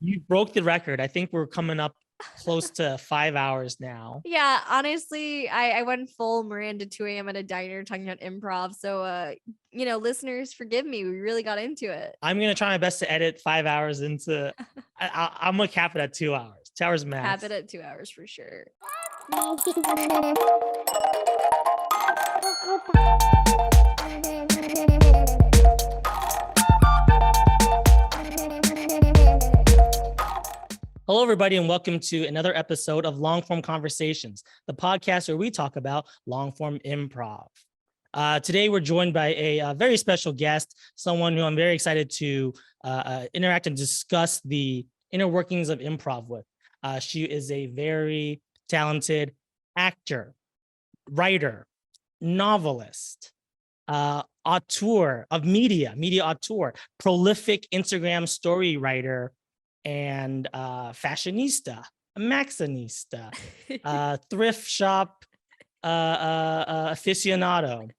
You broke the record. I think we're coming up close to 5 hours now. Yeah, honestly, I went full Miranda 2 a.m. at a diner talking about improv. So, listeners, forgive me. We really got into it. I'm going to try my best to edit 5 hours into, I'm going to cap it at 2 hours. 2 hours max. Cap it at 2 hours for sure. Hello, everybody, and welcome to another episode of Long Form Conversations, the podcast where we talk about long form improv. Today, we're joined by a very special guest, someone who I'm very excited to interact and discuss the inner workings of improv with. She is a very talented actor, writer, novelist, auteur of media auteur, prolific Instagram story writer, and fashionista, maxinista, thrift shop aficionado.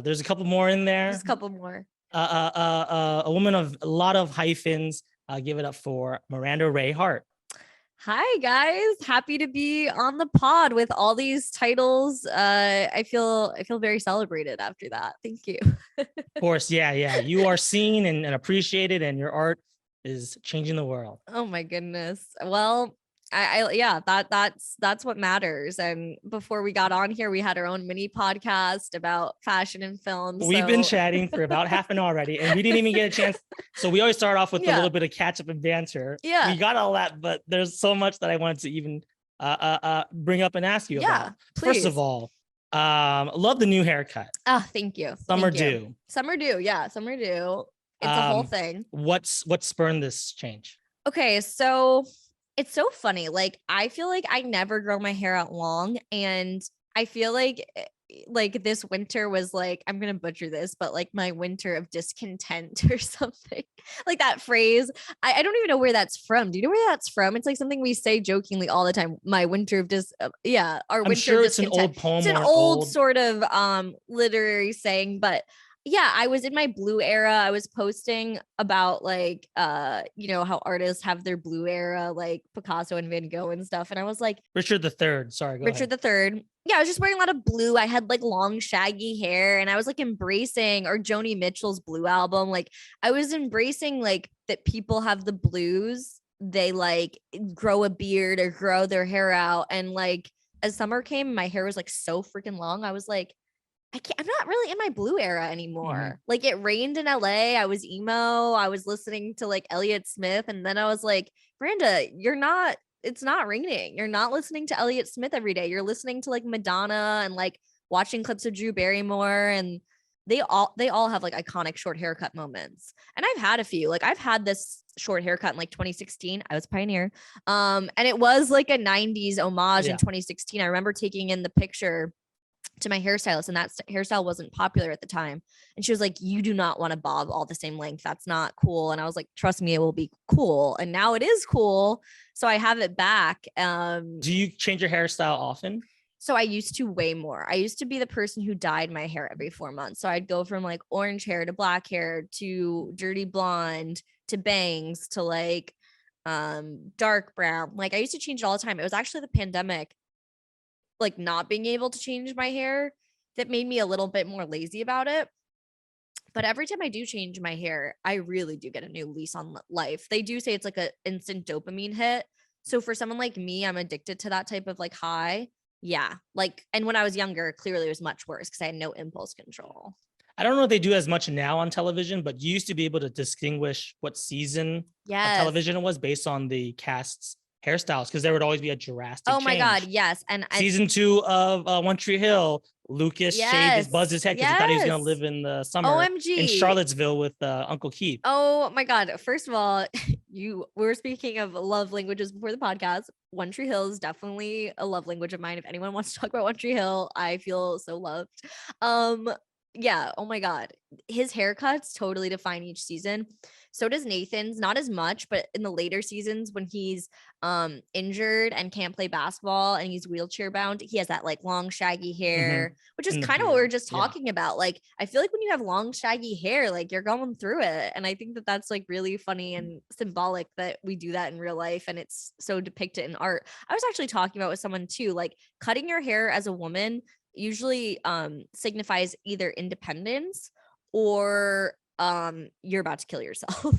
There's a couple more in there. Just a couple more. A woman of a lot of hyphens. Give it up for Miranda and I Hart. Hi guys, happy to be on the pod with all these titles. I feel very celebrated after that. Thank you. Of course, yeah. You are seen and appreciated, and your art is changing the world. Oh my goodness. Well, that's what matters. And before we got on here, we had our own mini podcast about fashion and film. We've been chatting for about half an hour already, and we didn't even get a chance. So we always start off with a little bit of catch up and banter. Yeah, we got all that, but there's so much that I wanted to even bring up and ask you about. Please. First of all, love the new haircut. Oh, thank you. Summer due. Yeah, summer due. It's a whole thing. What spurred this change? Okay, so it's so funny. Like, I feel like I never grow my hair out long, and I feel like this winter was like, I'm gonna butcher this, but like my winter of discontent or something. Like that phrase. I don't even know where that's from. Do you know where that's from? It's like something we say jokingly all the time. My winter of I'm sure it's an old poem. It's an old sort of literary saying, but yeah, I was in my blue era. I was posting about like, how artists have their blue era, like Picasso and Van Gogh and stuff. And I was like, Richard III. Sorry, go Richard III. Yeah, I was just wearing a lot of blue. I had like long, shaggy hair, and I was like embracing, or Joni Mitchell's Blue album. Like, I was embracing like that people have the blues. They like grow a beard or grow their hair out. And like, as summer came, my hair was like so freaking long. I was like, I'm not really in my blue era anymore. Mm-hmm. Like, it rained in LA. I was emo. I was listening to like Elliott Smith. And then I was like, Miranda, it's not raining. You're not listening to Elliott Smith every day. You're listening to like Madonna and like watching clips of Drew Barrymore. And they all have like iconic short haircut moments. And I've had a few. Like, I've had this short haircut in like 2016. I was a pioneer. And it was like a 90s homage in 2016. I remember taking in the picture to my hairstylist, and that hairstyle wasn't popular at the time. And she was like, you do not want to bob all the same length. That's not cool. And I was like, trust me, it will be cool. And now it is cool. So I have it back. Do you change your hairstyle often? So I used to way more. I used to be the person who dyed my hair every 4 months. So I'd go from like orange hair to black hair to dirty blonde to bangs to like dark brown. Like, I used to change it all the time. It was actually the pandemic, like not being able to change my hair, that made me a little bit more lazy about it. But every time I do change my hair, I really do get a new lease on life. They do say it's like an instant dopamine hit. So for someone like me, I'm addicted to that type of like high. Yeah. Like, and when I was younger, clearly it was much worse because I had no impulse control. I don't know if they do as much now on television, but you used to be able to distinguish what season of television it was based on the cast's hairstyles, because there would always be a drastic change. My God, yes. And season 2 of One Tree Hill, Lucas buzzed his head because he thought he was going to live in the summer OMG. in Charlottesville with Uncle Keith. Oh my God. First of all, we were speaking of love languages before the podcast. One Tree Hill is definitely a love language of mine. If anyone wants to talk about One Tree Hill, I feel so loved. Yeah. Oh my God. His haircuts totally define each season. So does Nathan's, not as much, but in the later seasons when he's injured and can't play basketball and he's wheelchair bound, he has that like long shaggy hair, which is And the kind of what we were beard. just Yeah. talking about. Like, I feel like when you have long shaggy hair, like you're going through it. And I think that that's like really funny and symbolic that we do that in real life and it's so depicted in art. I was actually talking about with someone too, like cutting your hair as a woman usually signifies either independence or you're about to kill yourself.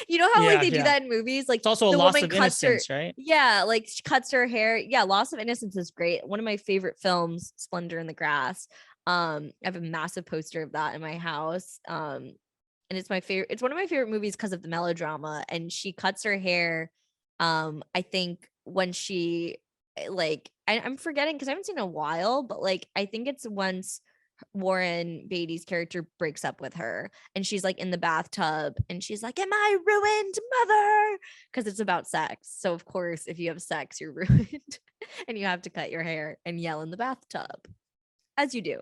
You know how like Yeah, they do yeah. that in movies, like It's also a the loss woman of cuts her, innocence, right? yeah, like she cuts her hair. Yeah, Loss of Innocence is great. One of my favorite films, Splendor in the Grass. I have a massive poster of that in my house. And it's my favorite, it's one of my favorite movies because of the melodrama. And she cuts her hair, I think when she like I'm forgetting because I haven't seen it in a while, but like I think it's once Warren Beatty's character breaks up with her and she's like in the bathtub and she's like, "Am I ruined, mother?" Because it's about sex. So of course, if you have sex, you're ruined and you have to cut your hair and yell in the bathtub, as you do.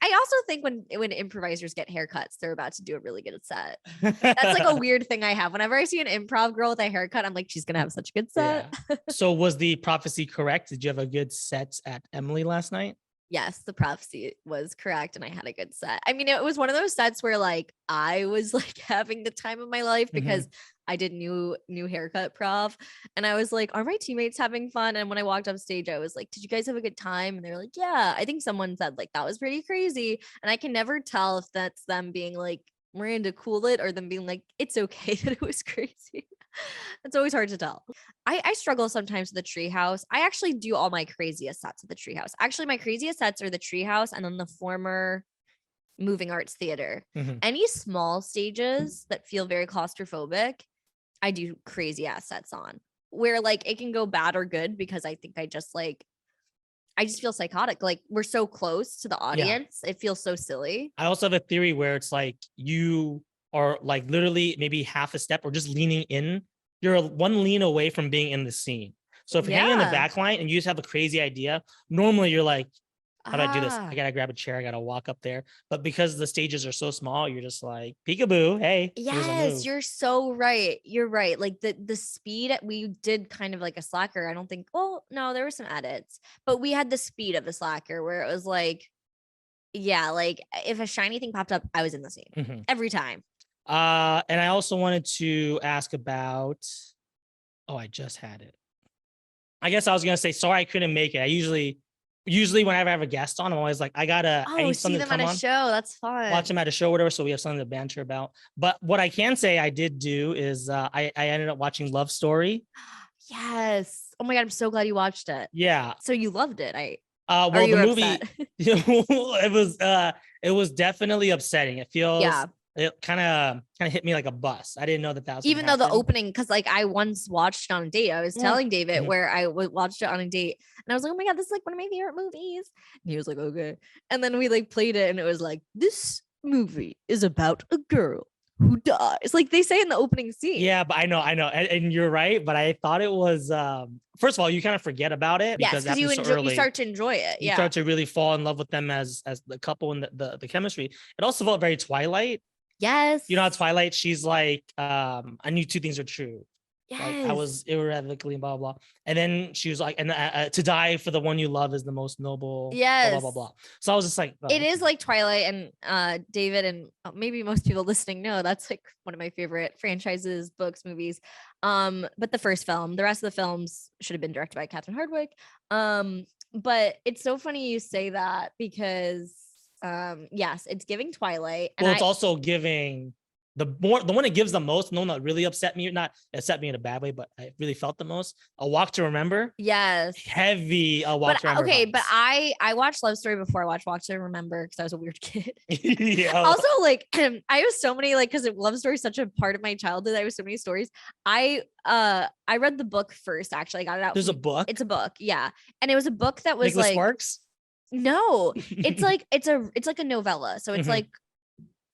I also think when improvisers get haircuts, they're about to do a really good set. That's like a weird thing I have. Whenever I see an improv girl with a haircut, I'm like, she's gonna have such a good set. Yeah. So was the prophecy correct? Did you have a good set at Emily last night? Yes, the prophecy was correct and I had a good set. I mean, it was one of those sets where like I was like having the time of my life because I did new haircut prof and I was like, are my teammates having fun? And when I walked up stage, I was like, did you guys have a good time? And they were like, yeah. I think someone said like that was pretty crazy. And I can never tell if that's them being like, Miranda, cool it, or them being like, it's okay that it was crazy. It's always hard to tell. I struggle sometimes with the treehouse. I actually do all my craziest sets at the treehouse. Actually, my craziest sets are the treehouse and then the former moving arts theater. Any small stages that feel very claustrophobic, I do crazy ass sets on where like it can go bad or good because I think I just feel psychotic. Like we're so close to the audience. It feels so silly. I also have a theory where it's like you are like literally maybe half a step or just leaning in. You're one lean away from being in the scene. So if you're hanging in the back line and you just have a crazy idea, normally you're like, how do I do this? I gotta grab a chair. I gotta walk up there. But because the stages are so small, you're just like, peekaboo. Hey, yes, you're so right. You're right. Like the speed we did kind of like a slacker. I don't think, well, no, there were some edits, but we had the speed of the slacker where it was like, yeah, like if a shiny thing popped up, I was in the scene every time. And I also wanted to ask about, I just had it. I guess I was gonna say, sorry, I couldn't make it. I usually whenever I have a guest on, I'm always like, I need See something them to come at a on. show. That's fun. Watch them at a show or whatever, so we have something to banter about. But what I can say I did do is I ended up watching Love Story. Yes. Oh my God, I'm so glad you watched it. Yeah. So you loved it. Well, the movie, it was definitely upsetting. It feels, it kind of hit me like a bus. I didn't know that was even though the opening, because like I once watched it on a date. I was telling David where I watched it on a date and I was like, oh my God, this is like one of my favorite movies. And he was like, okay. And then we like played it and it was like, this movie is about a girl who dies. Like they say in the opening scene. Yeah, but I know. And you're right. But I thought it was, first of all, you kind of forget about it because you start to enjoy it. You start to really fall in love with them as the couple and the chemistry. It also felt very Twilight. Yes. You know how Twilight, she's like, I knew two things are true. Yes. Like I was irrevocably blah, blah, blah. And then she was like, and to die for the one you love is the most noble. Yes. Blah, blah, blah, blah. So I was just like, it is like Twilight, and David and maybe most people listening know that's like one of my favorite franchises, books, movies. But the first film, the rest of the films should have been directed by Catherine Hardwicke. But it's so funny you say that because yes, it's giving Twilight. And it's also giving the one it gives the most, the one that really upset me, not upset me in a bad way, but I really felt the most. A Walk to Remember. Yes. Heavy A Walk to Remember. Okay, vibes. But I watched Love Story before I watched Walk to Remember because I was a weird kid. Yeah. Also, like I have so many, like, because Love Story is such a part of my childhood. I have so many stories. I read the book first, actually. I got it out. There's a book. It's a book, yeah. And it was a book that was Nicholas like Sparks? No, it's like it's like a novella. So it's like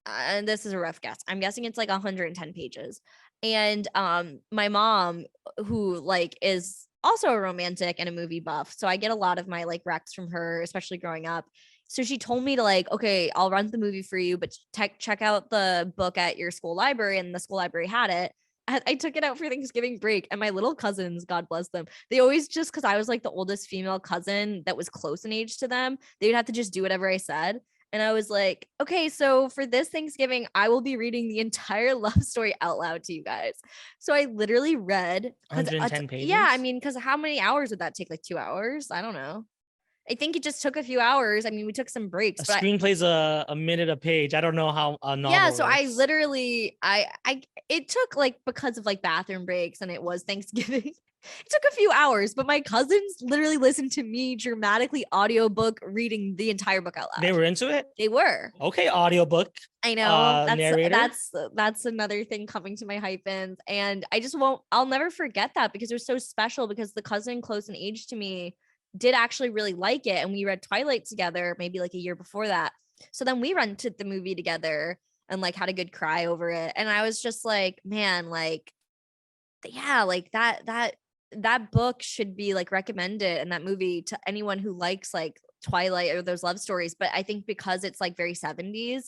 and this is a rough guess. I'm guessing it's like 110 pages. And my mom, who like is also a romantic and a movie buff, so I get a lot of my like recs from her, especially growing up. So she told me to like, okay, I'll rent the movie for you, but check out the book at your school library. And the school library had it. I took it out for Thanksgiving break, and my little cousins, God bless them, they always just, because I was like the oldest female cousin that was close in age to them, they would have to just do whatever I said. And I was like, okay, so for this Thanksgiving, I will be reading the entire love story out loud to you guys. So I literally read 110 pages. Yeah, I mean, because how many hours would that take? Like 2 hours? I don't know. I think it just took a few hours. I mean, we took some breaks. A but screenplay's a minute a page. I don't know how a novel yeah, so works. I literally it took like, because of like bathroom breaks and it was Thanksgiving. It took a few hours, but my cousins literally listened to me dramatically audiobook reading the entire book out loud. They were into it? They were. Okay, audiobook. I know. Narrator. That's another thing coming to my hyphens. And I'll never forget that, because it was so special, because the cousin close in age to me did actually really like it. And we read Twilight together, maybe like a year before that. So then we rented the movie together and like had a good cry over it. And I was just like, man, like, yeah, like that book should be like recommended, and that movie, to anyone who likes like Twilight or those love stories. But I think because it's like very 70s,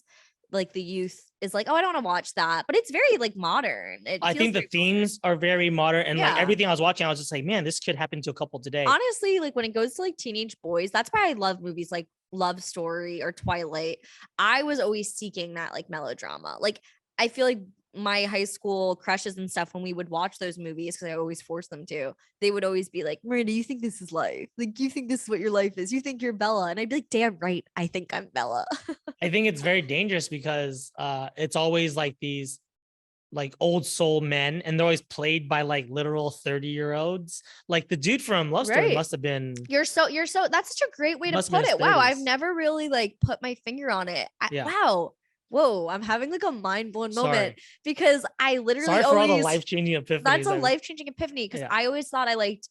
like the youth is like, oh, I don't want to watch that, but it's very like modern. I think the themes are very modern, and like Yeah. everything I was watching, I was just like, man, this could happen to a couple today. Honestly, like when it goes to like teenage boys, that's why I love movies like Love Story or Twilight. I was always seeking that like melodrama. Like I feel like my high school crushes and stuff, when we would watch those movies, because I always forced them to, they would always be like, Miranda, you think this is life? Like, you think this is what your life is? You think you're Bella? And I'd be like, damn right, I think I'm Bella. I think it's very dangerous, because it's always like these like old soul men, and they're always played by like literal 30-year-olds. Like the dude from Love Story Right. must have been You're so that's such a great way to Must have put been it. his Wow, 30s. I've never really like put my finger on it. Yeah. Wow. Whoa, I'm having like a mind blown moment, Sorry. because I literally Sorry for all the always life-changing epiphanies. that's a I- life-changing epiphany, because Yeah. I always thought I liked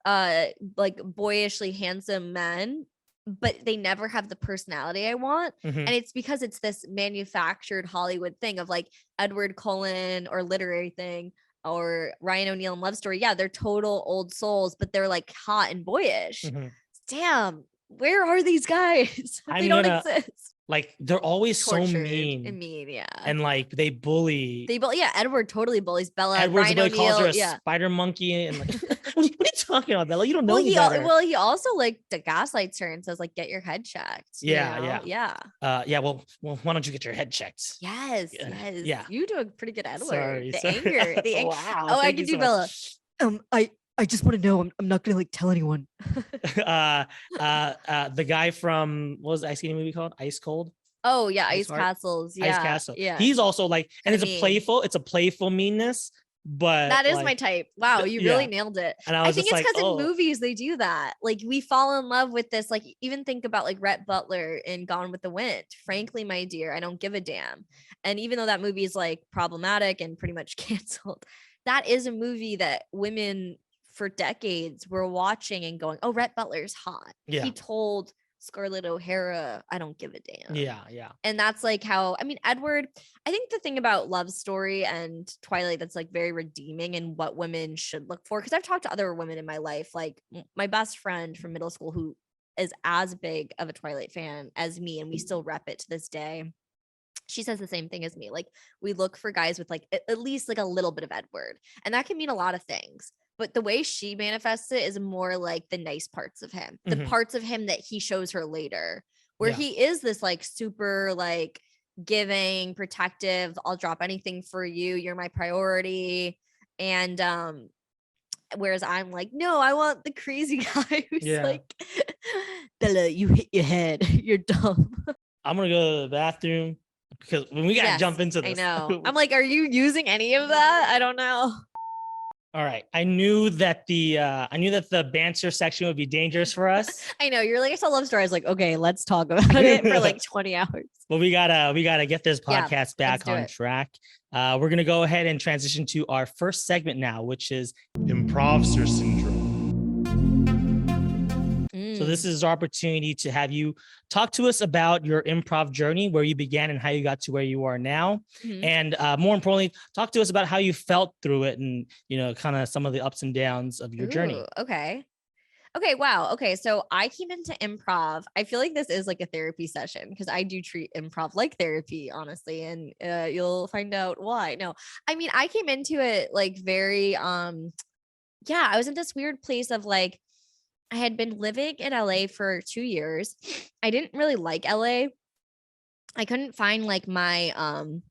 like boyishly handsome men, but they never have the personality I want. Mhm. And it's because it's this manufactured Hollywood thing of like Edward Cullen or literary thing, or Ryan O'Neal in Love Story. Yeah, they're total old souls, but they're like hot and boyish. Mhm. Damn, where are these guys? I'm They don't gonna- exist. Like they're always Tortured so and mean, yeah. and like they bully. Yeah, Edward totally bullies Bella. Edward's Ryan really calls her a O'Neal, yeah. spider monkey, and like, what are you talking about, Bella? You don't know Well, any better. he also like gaslights her and says like, get your head checked. you Yeah, know? yeah. Yeah. Well, why don't you get your head checked? Yes. Yeah, Yes. yeah. You do a pretty good Edward. Sorry, the sorry. anger. The anger. Wow, Oh, I thank can you do so Bella. I just want to know. I'm not gonna like tell anyone. The guy from, what was the ice skating movie called? Ice Cold. Oh yeah, Ice Ice Heart? Castles. Yeah. Ice Castle. Yeah. He's also like, and Kinda it's a playful meanness, but That is like, my type. Wow, you yeah. really nailed it. And I was think just it's like, because oh. in movies they do that. Like we fall in love with this. Like even think about like Rhett Butler in Gone with the Wind. Frankly, my dear, I don't give a damn. And even though that movie is like problematic and pretty much canceled, that is a movie that women for decades were watching and going, "Oh, Rhett Butler's hot." Yeah. He told Scarlett O'Hara, "I don't give a damn." yeah. And that's like how, I mean, Edward, I think the thing about Love Story and Twilight that's like very redeeming and what women should look for, because I've talked to other women in my life, like my best friend from middle school who is as big of a Twilight fan as me, and we still rep it to this day. She says the same thing as me. Like we look for guys with like at least like a little bit of Edward, and that can mean a lot of things. But the way she manifests it is more like the nice parts of him, the Mhm. parts of him that he shows her later, where Yeah. he is this like super like giving, protective, I'll drop anything for you, you're my priority. And whereas I'm like, no, I want the crazy guy who's Yeah. like, Bella, you hit your head, you're dumb. I'm gonna go to the bathroom, because when we gotta Yes, jump into this. I know. I'm like, are you using any of that? I don't know. All right. I knew that the banter section would be dangerous for us. I know. You're like, I saw Love Story. I was like, okay, let's talk about it for like 20 hours. But we gotta get this Yeah, podcast back let's do on it. track. We're gonna go ahead and transition to our first segment now, which is Improvster Syndrome. so this is our opportunity to have you talk to us about your improv journey, where you began and how you got to where you are now. Mhm. And more importantly, talk to us about how you felt through it, and kind of some of the ups and downs of your journey. Ooh, okay. Okay, wow. Okay, so I came into improv. I feel like this is like a therapy session because I do treat improv like therapy, honestly, and you'll find out why. No, I mean, I came into it like very yeah, I was in this weird place of like I had been living in LA for 2 years. I didn't really like LA. I couldn't find like my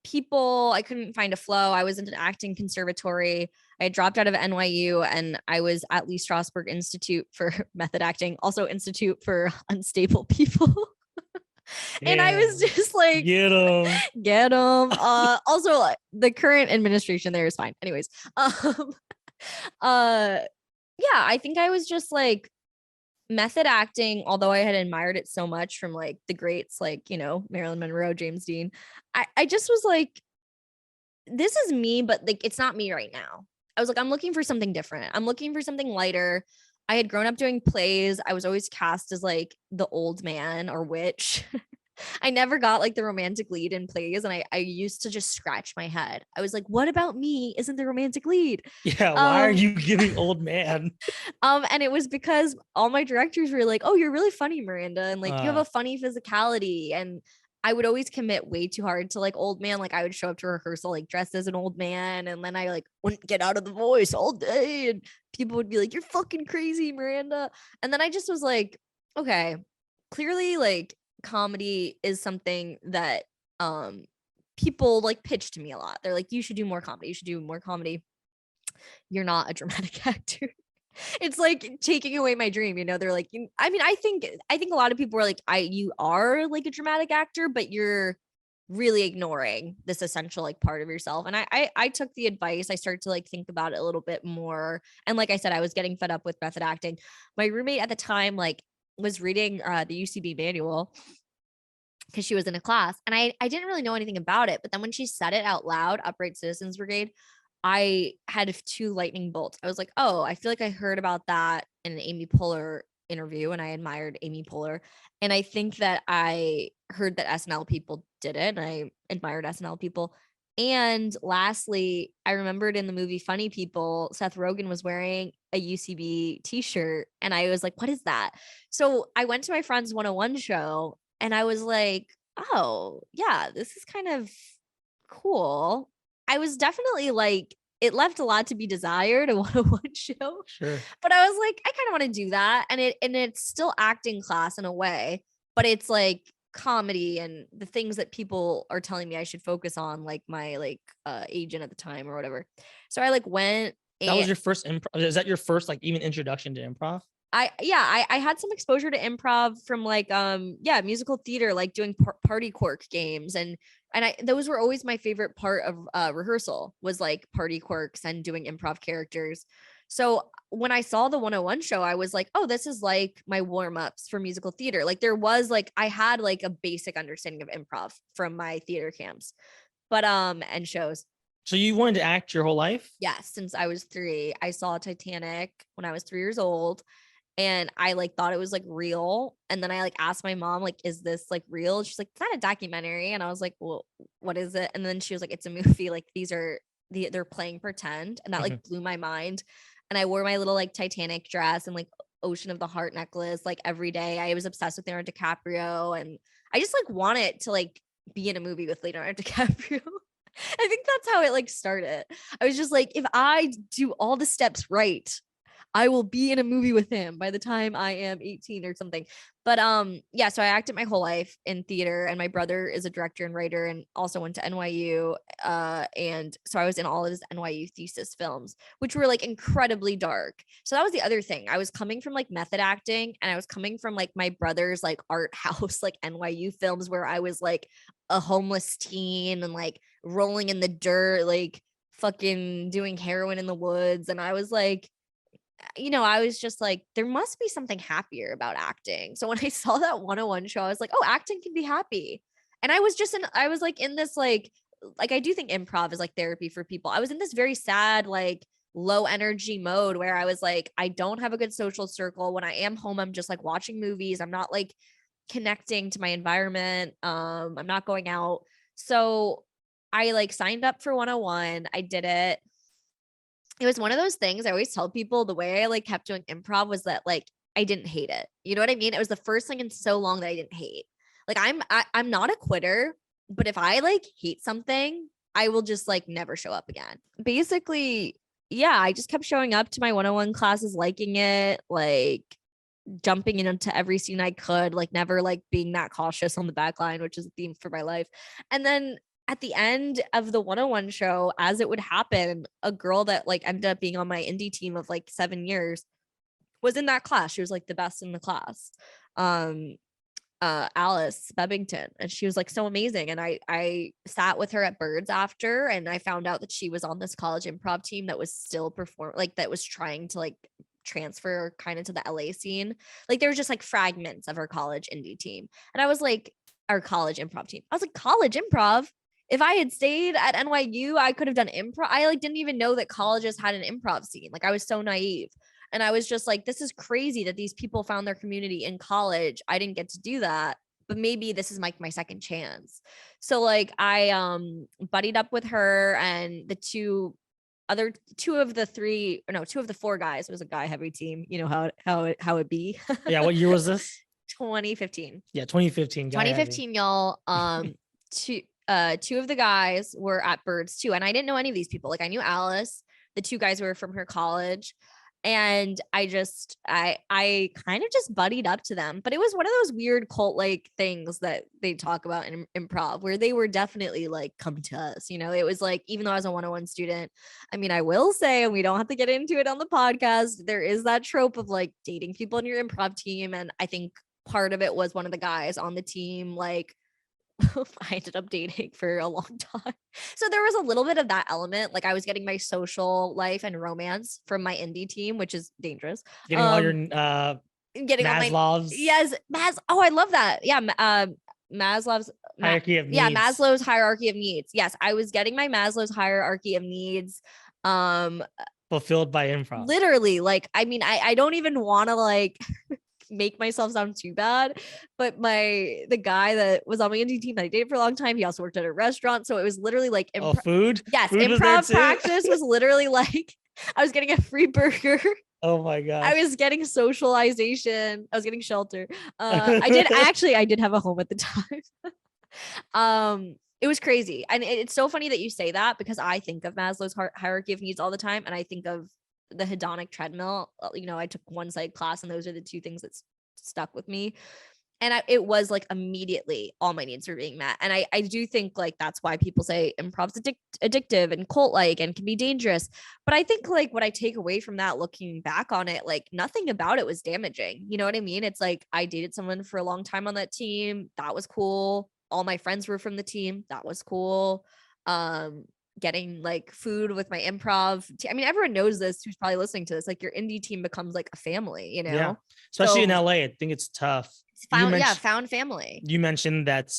people. I couldn't find a flow. I was in an acting conservatory. I had dropped out of NYU and I was at Lee Strasberg Institute for method acting, also Institute for Unstable People. And I was Yeah. just like, Get them. get them. Also, like, the current administration there is fine. Anyways, uh, yeah, I think I was just like method acting, although I had admired it so much from like the greats, like, you know, Marilyn Monroe, James Dean. I just was like, this is me, but like, it's not me right now. I was like, I'm looking for something different. I'm looking for something lighter. I had grown up doing plays. I was always cast as like the old man or witch. I never got like the romantic lead in plays. And I used to just scratch my head. I was like, what about me isn't the romantic lead? Yeah. Why are you giving old man? And it was because all my directors were like, oh, you're really funny, Miranda. And like, you have a funny physicality. And I would always commit way too hard to like old man. Like I would show up to rehearsal, like dressed as an old man. And then I like wouldn't get out of the voice all day. And people would be like, you're fucking crazy, Miranda. And then I just was like, okay, clearly like comedy is something that people like pitch to me a lot. They're like, you should do more comedy. You should do more comedy. You're not a dramatic actor. It's like taking away my dream, you know. They're like, I mean, I think a lot of people are like, you are like a dramatic actor, but you're really ignoring this essential like part of yourself. And I took the advice. I started to like think about it a little bit more. And like I said, I was getting fed up with method acting. My roommate at the time like was reading the UCB manual because she was in a class, and I didn't really know anything about it. But then when she said it out loud, Upright Citizens Brigade, I had 2 lightning bolts. I was like, oh, I feel like I heard about that in an Amy Poehler interview, and I admired Amy Poehler. And I think that I heard that SNL people did it, and I admired SNL people. And lastly, I remembered in the movie Funny People, Seth Rogen was wearing a UCB t-shirt, and I was like, what is that? So I went to my friend's 101 show, and I was like, oh, yeah, this is kind of cool. I was definitely like, it left a lot to be desired, a 101 show. Sure. But I was like, I kind of want to do that. And it's still acting class in a way, but it's like comedy and the things that people are telling me I should focus on, like my like agent at the time or whatever. So I like went. That was your first improv. Is that your first like even introduction to improv? I had some exposure to improv from like musical theater, like doing party quirk games, and those were always my favorite part of rehearsal, was like party quirks and doing improv characters. So when I saw the 101 show, I was like, oh, this is like my warm-ups for musical theater. Like there was like, I had like a basic understanding of improv from my theater camps, but and shows. So you wanted to act your whole life? Yes, since I was 3. I saw Titanic when I was 3 years old. And I like thought it was like real. And then I like asked my mom, like, is this like real? She's like, it's not a documentary. And I was like, well, what is it? And then she was like, it's a movie. Like they're playing pretend. And that like blew my mind. And I wore my little like Titanic dress and like Ocean of the Heart necklace like every day. I was obsessed with Leonardo DiCaprio. And I just like wanted to like be in a movie with Leonardo DiCaprio. I think that's how it like started. I was just like, if I do all the steps right, I will be in a movie with him by the time I am 18 or something. But yeah, so I acted my whole life in theater, and my brother is a director and writer and also went to NYU. And so I was in all of his NYU thesis films, which were like incredibly dark. So that was the other thing. I was coming from like method acting, and I was coming from like my brother's like art house, like NYU films, where I was like a homeless teen and like rolling in the dirt, like fucking doing heroin in the woods. And I was like, you know, I was just like, there must be something happier about acting. So when I saw that 101 show, I was like, oh, acting can be happy. And I was like in this like I do think improv is like therapy for people. I was in this very sad, like low energy mode where I was like, I don't have a good social circle. When I am home, I'm just like watching movies. I'm not like connecting to my environment. I'm not going out. So I like signed up for 101. I did it. It was one of those things I always tell people. The way I like kept doing improv was that like I didn't hate it. You know what I mean? It was the first thing in so long that I didn't hate. Like I'm not a quitter, but if I like hate something, I will just like never show up again. Basically, yeah, I just kept showing up to my 101 classes, liking it, like jumping into every scene I could, like never like being that cautious on the back line, which is a theme for my life. And then at the end of the 101 show, as it would happen, a girl that like ended up being on my indie team of like 7 years was in that class. She was like the best in the class. Alice Bebbington, and she was like so amazing. And I sat with her at Birds after, and I found out that she was on this college improv team that was still that was trying to like transfer kind of to the LA scene. Like there were just like fragments of her college indie team. And I was like, our college improv team. I was like, college improv? If I had stayed at NYU, I could have done improv. I like didn't even know that colleges had an improv scene. Like I was so naive. And I was just like, this is crazy that these people found their community in college. I didn't get to do that, but maybe this is like my second chance. So like I buddied up with her and the two of the four guys. It was a guy heavy team. You know how it be. Yeah. What year was this? 2015. Yeah, 2015. 2015, y'all. Two of the guys were at Birds too, and I didn't know any of these people. Like I knew Alice. The two guys were from her college. And I kind of just buddied up to them, but it was one of those weird cult like things that they talk about in improv where they were definitely like, come to us, you know. It was like, even though I was a 101 student, I mean, I will say, and we don't have to get into it on the podcast, there is that trope of like dating people in your improv team. And I think part of it was one of the guys on the team, like I ended up dating for a long time. So there was a little bit of that element. Like I was getting my social life and romance from my indie team, which is dangerous. Getting all your getting Maslow's. Yes, Oh, I love that. Yeah, Maslow's hierarchy of needs. Yeah, Maslow's hierarchy of needs. Yes, I was getting my Maslow's hierarchy of needs fulfilled by improv. Literally, like I mean, I don't even want to like make myself sound too bad, but the guy that was on my indie team that I dated for a long time, he also worked at a restaurant, so it was literally like food. Yes, food improv practice was literally like I was getting a free burger. Oh my god! I was getting socialization. I was getting shelter. I did have a home at the time. It was crazy, and it's so funny that you say that because I think of Maslow's hierarchy of needs all the time, and I think of the hedonic treadmill. You know, I took one psych class, and those are the two things that stuck with me. And it was like immediately all my needs were being met. And I do think like that's why people say improv's addictive and cult-like and can be dangerous. But I think like what I take away from that, looking back on it, like nothing about it was damaging. You know what I mean? It's like I dated someone for a long time on that team. That was cool. All my friends were from the team. That was cool. Getting like food with my improv I mean, everyone knows this who's probably listening to this, like your indie team becomes like a family, you know. Yeah, especially in LA. I think it's tough. Found family. You mentioned that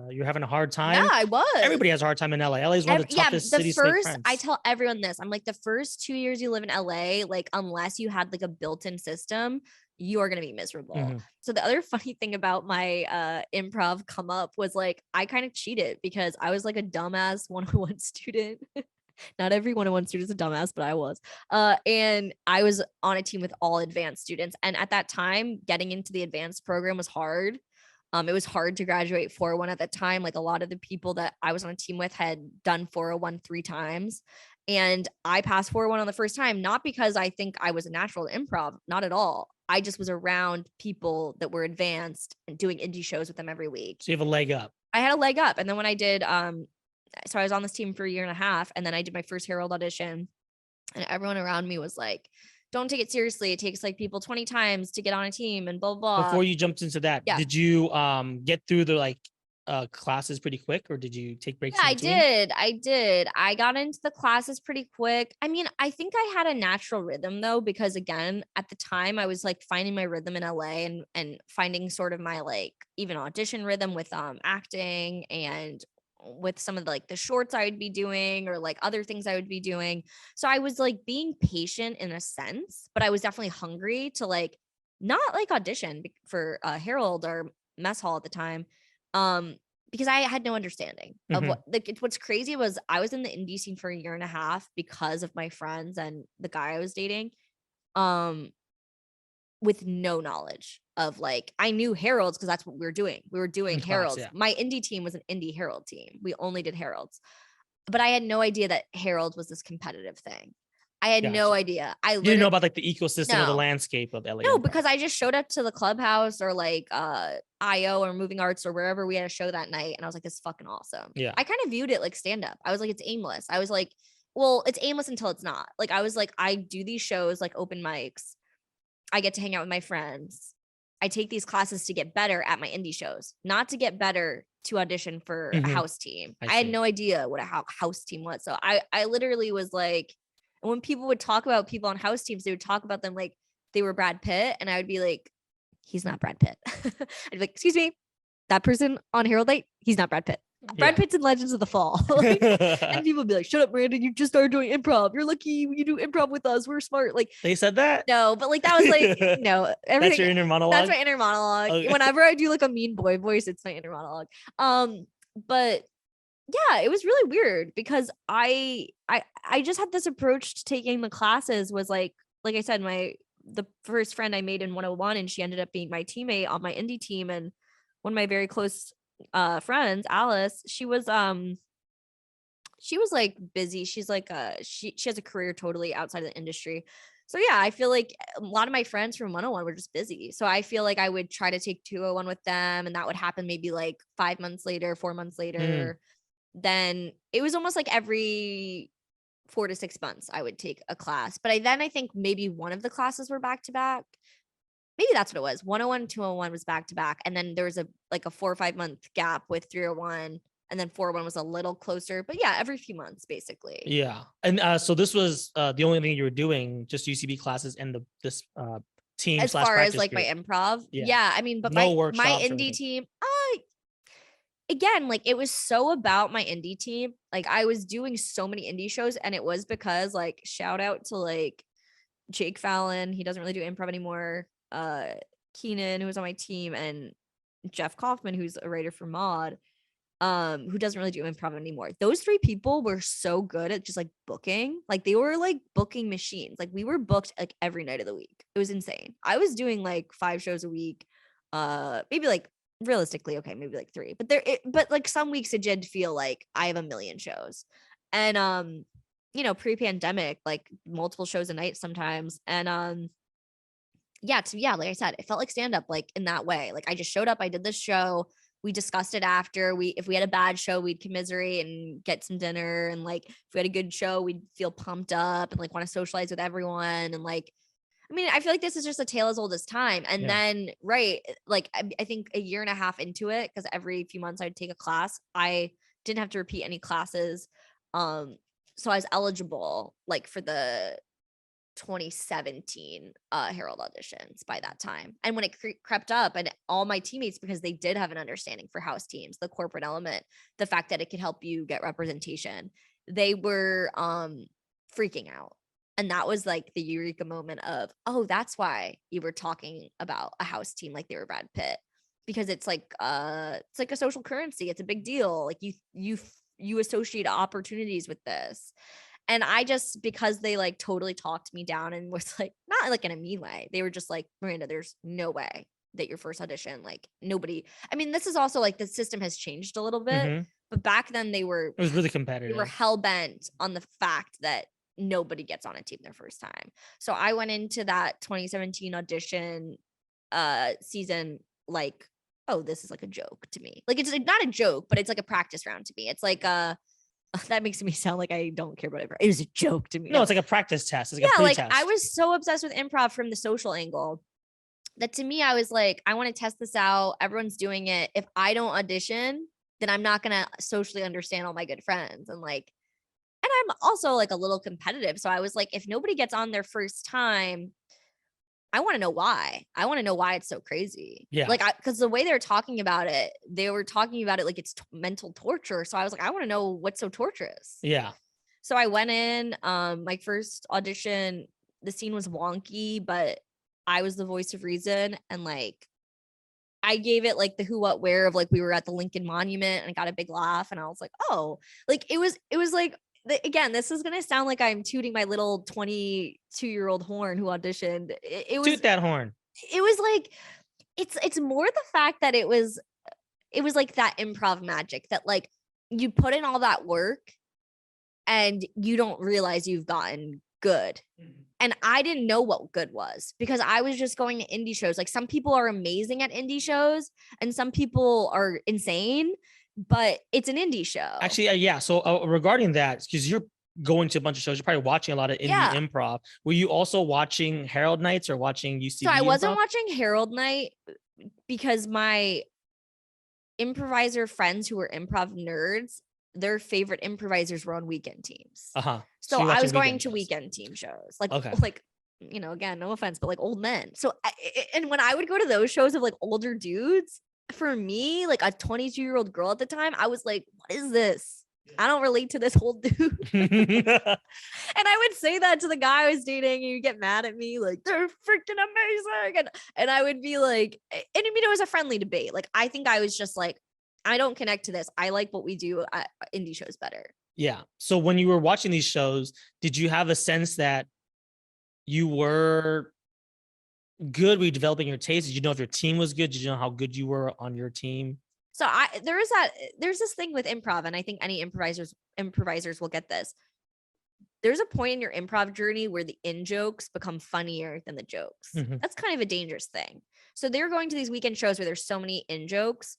you're having a hard time. Yeah, I was. Everybody has a hard time in LA. LA is one of the toughest cities to make friends. I tell everyone this, I'm like, the first 2 years you live in LA, like unless you had like a built-in system, you are going to be miserable. Mm-hmm. So the other funny thing about my improv come up was like, I kind of cheated because I was like a dumbass 101 student. Not every 101 student is a dumbass, but I was. And I was on a team with all advanced students. And at that time, getting into the advanced program was hard. It was hard to graduate 401 at that time. Like a lot of the people that I was on a team with had done 401 3 times. And I passed 401 on the first time, not because I think I was a natural to improv, not at all. I just was around people that were advanced and doing indie shows with them every week. So you have a leg up. I had a leg up. And then when I did, so I was on this team for a year and a half, and then I did my first Herald audition, and everyone around me was like, don't take it seriously. It takes like people 20 times to get on a team and blah, blah. Before you jumped into that, did you get through the like classes pretty quick, or did you take breaks? Yeah, I did. I got into the classes pretty quick. I mean, I think I had a natural rhythm though, because again, at the time I was like finding my rhythm in LA and finding sort of my like even audition rhythm with acting and with some of the, like the shorts I would be doing or like other things I would be doing. So I was like being patient in a sense, but I was definitely hungry to like not like audition for Herald or Mess Hall at the time. Because I had no understanding of what what's crazy was I was in the indie scene for a year and a half because of my friends and the guy I was dating. with no knowledge of like, I knew heralds because that's what we were doing. We were doing In class, heralds. yeah. My indie team was an indie herald team. We only did heralds, but I had no idea that herald was this competitive thing. I had no Gotcha. idea. You didn't know about like the ecosystem or the No. landscape of LA No, Improv. because I just showed up to the clubhouse or like IO or Moving Arts or wherever we had a show that night. And I was like, this is fucking awesome. Yeah. I kind of viewed it like stand up. I was like, it's aimless. I was like, well, it's aimless until it's not. Like, I was like, I do these shows like open mics. I get to hang out with my friends. I take these classes to get better at my indie shows, not to get better to audition for a house team. I had see. no idea what a house team was. So I literally was like, and when people would talk about people on house teams, they would talk about them like they were Brad Pitt. And I would be like, he's not Brad Pitt. I'd be like, excuse me, that person on Herald Light, he's not Brad Pitt. Brad Pitt's in Legends of the Fall. Like, and people would be like, shut up, Miranda, you just started doing improv. You're lucky you do improv with us. We're smart. Like, they said that? No, but like that was like, no, everything. That's your inner monologue? That's my inner monologue. Okay. Whenever I do like a mean boy voice, it's my inner monologue. But yeah, it was really weird because I just had this approach to taking the classes was like I said, the first friend I made in 101, and she ended up being my teammate on my indie team. And one of my very close friends, Alice, she was like busy. She's like she has a career totally outside of the industry. So yeah, I feel like a lot of my friends from 101 were just busy. So I feel like I would try to take 201 with them, and that would happen maybe like 5 months later, 4 months later. Then it was almost like every 4 to 6 months I would take a class. But I think maybe one of the classes were back to back. Maybe that's what it was. 101 and 201 was back to back. And then there was a 4 or 5 month gap with 301. And then 401 was a little closer. But yeah, every few months, basically. Yeah. And so this was the only thing you were doing, just UCB classes and this team as far as like group. my improv. Yeah. I mean, but no my indie team, again, like it was so about my indie team. Like I was doing so many indie shows, and it was because like shout out to like Jake Fallon. He doesn't really do improv anymore. Keenan, who was on my team, and Jeff Kaufman, who's a writer for Mod, who doesn't really do improv anymore. Those 3 people were so good at just like booking. Like they were like booking machines. Like we were booked like every night of the week. It was insane. I was doing like 5 shows a week. Maybe like realistically, okay, maybe like 3. But like some weeks it did feel like I have a million shows. And pre-pandemic, like multiple shows a night sometimes. And yeah, like I said, it felt like stand-up like in that way. Like I just showed up, I did this show, we discussed it after. If we had a bad show, we'd commiserate and get some dinner, and like if we had a good show, we'd feel pumped up and like want to socialize with everyone. And like, I mean, I feel like this is just a tale as old as time. And then like I think a year and a half into it, because every few months I'd take a class, I didn't have to repeat any classes. So I was eligible like for the 2017 Herald auditions by that time. And when it crept up, and all my teammates, because they did have an understanding for house teams, the corporate element, the fact that it could help you get representation, they were freaking out. And that was like the eureka moment of, oh, that's why you were talking about a house team like they were Brad Pitt, because it's like a social currency. It's a big deal. Like you associate opportunities with this. And I just, because they like totally talked me down and was like, not like in a mean way, they were just like, Miranda, there's no way that your first audition, like nobody, I mean, this is also like the system has changed a little bit, but back then it was really competitive. They were hell bent on the fact that nobody gets on a team their first time. So I went into that 2017 audition season like, oh, this is like a joke to me. Like it's like not a joke, but it's like a practice round to me. It's like that makes me sound like I don't care about it. It was a joke to me. No, it's like a practice test. It's like a pre-test. Like I was so obsessed with improv from the social angle that to me, I was like, I want to test this out. Everyone's doing it. If I don't audition, then I'm not going to socially understand all my good friends. And like, and I'm also like a little competitive. So I was like, if nobody gets on their first time, I want to know why. I want to know why it's so crazy. Yeah. Like, because the way they were talking about it like it's mental torture. So I was like, I want to know what's so torturous. Yeah. So I went in, my first audition, the scene was wonky, but I was the voice of reason. And like, I gave it like the who, what, where of like, we were at the Lincoln Monument and I got a big laugh. And I was like, oh, like, it was like, again, this is going to sound like I'm tooting my little 22-year-old horn who auditioned. It was toot that horn. it was like it's more the fact that it was like that improv magic that like you put in all that work and you don't realize you've gotten good. And I didn't know what good was because I was just going to indie shows. Like some people are amazing at indie shows and some people are insane, but it's an indie show. Actually, yeah. So regarding that, because you're going to a bunch of shows, you're probably watching a lot of indie Yeah. improv. Were you also watching Herald Nights or watching UCB? So I wasn't improv? watching Herald Night because my improviser friends who were improv nerds, their favorite improvisers were on weekend teams. Uh-huh. So you're I watching was going weekend to shows. weekend team shows, like Okay. like you know, again, no offense, but like old men. So and when I would go to those shows of like older dudes, for me, like a 22-year-old girl at the time, I was like, what is this? I don't relate to this old dude. And I would say that to the guy I was dating, and he'd get mad at me, like, they're freaking amazing. And I would be like, and I mean, it was a friendly debate. Like, I think I was just like, I don't connect to this. I like what we do at indie shows better. Yeah. So when you were watching these shows, did you have a sense that you were good? Were you developing your taste? Did you know if your team was good? Did you know how good you were on your team? So there's this thing with improv, and I think any improvisers will get this. There's a point in your improv journey where the in-jokes become funnier than the jokes. Mhm. That's kind of a dangerous thing. So they're going to these weekend shows where there's so many in-jokes.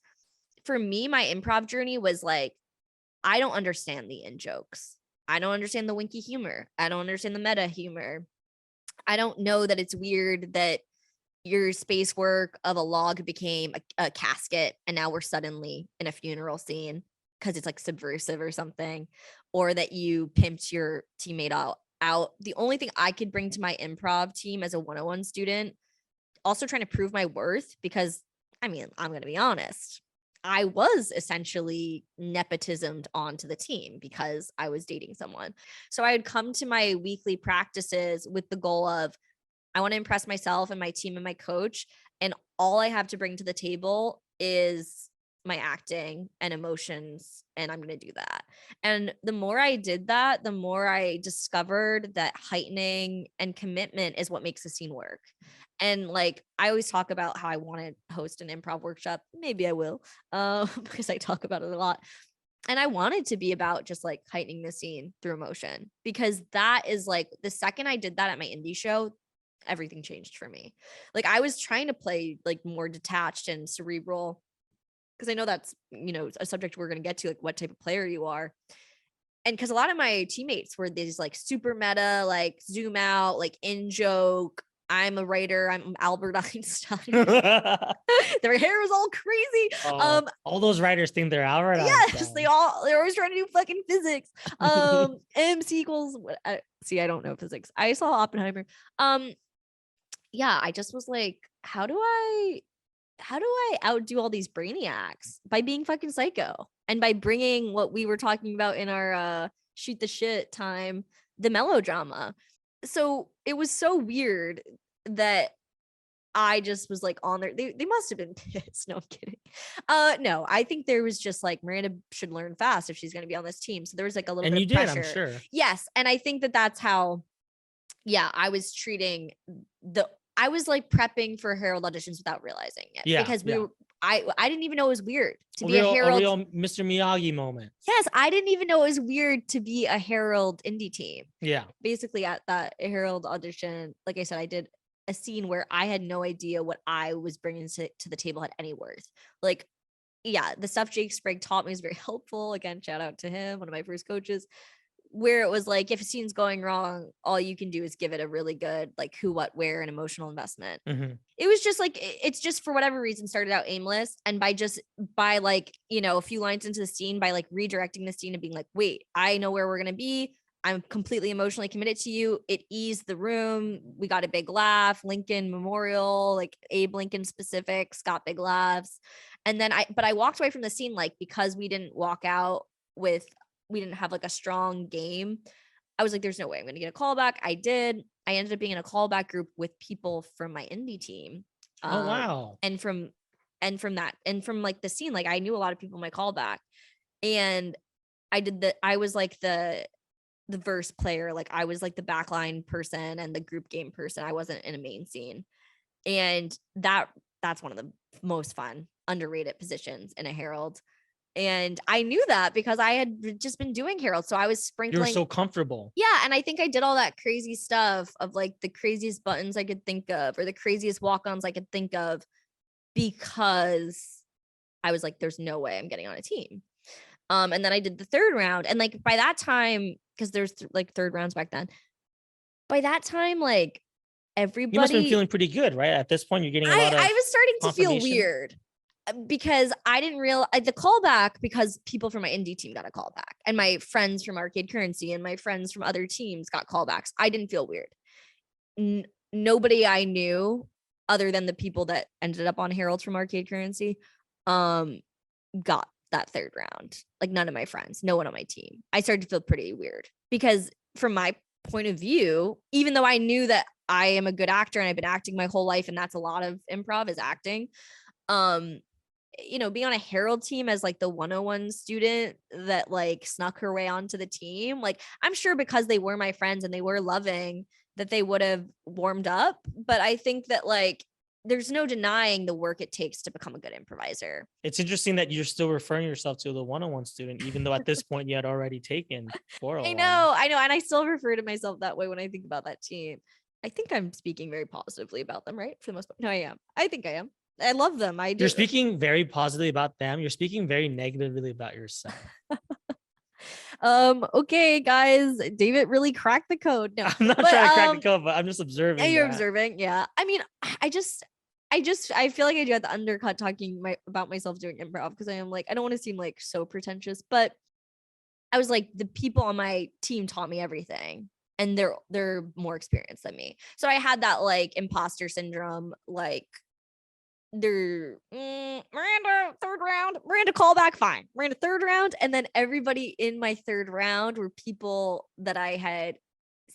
For me, my improv journey was like, I don't understand the in-jokes. I don't understand the winky humor. I don't understand the meta humor. I don't know that it's weird that your space work of a log became a casket and now we're suddenly in a funeral scene because it's like subversive or something, or that you pimped your teammate out. The only thing I could bring to my improv team as a 101 student, also trying to prove my worth, because I mean, I'm going to be honest, I was essentially nepotismed onto the team because I was dating someone. So I would come to my weekly practices with the goal of, I want to impress myself and my team and my coach. And all I have to bring to the table is my acting and emotions. And I'm going to do that. And the more I did that, the more I discovered that heightening and commitment is what makes a scene work. And like, I always talk about how I want to host an improv workshop. Maybe I will, because I talk about it a lot. And I want it to be about just like heightening the scene through emotion, because that is like the second I did that at my indie show, everything changed for me. Like I was trying to play like more detached and cerebral, because I know that's, you know, a subject we're going to get to, like what type of player you are. And because a lot of my teammates were these like super meta, like zoom out, like in joke, I'm a writer, I'm Albert Einstein. Their hair was all crazy. All those writers think they're Albert Yes, Einstein. they're always trying to do fucking physics. MC equals see, I don't know physics. I saw Oppenheimer. Yeah, I just was like, how do I outdo all these brainiacs? By being fucking psycho and by bringing what we were talking about in our shoot the shit time, the melodrama. So it was so weird that I just was like on there. They must have been pissed. No, I'm kidding. No, I think there was just like, Miranda should learn fast if she's going to be on this team. So there was like a little bit of pressure. I'm sure. Yes. And I think that that's how, yeah, I was treating I was like prepping for Herald auditions without realizing it. Yeah, because yeah. I didn't even know it was weird to be a Herald. A real Mr. Miyagi moment. Yes, I didn't even know it was weird to be a Herald indie team. Yeah. Basically at that Herald audition, like I said, I did a scene where I had no idea what I was bringing to the table had any worth. Like, yeah, the stuff Jake Sprague taught me was very helpful. Again, shout out to him, one of my first coaches, where it was like, if a scene's going wrong, all you can do is give it a really good, like who, what, where, and emotional investment. Mm-hmm. It was just like, it's just for whatever reason started out aimless. And by like, you know, a few lines into the scene, by like redirecting the scene and being like, wait, I know where we're going to be. I'm completely emotionally committed to you. It eased the room. We got a big laugh. Lincoln Memorial, like Abe Lincoln specifics, got big laughs. And then I walked away from the scene, like, because we didn't have like a strong game. I was like, there's no way I'm going to get a callback. I did. I ended up being in a callback group with people from my indie team. Oh, wow. And from like the scene, like I knew a lot of people in my callback, and I was like the verse player. Like I was like the backline person and the group game person. I wasn't in a main scene. And that's one of the most fun, underrated positions in a Herald. And I knew that because I had just been doing Herald. So I was You sprinkling. were so comfortable. Yeah. And I think I did all that crazy stuff of like the craziest buttons I could think of or the craziest walk-ons I could think of because I was like, there's no way I'm getting on a team. And then I did the third round. And like by that time, because there's like third rounds back then, by that time, like everybody. You must have been feeling pretty good, right? At this point, you're getting a lot of I was starting to feel confirmation. weird because I didn't realize the callback because people from my indie team got a callback and my friends from Arcade Currency and my friends from other teams got callbacks. I didn't feel weird. Nobody I knew other than the people that ended up on Heralds from Arcade Currency got that third round. Like none of my friends, no one on my team. I started to feel pretty weird because from my point of view, even though I knew that I am a good actor and I've been acting my whole life and that's a lot of improv is acting, being on a Herald team as like the 101 student that like snuck her way onto the team, like I'm sure because they were my friends and they were loving that they would have warmed up. But I think that like there's no denying the work it takes to become a good improviser. It's interesting that you're still referring yourself to the 101 student, even though at this point you had already taken 401. I know. And I still refer to myself that way when I think about that team. I think I'm speaking very positively about them, right? For the most part. No, I am. I think I am. I love them. I do. You're speaking very positively about them. You're speaking very negatively about yourself. Okay, guys. David really cracked the code. No, I'm not trying to crack the code, but I'm just observing. Yeah, you're observing. Yeah. I mean, I feel like I do have to undercut talking about myself doing improv because I am like, I don't want to seem like so pretentious, but I was like, the people on my team taught me everything. And they're more experienced than me. So I had that like imposter syndrome, like they're Miranda, third round, Miranda callback, fine. Miranda third round. And then everybody in my third round were people that I had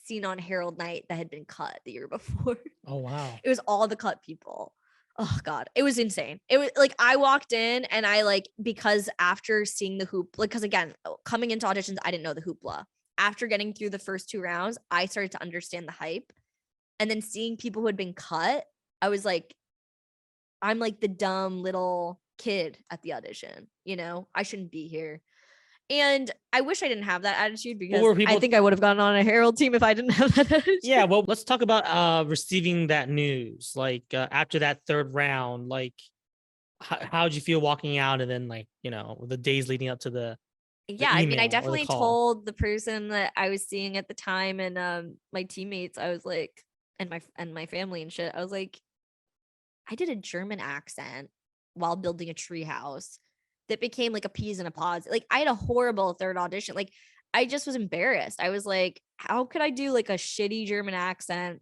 seen on Herald Night that had been cut the year before. Oh, wow. It was all the cut people. Oh God, it was insane. It was like I walked in and I like, because after seeing the hoop, like, because again, coming into auditions, I didn't know the hoopla. After getting through the first 2 rounds, I started to understand the hype. And then seeing people who had been cut, I was like, I'm like the dumb little kid at the audition, I shouldn't be here. And I wish I didn't have that attitude because I think I would have gotten on a Herald team if I didn't have that attitude. Yeah, well, let's talk about receiving that news. Like after that third round, like how'd you feel walking out and then like, the days leading up to the I mean, I definitely told the person that I was seeing at the time and my teammates, I was like, and my family and shit, I was like, I did a German accent while building a tree house that became like a peas and a pods. Like I had a horrible third audition. Like I just was embarrassed. I was like, how could I do like a shitty German accent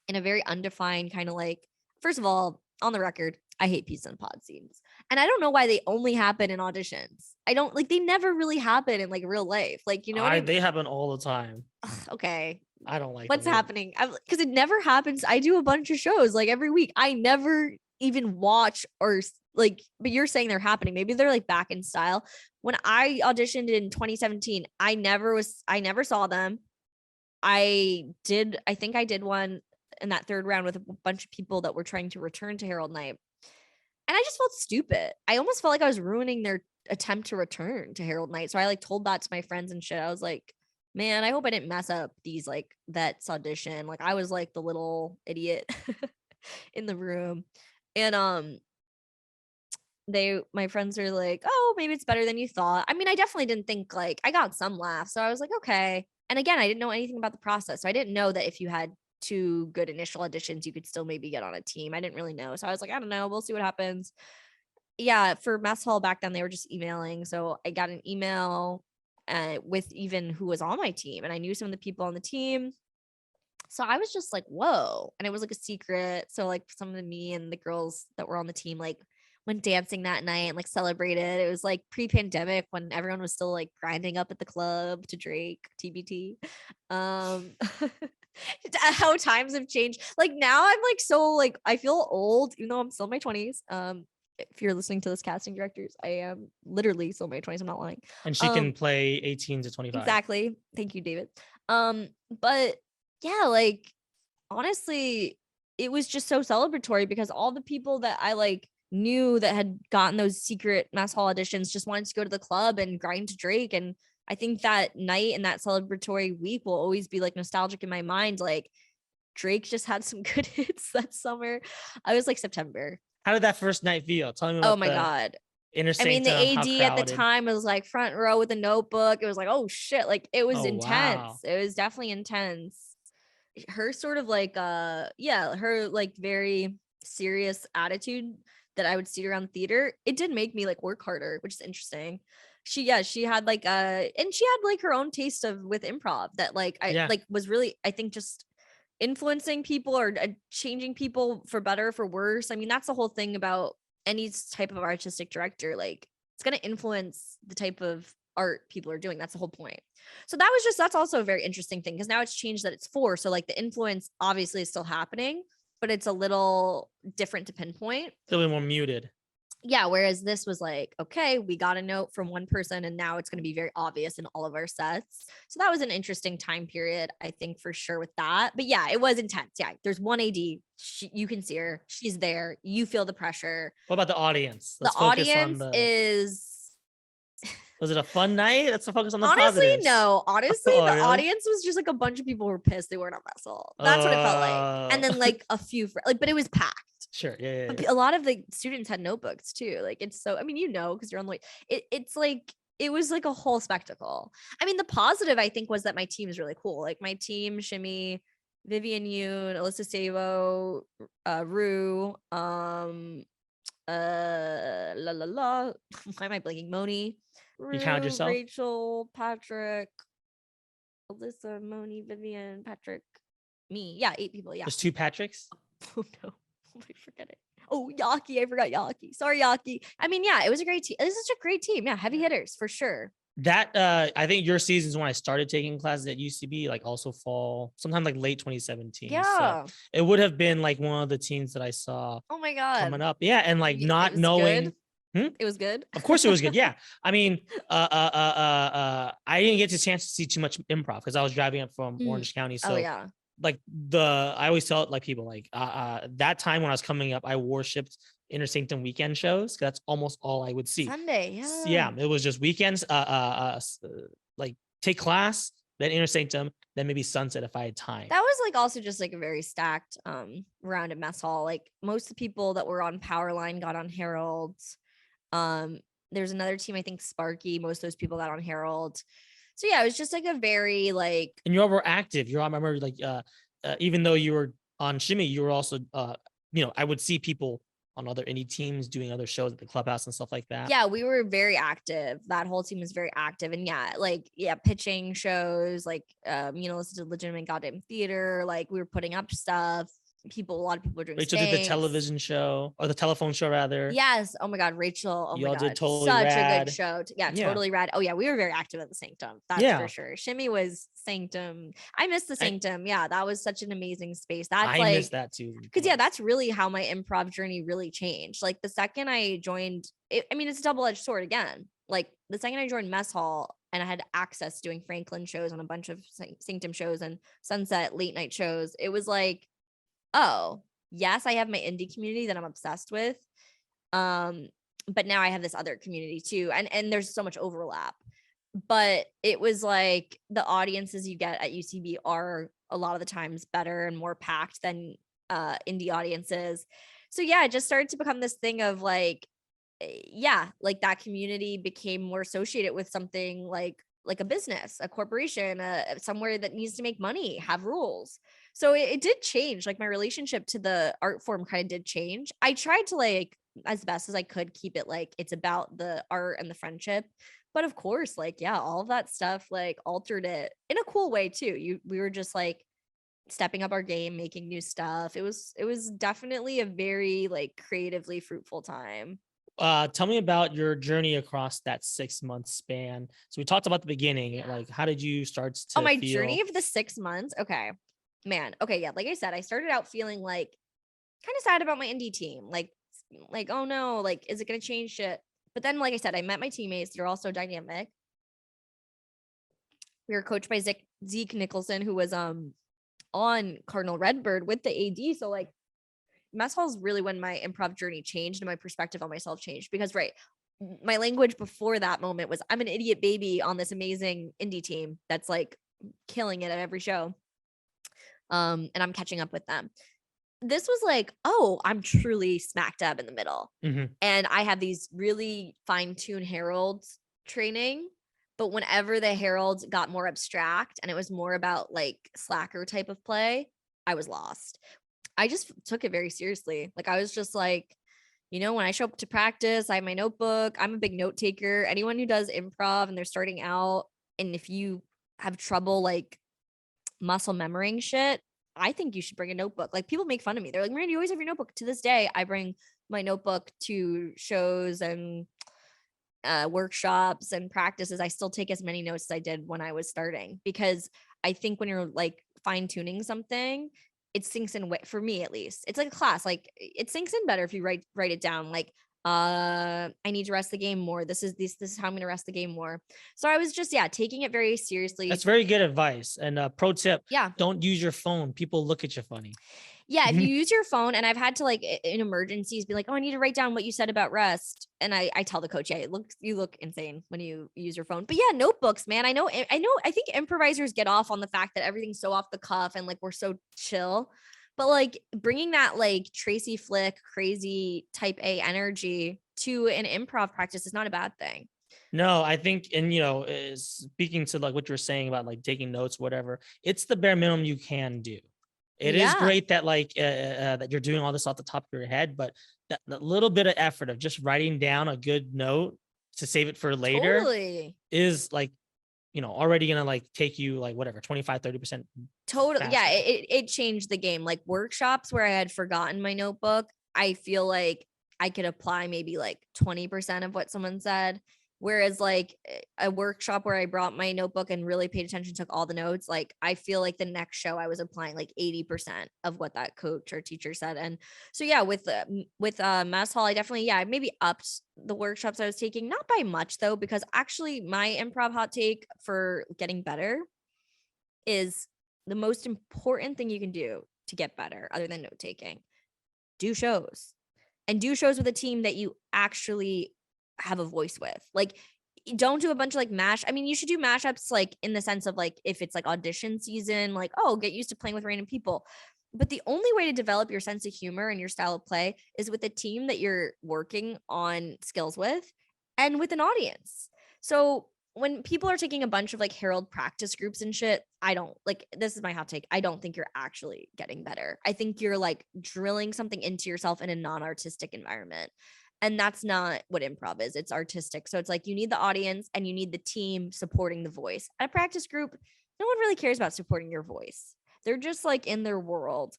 in a very undefined kind of like, first of all, on the record, I hate peas and pod scenes. And I don't know why they only happen in auditions. I don't like, they never really happen in like real life. Like, they happen all the time. Okay. I don't like what's happening because it never happens. I do a bunch of shows like every week. I never even watch or like, but you're saying they're happening. Maybe they're like back in style. When I auditioned in 2017, I never saw them. I think I did one in that third round with a bunch of people that were trying to return to Herald Night. And I just felt stupid. I almost felt like I was ruining their attempt to return to Herald Night. So I like told that to my friends and shit. I was like, man, I hope I didn't mess up these like vets audition. Like I was like the little idiot in the room. And my friends are like, oh, maybe it's better than you thought. I mean, I definitely didn't think like I got some laughs. So I was like, okay. And again, I didn't know anything about the process. So I didn't know that if you had 2 good initial auditions, you could still maybe get on a team. I didn't really know. So I was like, I don't know. We'll see what happens. Yeah. For mess hall back then, they were just emailing. So I got an email with even who was on my team. And I knew some of the people on the team. So I was just like, whoa. And it was like a secret. So like some of me and the girls that were on the team, like went dancing that night and like celebrated. It was like pre-pandemic when everyone was still like grinding up at the club to Drake, TBT. How times have changed. Like now I'm like, so like, I feel old, even though I'm still in my 20s. If you're listening to this, casting directors, I am literally still in my 20s. I'm not lying. And she can play 18 to 25. Exactly. Thank you, David. But yeah, like honestly, it was just so celebratory because all the people that I like knew that had gotten those secret mess hall auditions just wanted to go to the club and grind to Drake. And I think that night and that celebratory week will always be like nostalgic in my mind. Like Drake just had some good hits that summer. I was like September. How did that first night feel? Tell me Oh about my the God. inner I mean, the sanctum, how AD at the crowded. time was like front row with a notebook. It was like, oh shit. Like it was Oh, intense. wow. It was definitely intense. Her sort of like her like very serious attitude that I would see around theater, it did make me like work harder, which is interesting. She had like and she had like her own taste of with improv that like I Yeah. like was really, I think, just influencing people or changing people for better or for worse. I mean, that's the whole thing about any type of artistic director. Like it's going to influence the type of art people are doing. That's the whole point. So that's also a very interesting thing because now it's changed that it's 4. So like the influence obviously is still happening, but it's a little different to pinpoint. A little more muted. Yeah, whereas this was like, okay, we got a note from one person and now it's going to be very obvious in all of our sets. So that was an interesting time period, I think, for sure with that. But yeah, it was intense. Yeah, there's one AD. You can see her. She's there. You feel the pressure. What about the audience? The audience is... Was it a fun night? Let's focus on the Honestly, positives. no. Honestly, Oh, the really? audience was just like a bunch of people who were pissed they weren't on Vessel. That's what it felt like. And then like a few, but it was packed. Sure. Yeah. But a lot of the students had notebooks too. Like it's so, I mean, because you're on the way. It's like, it was like a whole spectacle. I mean, the positive I think was that my team is really cool. Like my team, Shimmy, Vivian Yoon, Alyssa Savo, Rue, why am I blanking? Moni, Rue, You counted yourself? Rachel, Patrick, Alyssa, Moni, Vivian, Patrick, me. Yeah, 8 people. Yeah. There's 2 Patricks. Oh no. I forget it. Oh, Yaki. I forgot Yaki. Sorry, Yaki. I mean, yeah, it was a great team. This is such a great team. Yeah, heavy hitters for sure. That I think your seasons when I started taking classes at UCB, like also fall sometime like late 2017. Yeah. So it would have been like one of the teams that I saw Oh my God. coming up. Yeah. And like It not was knowing. good? It was good. Of course it was good. Yeah. I mean, I didn't get the chance to see too much improv because I was driving up from Orange County. So Oh yeah. like I always tell like people like that time when I was coming up, I worshipped Inner Sanctum weekend shows. That's almost all I would see. Sunday. Yeah, it was just weekends. Like take class, then Inner Sanctum, then maybe sunset if I had time. That was like also just like a very stacked round at mess hall. Like most of the people that were on Powerline got on Herald. There's another team, I think Sparky. Most of those people got on Herald. So yeah, it was just like a very like. And you all were active. I remember like even though you were on Shimmy, you were also I would see people on other indie teams doing other shows at the clubhouse and stuff like that. Yeah, we were very active. That whole team was very active. And yeah, pitching shows, like listen to legitimate goddamn theater. Like we were putting up stuff. A lot of people were doing Rachel did the television show or the telephone show rather. Yes. Oh my God, Rachel. Oh Y'all my God. did totally Such rad. a good show. Yeah, totally rad. Oh yeah, we were very active at the Sanctum. That's for sure. Shimmy was Sanctum. I miss the Sanctum. Yeah, that was such an amazing space. That's I miss that too. Because yeah, that's really how my improv journey really changed. Like the second I joined, it's a double-edged sword again. Like the second I joined Mess Hall and I had access to doing Franklin shows on a bunch of Sanctum shows and Sunset late night shows, it was like, oh, yes, I have my indie community that I'm obsessed with. But now I have this other community too. And there's so much overlap. But it was like the audiences you get at UCB are a lot of the times better and more packed than indie audiences. So yeah, it just started to become this thing of like, like that community became more associated with something like a business, a corporation, somewhere that needs to make money, have rules. So it did change. Like my relationship to the art form kind of did change. I tried to like, as best as I could, keep it like it's about the art and the friendship. But of course, like, yeah, all of that stuff like altered it in a cool way too. We were just like stepping up our game, making new stuff. It was definitely a very like creatively fruitful time. Tell me about your journey across that 6-month span. So we talked about the beginning, like how did you start to my feel... journey of the 6 months? Okay, man. Okay, yeah, like I said, I started out feeling like kind of sad about my indie team. Like, oh no, like, is it gonna change shit? But then, like I said, I met my teammates. They're all so dynamic. We were coached by Zeke Nicholson, who was on Cardinal Redbird with the AD. So like mess hall is really when my improv journey changed and my perspective on myself changed, because my language before that moment was, I'm an idiot baby on this amazing indie team that's like killing it at every show. And I'm catching up with them. This was like, oh, I'm truly smack dab in the middle. Mhm. And I have these really fine-tuned heralds training, but whenever the heralds got more abstract and it was more about like slacker type of play, I was lost. I just took it very seriously. Like I was just like, when I show up to practice, I have my notebook. I'm a big note taker. Anyone who does improv and they're starting out, and if you have trouble like muscle memorying shit, I think you should bring a notebook. Like people make fun of me. They're like, Miranda, you always have your notebook. To this day, I bring my notebook to shows and workshops and practices. I still take as many notes as I did when I was starting, because I think when you're like fine tuning something, it sinks in for me at least. It's like a class. Like it sinks in better if you write it down. Like I need to rest the game more. This is how I'm gonna rest the game more. So I was just taking it very seriously. That's very good advice. And pro tip, Yeah. don't use your phone. People look at you funny. Yeah, if you use your phone, and I've had to like in emergencies be like, oh, I need to write down what you said about rest. And I tell the coach, you look insane when you use your phone. But yeah, notebooks, man. I think improvisers get off on the fact that everything's so off the cuff and like we're so chill. But like bringing that like Tracy Flick crazy type A energy to an improv practice is not a bad thing. No, I think, and speaking to like what you're saying about like taking notes, whatever, it's the bare minimum you can do. It is great that like that you're doing all this off the top of your head, but that little bit of effort of just writing down a good note to save it for later is like, already gonna like take you like whatever 25-30%. Totally. faster. Yeah, it changed the game. Like workshops where I had forgotten my notebook, I feel like I could apply maybe like 20% of what someone said. Whereas like a workshop where I brought my notebook and really paid attention, took all the notes, like I feel like the next show I was applying like 80% of what that coach or teacher said. And so yeah, with mess hall, I definitely maybe upped the workshops I was taking, not by much though, because actually my improv hot take for getting better is the most important thing you can do to get better, other than note taking. Do shows, and do shows with a team that you actually have a voice with. Like don't do a bunch of like mash. I mean, you should do mashups like in the sense of like if it's like audition season, like, oh, get used to playing with random people. But the only way to develop your sense of humor and your style of play is with a team that you're working on skills with and with an audience. So when people are taking a bunch of like Herald practice groups and shit, I don't like, this is my hot take, I don't think you're actually getting better. I think you're like drilling something into yourself in a non-artistic environment. And that's not what improv is. It's artistic. So it's like you need the audience and you need the team supporting the voice. At a practice group, no one really cares about supporting your voice. They're just like in their world.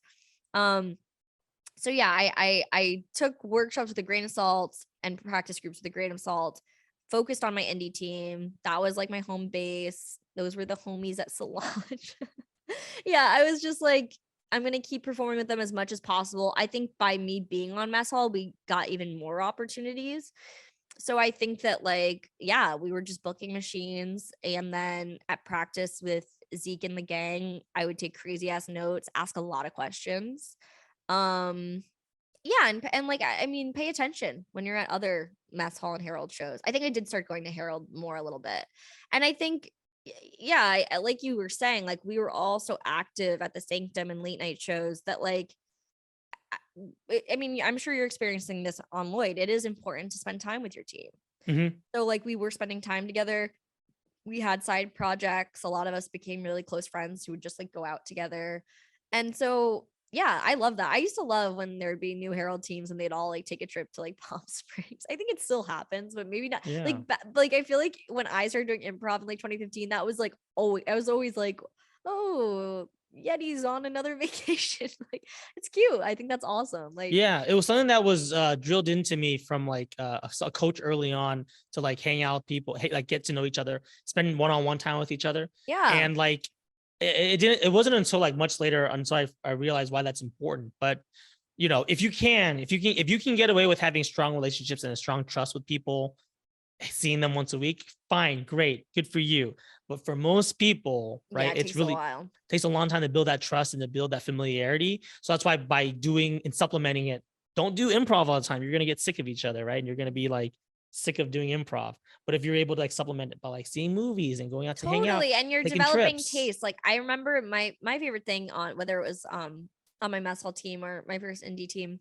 So yeah, I took workshops with a grain of salt and practice groups with a grain of salt, focused on my indie team. That was like my home base. Those were the homies at Solange. Yeah, I was just like, I'm going to keep performing with them as much as possible. I think by me being on mess hall, we got even more opportunities. So I think that like, yeah, we were just booking machines. And then at practice with Zeke and the gang, I would take crazy ass notes, ask a lot of questions. Yeah. And like, I mean, pay attention when you're at other mess hall and Herald shows. I think I did start going to Herald more a little bit. And I think, yeah, like you were saying, like we were all so active at the Sanctum and late night shows that like, I mean, I'm sure you're experiencing this on Lloyd. It is important to spend time with your team. Mm-hmm. So like we were spending time together. We had side projects. A lot of us became really close friends who would just like go out together. And so, yeah, I love that. I used to love when there'd be new Herald teams and they'd all like take a trip to like Palm Springs. I think it still happens, but maybe not. Yeah. Like I feel like when I started doing improv in like 2015, that was like, oh, I was always like, oh, Yeti's on another vacation. Like it's cute. I think that's awesome. Like, yeah, it was something that was drilled into me from like a coach early on to like hang out with people, like get to know each other, spend one-on-one time with each other. yeah. And like it wasn't until like much later until I realized why that's important. But if you can get away with having strong relationships and a strong trust with people, seeing them once a week, fine, great, good for you. But for most people, right, Yeah, it it's takes really a while. takes a long time to build that trust and to build that familiarity. So that's why by doing and supplementing it, don't do improv all the time. You're gonna get sick of each other, right? And you're gonna be like sick of doing improv. But if you're able to like supplement it by like seeing movies and going out to hang out, Totally. And you're taking developing trips. taste. Like I remember my favorite thing on whether it was on my mess hall team or my first indie team,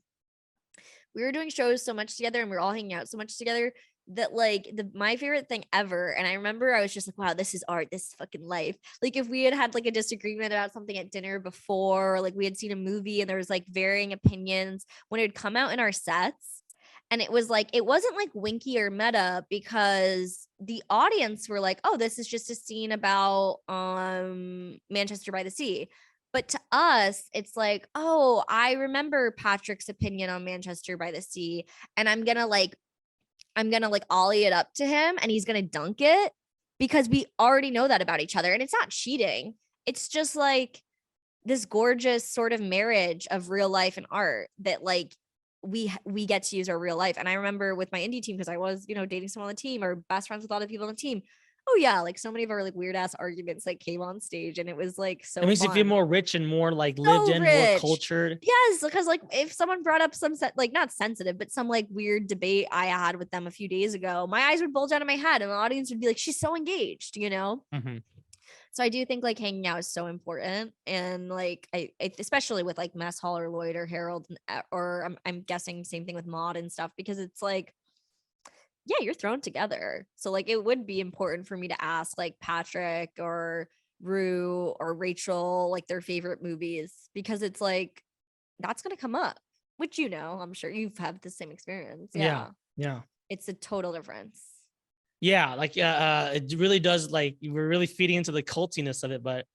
we were doing shows so much together and we were all hanging out so much together that like my favorite thing ever. And I remember I was just like, wow, this is art, this is fucking life. Like if we had like a disagreement about something at dinner before, or like we had seen a movie and there was like varying opinions, when it would come out in our sets, and it was like, it wasn't like winky or meta because the audience were like, oh, this is just a scene about Manchester by the Sea. But to us, it's like, oh, I remember Patrick's opinion on Manchester by the Sea, and I'm gonna like ollie it up to him and he's gonna dunk it because we already know that about each other. And it's not cheating. It's just like this gorgeous sort of marriage of real life and art that like we get to use our real life. And I remember with my indie team, because I was, dating someone on the team or best friends with a lot of people on the team. Oh yeah, like so many of our like weird ass arguments like came on stage and it was like so It makes you feel fun. more rich and more like lived So in, more rich. cultured. Yes, because like if someone brought up some like not sensitive, but some like weird debate I had with them a few days ago, my eyes would bulge out of my head and the audience would be like, she's so engaged, Mhm. So I do think like hanging out is so important. And like I especially with like Mess Hall or Lloyd or Harold or I'm guessing same thing with Maud and stuff, because it's like, yeah, you're thrown together. So like it would be important for me to ask like Patrick or Rue or Rachel like their favorite movies, because it's like that's gonna come up, which I'm sure you've had the same experience. Yeah. Yeah. Yeah. It's a total difference. Yeah. Like, it really does. Like, we're really feeding into the cultiness of it. But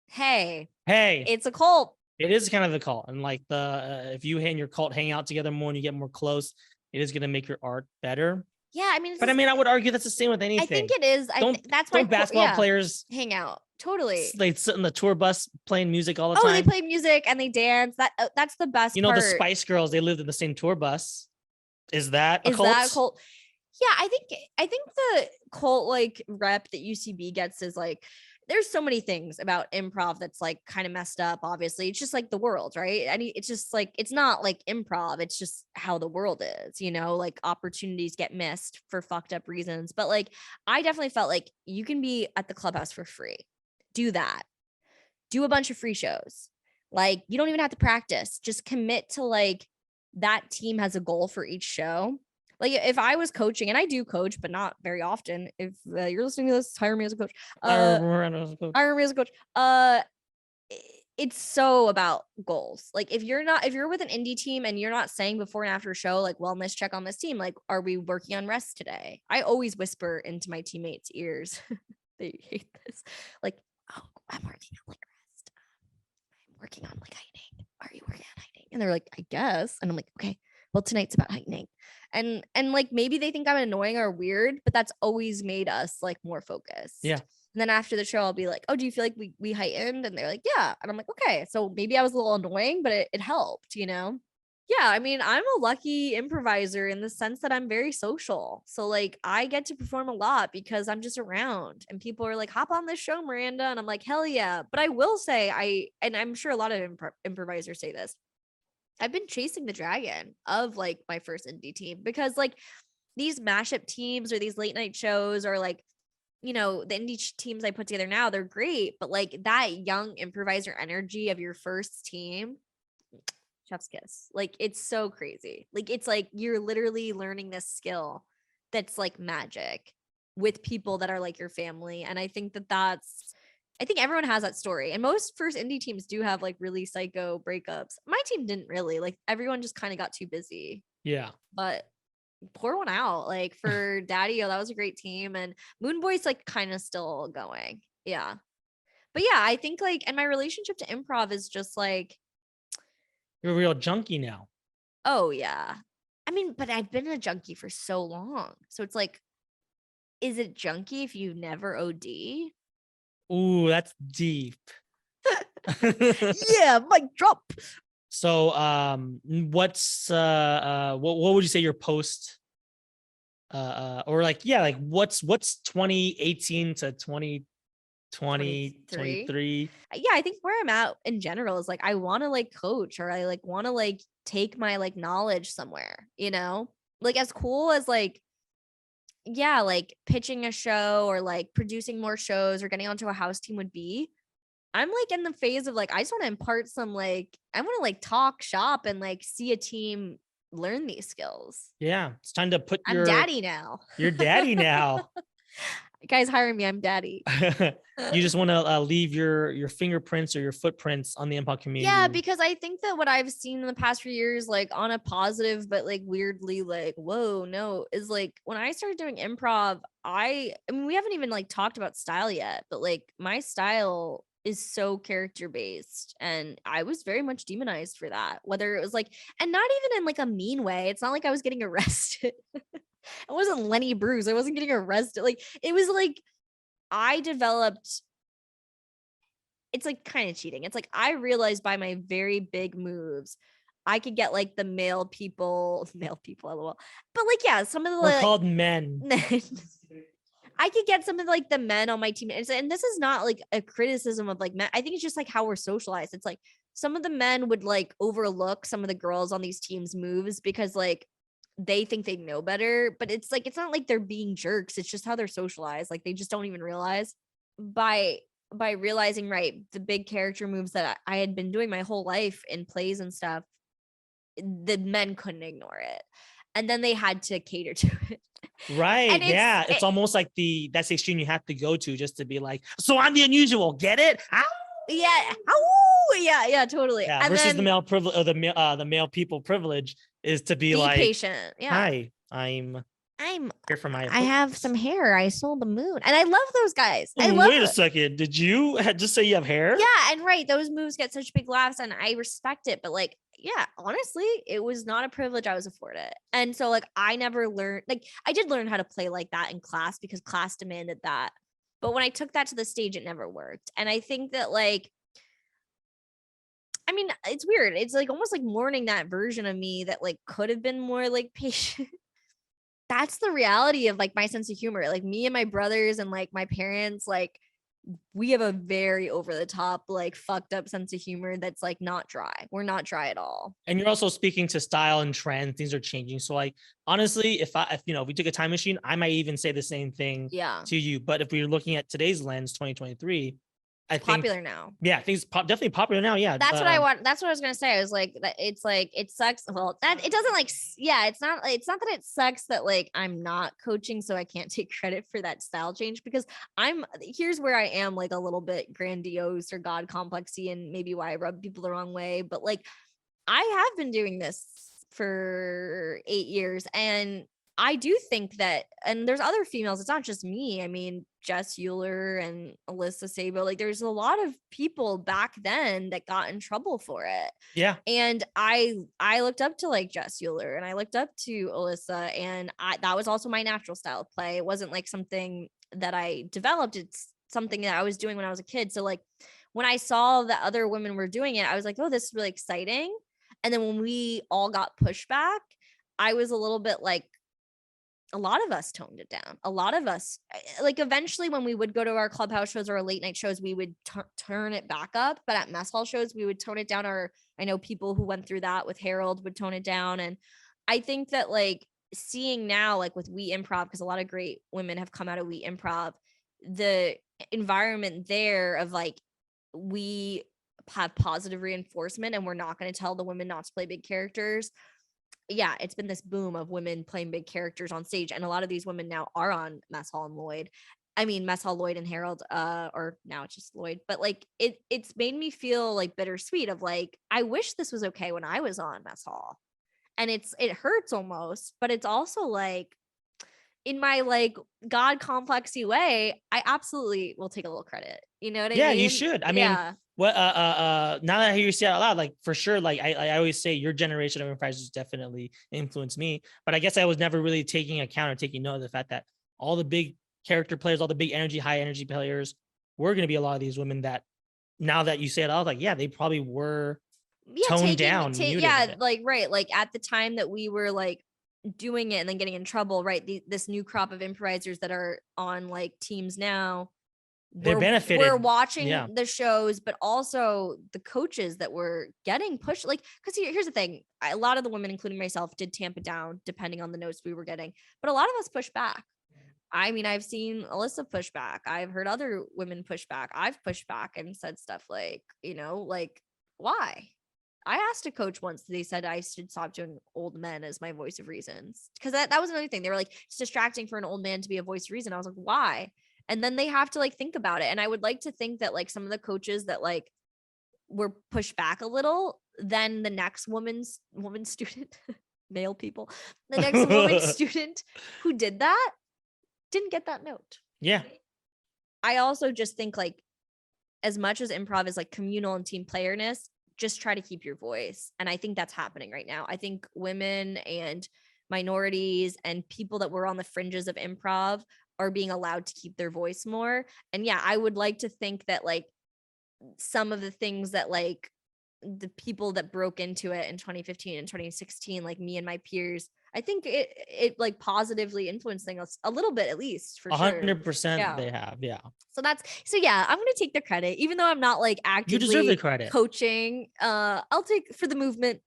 Hey, hey, it's a cult. it is kind of a cult. And like if you and your cult hang out together more and you get more close, it is going to make your art better. Yeah, I mean, But I mean, I would argue that's the same with anything. I think it is. That's my don't basketball players hang out. Totally. they sit in the tour bus playing music all the Oh, time? they play music and they dance. That's the best part. The Spice Girls, they lived in the same tour bus. Is that a Is cult? that a cult? Yeah, I think the cult like rep that UCB gets is like, there's so many things about improv that's like kind of messed up. Obviously, it's just like the world, right? It's just like, it's not like improv, it's just how the world is, like opportunities get missed for fucked up reasons. But like I definitely felt like you can be at the clubhouse for free. Do that. Do a bunch of free shows. Like you don't even have to practice. Just commit to like that team has a goal for each show. Like if I was coaching, and I do coach, but not very often. If you're listening to this, hire me as a coach. Hire me as a coach. It's so about goals. Like if you're with an indie team and you're not saying before and after a show, like wellness check on this team, like, are we working on rest today? I always whisper into my teammates' ears. They hate this. Like, oh, I'm working on like rest. I'm working on like heightening. Are you working on heightening? And they're like, I guess. And I'm like, okay, well, tonight's about heightening. And like maybe they think I'm annoying or weird, but that's always made us like more focused. Yeah. And then after the show, I'll be like, oh, do you feel like we heightened? And they're like, yeah. And I'm like, okay. So maybe I was a little annoying, but it helped, Yeah, I mean, I'm a lucky improviser in the sense that I'm very social. So like I get to perform a lot because I'm just around and people are like, hop on this show, Miranda. And I'm like, hell yeah. But I will say and I'm sure a lot of improvisers say this, I've been chasing the dragon of like my first indie team, because like these mashup teams or these late night shows or like, the indie teams I put together now, they're great. But like that young improviser energy of your first team, chef's kiss. Like it's so crazy. Like it's like you're literally learning this skill that's like magic with people that are like your family. And I think I think everyone has that story. And most first indie teams do have like really psycho breakups. My team didn't really. Like everyone just kind of got too busy. Yeah. But pour one out. Like for Daddy-O, that was a great team. And Moon Boy's like kind of still going. Yeah. But yeah, I think like, and my relationship to improv is just like, you're a real junkie now. oh yeah. I mean, but I've been a junkie for so long. So it's like, is it junkie if you never OD? Ooh, that's deep. Yeah, mic drop. So what's what would you say your post or like, yeah, like what's 2018 to 2020, 23. 23? Yeah, I think where I'm at in general is like I want to like coach, or I like want to like take my like knowledge somewhere, you know? Like as cool as like, yeah, like pitching a show or like producing more shows or getting onto a house team would be. I'm like in the phase of like I just want to impart some like I want to like talk shop and like see a team learn these skills. Yeah, it's time to put I'm daddy now. your daddy now. Guys, hire me. I'm daddy. You just want to leave your fingerprints or your footprints on the improv community. Yeah, because I think that what I've seen in the past few years, like on a positive, but like weirdly, like, whoa, no, is like when I started doing improv, I mean, we haven't even like talked about style yet, but like my style is so character based. And I was very much demonized for that, whether it was like, and not even in like a mean way. It's not like I was getting arrested. It wasn't Lenny Bruce. I wasn't getting arrested. Like, it was like, I developed it's like kind of cheating. It's like I realized by my very big moves, I could get like the male people, lol. But like, yeah, some of the We're like, called men. I could get some of like the men on my team. And this is not like a criticism of like men. I think it's just like how we're socialized. It's like some of the men would like overlook some of the girls on these teams' moves because like they think they know better. But it's like, it's not like they're being jerks. It's just how they're socialized. Like they just don't even realize by realizing, right, the big character moves that I had been doing my whole life in plays and stuff, the men couldn't ignore it. And then they had to cater to it. Right. Yeah. It's almost like that's the extreme you have to go to just to be like, so I'm the unusual. Get it? Ow! Yeah. Oh, yeah, totally. Yeah. And Versus then the male privilege or the male people privilege is to be like patient. Yeah. Hi, I'm here for my I have some hair. I sold the moon. And I love those guys. I love Wait a second. Did you just say you have hair? Yeah, and right, those moves get such big laughs and I respect it, but like, yeah, honestly, it was not a privilege I was afforded. And so like I never learned, like I did learn how to play like that in class because class demanded that. But when I took that to the stage, it never worked. And I think that like, I mean, it's weird. It's like almost like mourning that version of me that like could have been more like patient. That's the reality of like my sense of humor. Like me and my brothers and like my parents, like we have a very over the top, like fucked up sense of humor that's like not dry. We're not dry at all. And you're also speaking to style and trend. Things are changing. So like, honestly, if we took a time machine, I might even say the same thing to you. But if we're looking at today's lens, 2023, I think popular now. Yeah, things definitely popular now. Yeah, that's what I want. That's what I was gonna say. I was like, that it's like it sucks. Well, that it doesn't like. Yeah, it's not. It's not that it sucks that like I'm not coaching, so I can't take credit for that style change because here's where I am like a little bit grandiose or god complexy, and maybe why I rub people the wrong way. But like, I have been doing this for 8 years, and I do think that, and there's other females, it's not just me. I mean, Jess Euler and Alyssa Sabo, like there's a lot of people back then that got in trouble for it. Yeah. And I looked up to like Jess Euler and I looked up to Alyssa, and that was also my natural style of play. It wasn't like something that I developed. It's something that I was doing when I was a kid. So like when I saw that other women were doing it, I was like, oh, this is really exciting. And then when we all got pushback, I was a little bit like, a lot of us toned it down. A lot of us, like eventually when we would go to our clubhouse shows or our late night shows, we would turn it back up. But at mess hall shows, we would tone it down. Or I know people who went through that with Harold would tone it down. And I think that like seeing now, like with We Improv, because a lot of great women have come out of We Improv, the environment there of like, we have positive reinforcement and we're not going to tell the women not to play big characters. Yeah, it's been this boom of women playing big characters on stage. And a lot of these women now are on Mess Hall and Lloyd. I mean, Mess Hall, Lloyd, and Harold, or now it's just Lloyd. But like, it's made me feel like bittersweet of like, I wish this was okay when I was on Mess Hall. And it hurts almost, but it's also like, in my like God complexy way, I absolutely will take a little credit. You know what I mean? Yeah, you should. I mean, what now that I hear you say it out loud, like for sure, like I always say your generation of improvisers definitely influenced me. But I guess I was never really taking account or taking note of the fact that all the big character players, all the big energy, high energy players were going to be a lot of these women that now that you say it, I was like, yeah, they probably were toned down. Like right. Like at the time that we were like doing it and then getting in trouble, right? This new crop of improvisers that are on like teams now, They're benefited. we're watching Yeah. the shows, but also the coaches that were getting pushed. Like, because here's the thing, a lot of the women, including myself, did tamp it down depending on the notes we were getting, but a lot of us pushed back. I mean, I've seen Alyssa push back. I've heard other women push back. I've pushed back and said stuff like, like, why? I asked a coach once, they said I should stop doing old men as my voice of reasons. Because that was another thing. They were like, it's distracting for an old man to be a voice of reason. I was like, why? And then they have to like think about it. And I would like to think that like some of the coaches that like were pushed back a little, then the next woman student, male people, the next woman student who did that didn't get that note. Yeah. I also just think like as much as improv is like communal and team playerness, just try to keep your voice. And I think that's happening right now. I think women and minorities and people that were on the fringes of improv are being allowed to keep their voice more. And yeah, I would like to think that like some of the things that like the people that broke into it in 2015 and 2016, like me and my peers, I think it like positively influencing us a little bit, at least, for sure. 100% Yeah. they have. Yeah. So yeah, I'm gonna take the credit, even though I'm not like actively You deserve the credit. coaching. I'll take for the movement.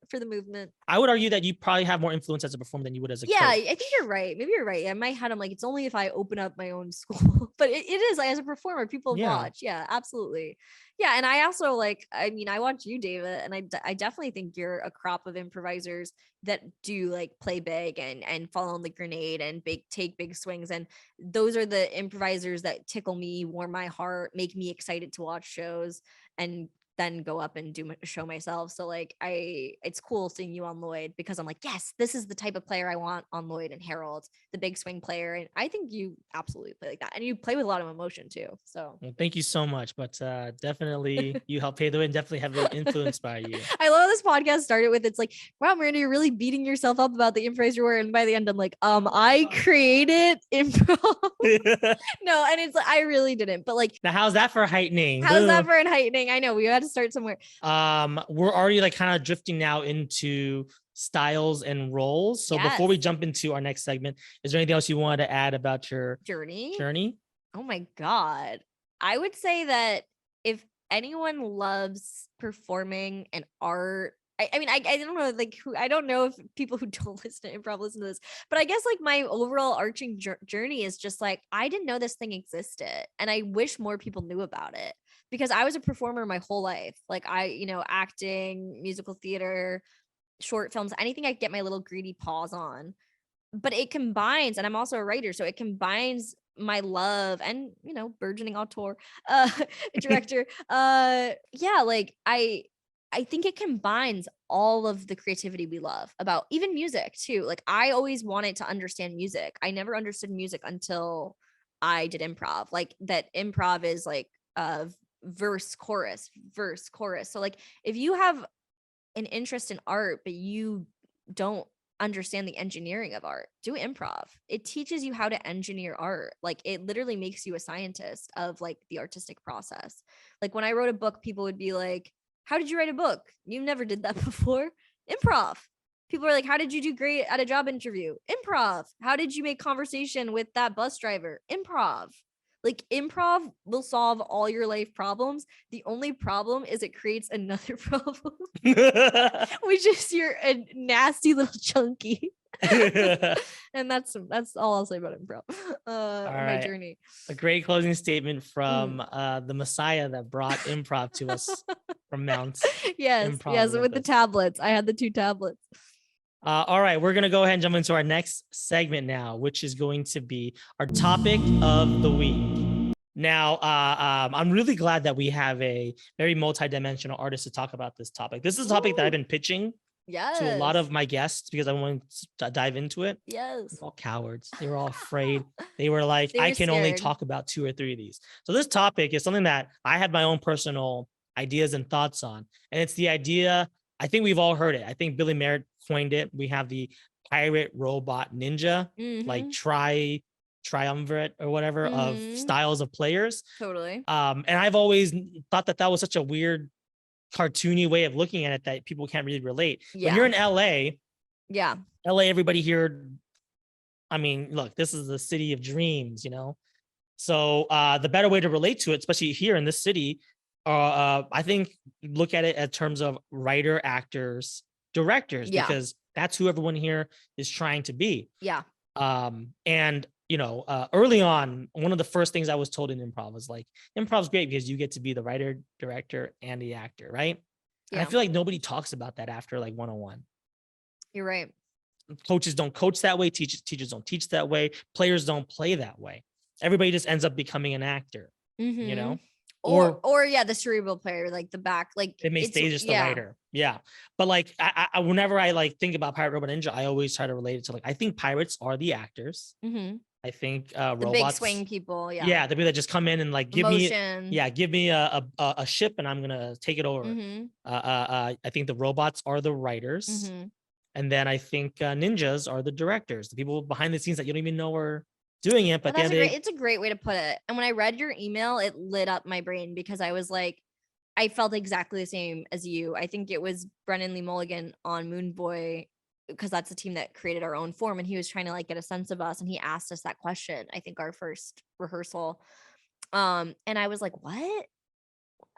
I would argue that you probably have more influence as a performer than you would as a Yeah, coach. I think you're right. Maybe you're right. In my head, I'm like, it's only if I open up my own school. But it is like, as a performer, people Yeah. watch. Yeah, absolutely. Yeah, and I also like, I mean, I watch you, David, and I definitely think you're a crop of improvisers that do like play big and fall on the grenade and take big swings. And those are the improvisers that tickle me, warm my heart, make me excited to watch shows, and then go up and do a show myself. So like it's cool seeing you on Lloyd, because I'm like, yes, this is the type of player I want on Lloyd and Harold, the big swing player. And I think you absolutely play like that, and you play with a lot of emotion too. So Well, thank you so much. But definitely you helped pay the way and definitely heavily influenced by you. I love how this podcast started with, it's like, wow, Miranda, you're really beating yourself up about the improviser you were. And by the end, I'm like, I created improv. No, and it's like, I really didn't. But like, Now, how's that for heightening? how's that for heightening? I know we had to start somewhere. We're already like kind of drifting now into styles and roles. So before we jump into our next segment, is there anything else you wanted to add about your journey? Oh my God. I would say that if anyone loves performing and art, I mean, I don't know, like I don't know if people who don't listen to improv listen to this, but I guess like my overall arching journey is just like, I didn't know this thing existed, and I wish more people knew about it, because I was a performer my whole life. Like acting, musical theater, short films, anything I could get my little greedy paws on. But it combines, and I'm also a writer, so it combines my love and burgeoning auteur, director. Yeah, like I think it combines all of the creativity we love about even music too. Like I always wanted to understand music. I never understood music until I did improv. Like that improv is like verse chorus. So like if you have an interest in art but you don't understand the engineering of art, do improv. It teaches you how to engineer art. Like it literally makes you a scientist of like the artistic process. Like when I wrote a book, people would be like, how did you write a book? You never did that before. Improv. People are like, how did you do great at a job interview? Improv. How did you make conversation with that bus driver? Improv. Like improv will solve all your life problems. The only problem is it creates another problem, which is you're a nasty little chunky. And that's all I'll say about improv. My journey. A great closing statement from the Messiah that brought improv to us from Mount. Yes, with the tablets. I had the 2 tablets. All right, we're gonna go ahead and jump into our next segment now, which is going to be our topic of the week. Now, I'm really glad that we have a very multidimensional artist to talk about this topic. This is a topic that I've been pitching to a lot of my guests because I wanted to dive into it. Yes. They're all cowards. They were all afraid. They were like, I can only talk about 2 or 3 of these. So this topic is something that I had my own personal ideas and thoughts on. And it's the idea, I think we've all heard it. I think Billy Merritt coined it. We have the pirate robot ninja, like triumvirate or whatever of styles of players. Totally. And I've always thought that was such a weird cartoony way of looking at it that people can't really relate. Yeah. When you're in LA, Yeah. LA, everybody here, I mean, look, this is the city of dreams, you know? So the better way to relate to it, especially here in this city, I think look at it in terms of writer, actors, directors, Yeah. because that's who everyone here is trying to be. Yeah. And you know, early on, one of the first things I was told in improv was like, improv's great because you get to be the writer, director, and the actor, right? And I Yeah. feel like nobody talks about that after like 101. You're right. Coaches don't coach that way. Teachers don't teach that way. Players don't play that way. Everybody just ends up becoming an actor, you know? Or yeah, the cerebral player, like the back, like It may stay just the writer. Yeah. But like I whenever I like think about Pirate Robot Ninja, I always try to relate it to like I think pirates are the actors. I think the robots, big swing people. Yeah. Yeah, the people that just come in and like give Emotion. me give me a ship and I'm gonna take it over. I think the robots are the writers. And then I think ninjas are the directors, the people behind the scenes that you don't even know are doing it. But it's a great way to put it. And when I read your email, it lit up my brain because I was like, I felt exactly the same as you. I think it was Brennan Lee Mulligan on Moon Boy, because that's the team that created our own form. And he was trying to like get a sense of us. And he asked us that question, I think our first rehearsal. And I was like, what?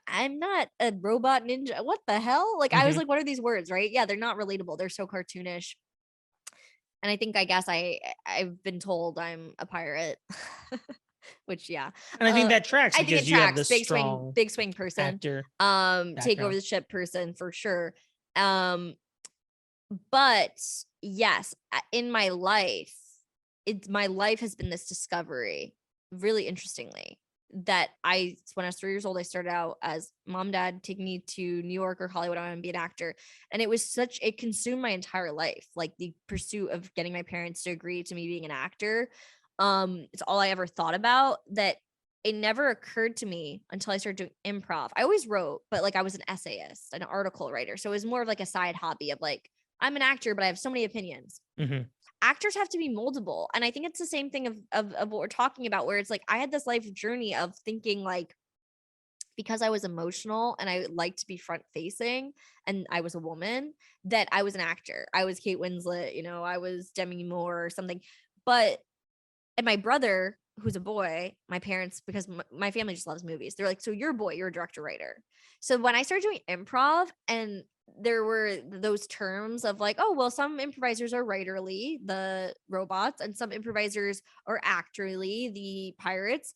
I'm not a robot ninja. What the hell? Like, I was like, what are these words? Right. Yeah. They're not relatable. They're so cartoonish. And I guess I've been told I'm a pirate, which yeah. And I think that tracks I think because it you have tracks. this Big swing person. Actor Take over the ship person for sure. But yes, in my life, my life has been this discovery, really interestingly, that when I was 3 years old, I started out as mom, dad, take me to New York or Hollywood. I want to be an actor. And it consumed my entire life. Like the pursuit of getting my parents to agree to me being an actor. It's all I ever thought about. That it never occurred to me until I started doing improv. I always wrote, but like I was an essayist, an article writer. So it was more of like a side hobby of like, I'm an actor, but I have so many opinions. Actors have to be moldable. And I think it's the same thing of what we're talking about, where it's like, I had this life journey of thinking like, because I was emotional and I liked to be front facing and I was a woman, that I was an actor. I was Kate Winslet, you know, I was Demi Moore or something. And my brother, who's a boy, my parents, because my family just loves movies, they're like, so you're a boy, you're a director writer. So when I started doing improv, and there were those terms of like, oh, well, some improvisers are writerly, the robots, and some improvisers are actorly, the pirates.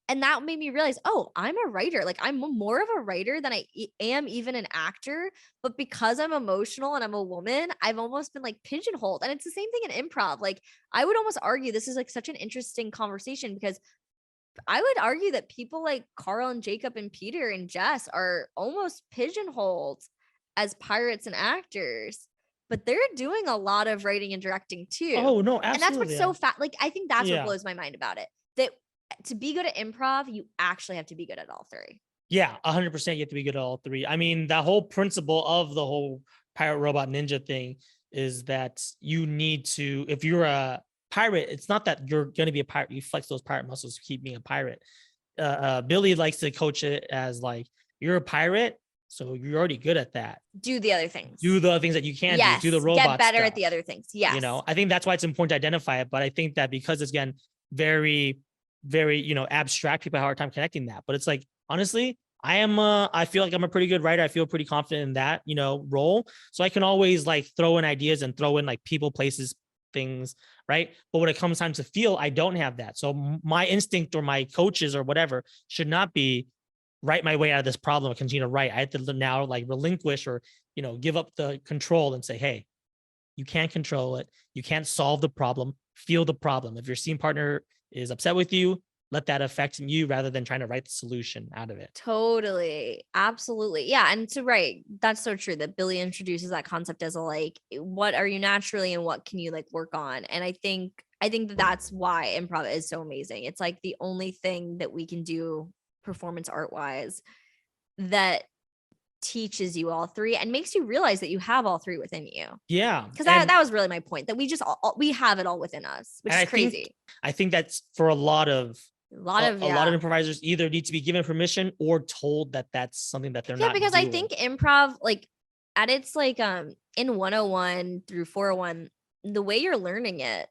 And that made me realize, oh, I'm a writer. Like I'm more of a writer than I am even an actor. But because I'm emotional and I'm a woman, I've almost been like pigeonholed. And it's the same thing in improv. Like I would almost argue this is like such an interesting conversation, because I would argue that people like Carl and Jacob and Peter and Jess are almost pigeonholed as pirates and actors, but they're doing a lot of writing and directing too. Oh no, absolutely. And that's what's so fat. Like I think that's what blows my mind about it. That to be good at improv, you actually have to be good at all three. Yeah, 100%. You have to be good at all three. I mean, the whole principle of the whole pirate robot ninja thing is that you need to, if you're a pirate, it's not that you're going to be a pirate. You flex those pirate muscles to keep being a pirate. Billy likes to coach it as like, you're a pirate, so you're already good at that. Do the other things. Do the things that you can do the robot get better stuff. at the other things. Yes. You know, I think that's why it's important to identify it. But I think that because it's, again, very, very, you know, abstract, people have a hard time connecting that. But it's like, honestly, I feel like I'm a pretty good writer. I feel pretty confident in that, you know, role. So I can always like throw in ideas and throw in like people, places, things, right? But when it comes time to feel, I don't have that. So my instinct or my coaches or whatever should not be write my way out of this problem and continue to write. I have to now like relinquish or, you know, give up the control and say, hey, you can't control it. You can't solve the problem. Feel the problem. If your scene partner is upset with you, let that affect you rather than trying to write the solution out of it. Totally. Absolutely. Yeah. And so, right. That's so true that Billy introduces that concept as a, like, what are you naturally and what can you like work on? And I think that that's why improv is so amazing. It's like the only thing that we can do performance art wise that teaches you all three and makes you realize that you have all three within you. Yeah. Because that was really my point, that we just we have it all within us, which is crazy. I think that's for a lot of improvisers either need to be given permission or told that that's something that they're not because doing. I think improv, like at its like in 101 through 401, the way you're learning it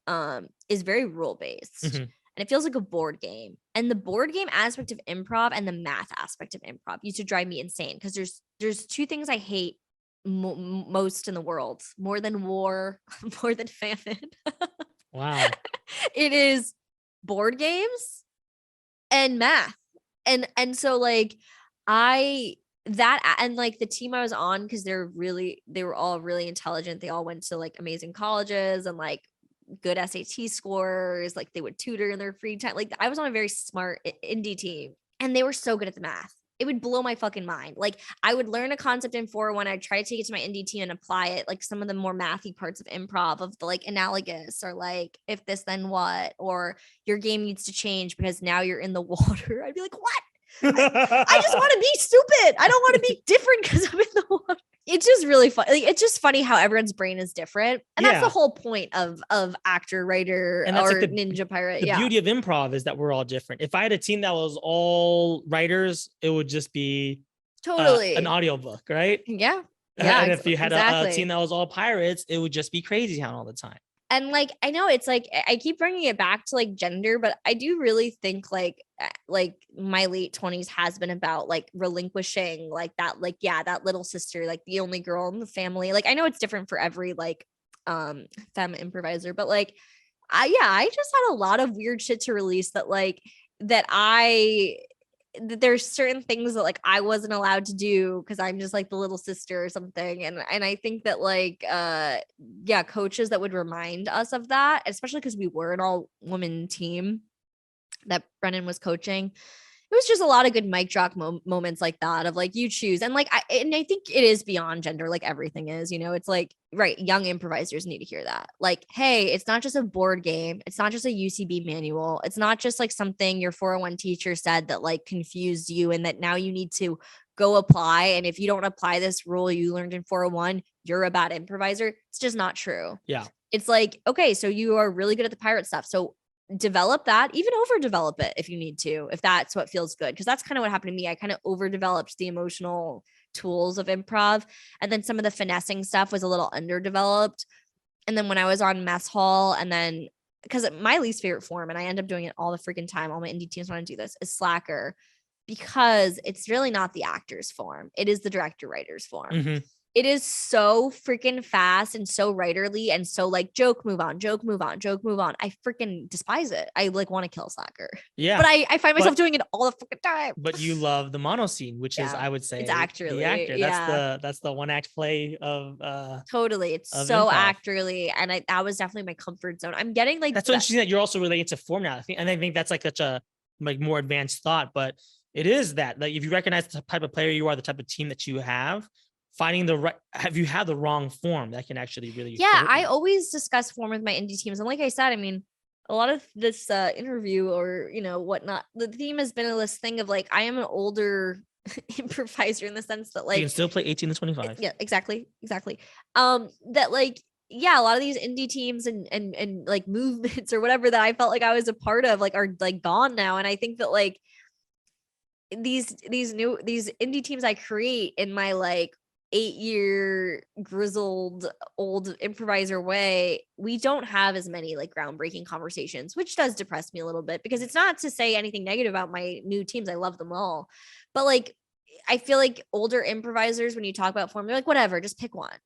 is very rule based. Mhm. And it feels like a board game. And the board game aspect of improv and the math aspect of improv used to drive me insane because there's two things I hate most in the world, more than war, more than famine. Wow. It is board games and math. And so like and like the team I was on, because they were all really intelligent. They all went to like amazing colleges and like good SAT scores. Like they would tutor in their free time. Like I was on a very smart indie team and they were so good at the math. It would blow my fucking mind. Like I would learn a concept in 401. I'd try to take it to my indie team and apply it. Like some of the more mathy parts of improv of the like analogous or like if this, then what, or your game needs to change because now you're in the water. I'd be like, what? I just want to be stupid. I don't want to be different because I'm in the water. It's just really fun. Like, it's just funny how everyone's brain is different. And that's the whole point of actor, writer, And that's or like the ninja pirate. The beauty of improv is that we're all different. If I had a team that was all writers, it would just be totally an audiobook, right? Yeah. And if you had exactly. a team that was all pirates, it would just be Crazy Town all the time. And like, I know it's like, I keep bringing it back to like gender, but I do really think like my late 20s has been about like relinquishing like that, like, yeah, that little sister, like the only girl in the family. Like, I know it's different for every like femme improviser, but like, I just had a lot of weird shit to release that like, there's certain things that like I wasn't allowed to do because I'm just like the little sister or something. And I think that like coaches that would remind us of that, especially because we were an all woman team that Brennan was coaching. It was just a lot of good mic drop moments like that of like you choose. And like I think it is beyond gender, like everything is, you know, it's like, right, young improvisers need to hear that. Like, hey, it's not just a board game. It's not just a UCB manual. It's not just like something your 401 teacher said that like confused you and that now you need to go apply. And if you don't apply this rule you learned in 401, you're a bad improviser. It's just not true. Yeah. It's like, okay, so you are really good at the pirate stuff. So develop that, even overdevelop it if you need to, if that's what feels good. Because that's kind of what happened to me. I kind of overdeveloped the emotional tools of improv. And then some of the finessing stuff was a little underdeveloped. And then when I was on mess hall, and then because my least favorite form, and I end up doing it all the freaking time, all my indie teams want to do this, is slacker, because it's really not the actor's form. It is the director writer's form. Mm-hmm. It is so freaking fast and so writerly and so like joke, move on, joke, move on, joke, move on. I freaking despise it. I like want to kill slacker. Yeah. But I find myself doing it all the freaking time. But you love the mono scene, which is, I would say, it's actorly. The actor. That's the one act play of totally. It's of so improv. actorly. And that was definitely my comfort zone. I'm getting like that's so interesting that you're also related to form now. I think that's like such a like more advanced thought, but it is that like if you recognize the type of player you are, the type of team that you have, finding the right, have you had the wrong form that can actually really I always discuss form with my indie teams. And like I said, I mean, a lot of this interview or, you know, whatnot, the theme has been this thing of like, I am an older improviser in the sense that like you can still play 18 to 25. Yeah, exactly. That like, yeah, a lot of these indie teams and like movements or whatever that I felt like I was a part of like are like gone now. And I think that like these indie teams I create in my like 8-year grizzled old improviser way, we don't have as many like groundbreaking conversations, which does depress me a little bit, because it's not to say anything negative about my new teams. I love them all. But like, I feel like older improvisers, when you talk about form, they're like, whatever, just pick one.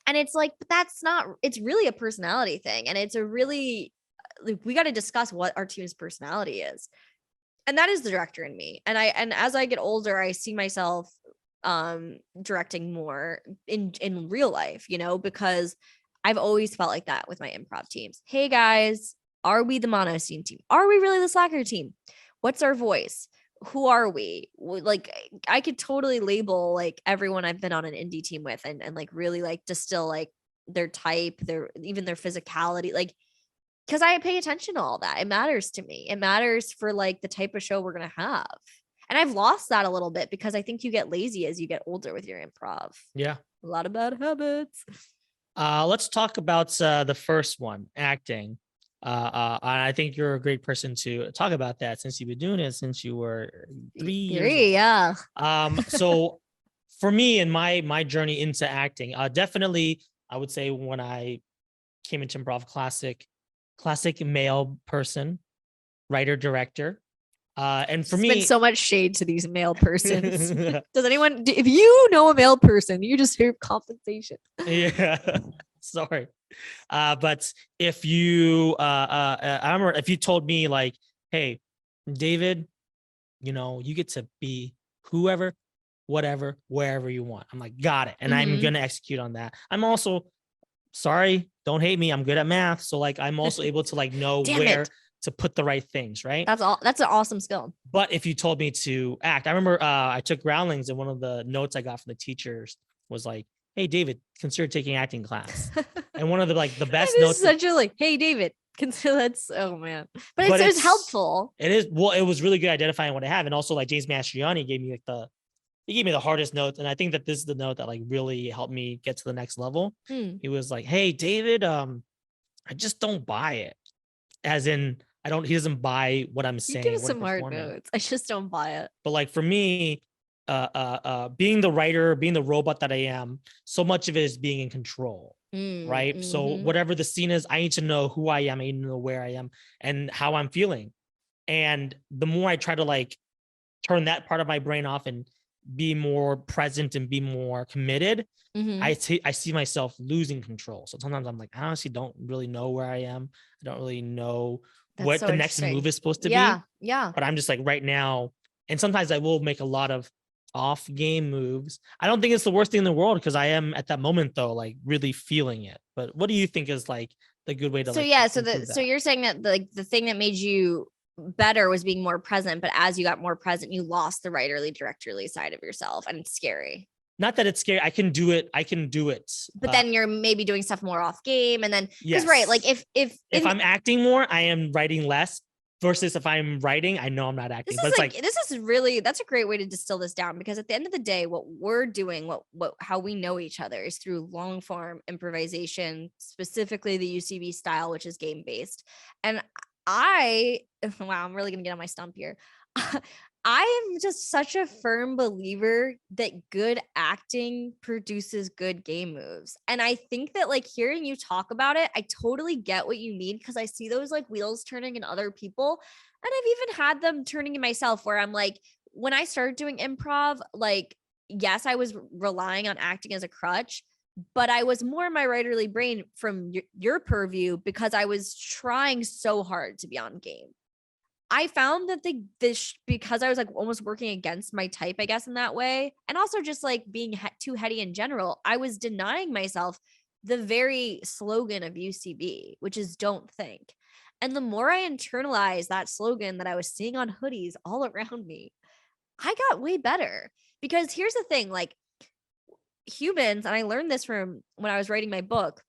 And it's like, but that's not, it's really a personality thing. And it's a really, like, we got to discuss what our team's personality is. And that is the director in me. And as I get older, I see myself directing more in real life, you know, because I've always felt like that with my improv teams. Hey guys, are we the mono scene team? Are we really the slacker team? What's our voice? Who are we? Like, I could totally label like everyone I've been on an indie team with and like really like distill like their type, even their physicality, like, because I pay attention to all that. It matters to me. It matters for like the type of show we're gonna have. And I've lost that a little bit because I think you get lazy as you get older with your improv. Yeah. A lot of bad habits. Let's talk about the first one, acting. I think you're a great person to talk about that since you've been doing it since you were 3 years old. Yeah. So for me and my journey into acting, definitely I would say when I came into improv, classic male person, writer, director. And for There's been me, so much shade to these male persons. Does anyone, if you know a male person, you deserve compensation. yeah, sorry. But if you, I remember if you told me like, hey, David, you get to be whoever, whatever, wherever you want. I'm like, got it. And I'm Mhm. going to execute on that. I'm also, sorry, don't hate me. I'm good at math. So like, I'm also able to like know Damn where it. to put the right things. Right. That's all. That's an awesome skill. But if you told me to act, I remember I took groundlings and one of the notes I got from the teachers was like, hey, David, consider taking acting class. And one of the like the best That is notes, such a like, hey, David, consider that's, oh man. But but it's helpful. it is, well, it was really good identifying what I have. And also like James Mastriani gave me like he gave me the hardest note. And I think that this is the note that like really helped me get to the next level. Hmm. He was like, hey, David, I just don't buy it. As in, he doesn't buy what I'm You saying give us when some hard performing. notes. I just don't buy it. But like for me, being the writer, being the robot that I am, so much of it is being in control. Right. So Mhm. whatever the scene is, I need to know who I am, I need to know where I am and how I'm feeling. And the more I try to like turn that part of my brain off and be more present and be more committed, Mhm. I see myself losing control. So sometimes I'm like, I honestly don't really know where I am. I don't really know That's what so the next interesting. move is supposed to Yeah. be. Yeah. But I'm just like right now, and sometimes I will make a lot of off game moves. I don't think it's the worst thing in the world because I am at that moment though, like really feeling it. But what do you think is like the good way to So like yeah, so improve so that? you're saying that the thing that made you better was being more present, but as you got more present, you lost the writerly directorly side of yourself, and it's scary. Not that it's scary. I can do it. I can do it. But then you're maybe doing stuff more off game, and then because right, like Yes. if If I'm acting more, I am writing less. Versus if I'm writing, I know I'm not acting. this But is it's like like this is really, that's a great way to distill this down, because at the end of the day, what we're doing, what how we know each other is through long form improvisation, specifically the UCB style, which is game based. And I wow, I'm really gonna get on my stump here. I am just such a firm believer that good acting produces good game moves. And I think that like hearing you talk about it, I totally get what you mean, because I see those like wheels turning in other people. And I've even had them turning in myself, where I'm like, when I started doing improv, like, yes, I was relying on acting as a crutch, but I was more in my writerly brain from your purview, because I was trying so hard to be on game. I found that because I was like almost working against my type, I guess, in that way. And also just like being too heady in general, I was denying myself the very slogan of UCB, which is don't think. And the more I internalized that slogan that I was seeing on hoodies all around me, I got way better. Because here's the thing, like humans, and I learned this from when I was writing my book,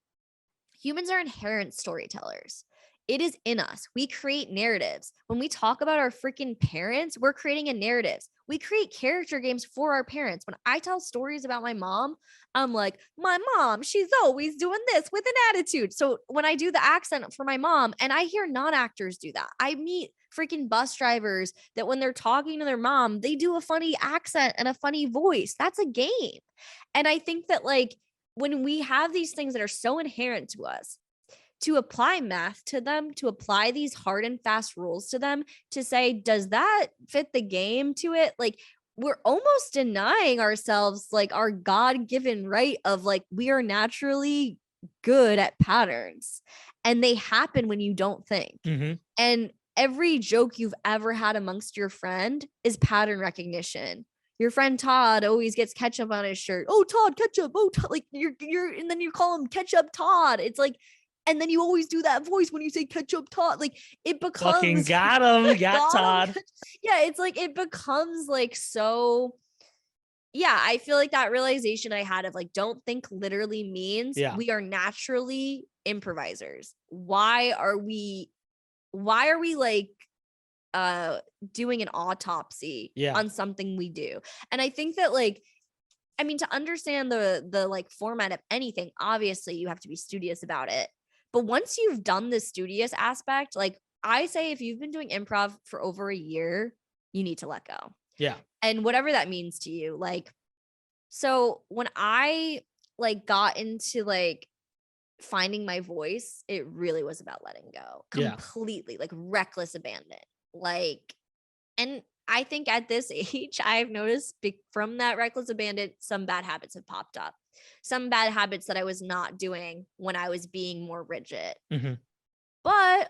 humans are inherent storytellers. It is in us. We create narratives. When we talk about our freaking parents, we're creating a narrative. We create character games for our parents. When I tell stories about my mom, I'm like, my mom, she's always doing this with an attitude. So when I do the accent for my mom, and I hear non-actors do that, I meet freaking bus drivers that when they're talking to their mom, they do a funny accent and a funny voice. That's a game. And I think that like when we have these things that are so inherent to us, to apply math to them, to apply these hard and fast rules to them, to say, does that fit the game to it? Like, we're almost denying ourselves like our God-given right of like, we are naturally good at patterns, and they happen when you don't think. mm-hmm. And every joke you've ever had amongst your friend is pattern recognition. Your friend Todd always gets ketchup on his shirt. Oh, Todd, ketchup. Oh, Todd. Like and then you call him Ketchup Todd. It's like, and then you always do that voice when you say Ketchup Todd. Like it becomes Fucking got him. Got Todd. Yeah, it's like it becomes like so. Yeah, I feel like that realization I had of like, don't think literally means we are naturally improvisers. Why are we like doing an autopsy on something we do? And I think that like, I mean, to understand the like format of anything, obviously you have to be studious about it. But once you've done the studious aspect, like I say, if you've been doing improv for over a year, you need to let go. Yeah. And whatever that means to you, like So when I like got into like finding my voice, it really was about letting go Yeah. completely, like reckless abandon. Like, and I think at this age, I've noticed from that reckless abandon, some bad habits have popped up. Some bad habits that I was not doing when I was being more rigid. hmm But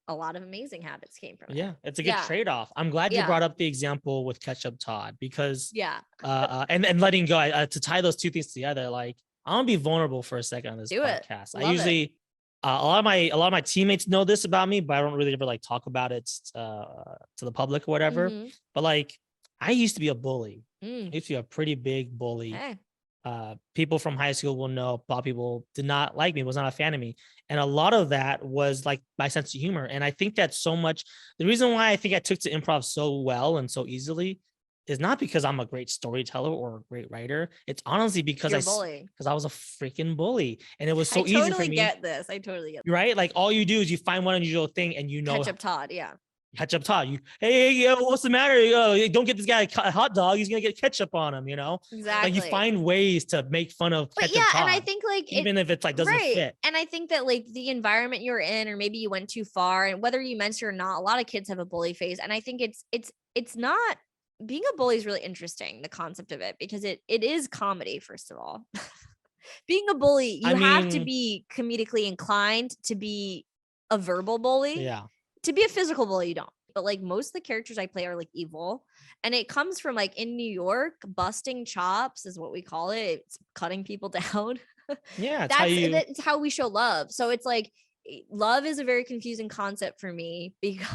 a lot of amazing habits came from it. Yeah, it's a good Yeah. trade-off. I'm glad you Yeah. brought up the example with Ketchup Todd because Yeah. and letting go to tie those two things together. Like I want to be vulnerable for a second on this Do it. podcast. I Love it. usually a lot of my teammates know this about me, but I don't really ever like talk about it to the public or whatever. Mhm. But like I used to be a bully. Mm. I used to be a pretty big bully. Hey. People from high school will know a lot of people did not like me, was not a fan of me. And a lot of that was like my sense of humor. And I think that so much, the reason why I think I took to improv so well and so easily is not because I'm a great storyteller or a great writer. It's honestly because You're a bully. because I was a freaking bully. And it was so I easy for totally me. get this. I totally get Right? Like all you do is you find one unusual thing and you know Ketchup Todd. Yeah. Ketchup Todd. You, hey, what's the matter? Don't get this guy a hot dog. He's gonna get ketchup on him. You know, Exactly. like you find ways to make fun of But Ketchup yeah, Todd, and I think like even if it's like doesn't right. fit. And I think that like the environment you're in, or maybe you went too far, and whether you meant to or not, a lot of kids have a bully phase. And I think it's not, being a bully is really interesting, the concept of it, because it is comedy, first of all. Being a bully, you have to be comedically inclined to be a verbal bully. Yeah. To be a physical bully, you don't. But like most of the characters I play are like evil. And it comes from like in New York, busting chops is what we call it. It's cutting people down. Yeah. That's how we show love. So it's like love is a very confusing concept for me because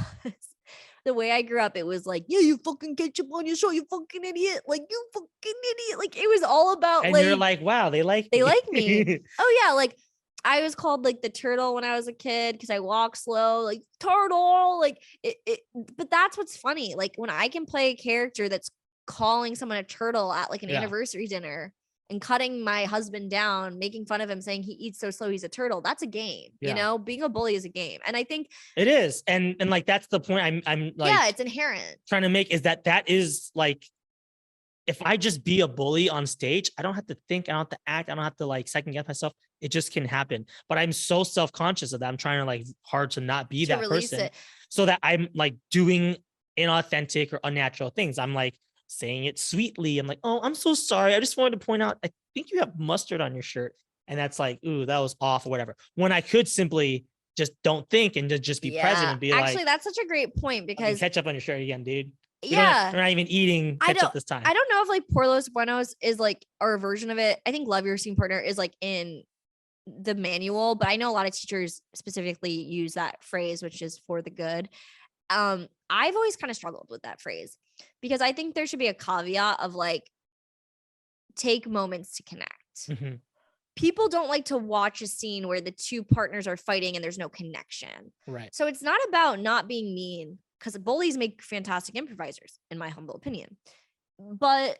the way I grew up, it was like, yeah, you fucking ketchup on your show, you fucking idiot. Like, you fucking idiot. Like, it was all about and like, you're like, wow, they like me. Oh yeah, like I was called like the turtle when I was a kid because I walk slow, like turtle, like it. But that's what's funny. Like when I can play a character that's calling someone a turtle at like an anniversary dinner and cutting my husband down, making fun of him, saying he eats so slow, he's a turtle. That's a game. You know, being a bully is a game, and I think it is. And like that's the point I'm like, yeah, it's inherent trying to make is that is like, if I just be a bully on stage, I don't have to think, I don't have to act, I don't have to like second guess myself. It just can happen. But I'm so self-conscious of that. I'm trying to like hard to not be that person so that I'm like doing inauthentic or unnatural things. I'm like saying it sweetly. I'm like, oh, I'm so sorry. I just wanted to point out, I think you have mustard on your shirt. And that's like, ooh, that was off or whatever. When I could simply just don't think and just be present and be like, actually, that's such a great point because ketchup on your shirt again, dude. We're not even eating ketchup this time. I don't know if like Por Los Buenos is like our version of it. I think Love Your Scene Partner is like in the manual, but I know a lot of teachers specifically use that phrase, which is for the good. I've always kind of struggled with that phrase because I think there should be a caveat of like, take moments to connect. Mm-hmm. People don't like to watch a scene where the two partners are fighting and there's no connection. Right. So it's not about not being mean, because bullies make fantastic improvisers, in my humble opinion. But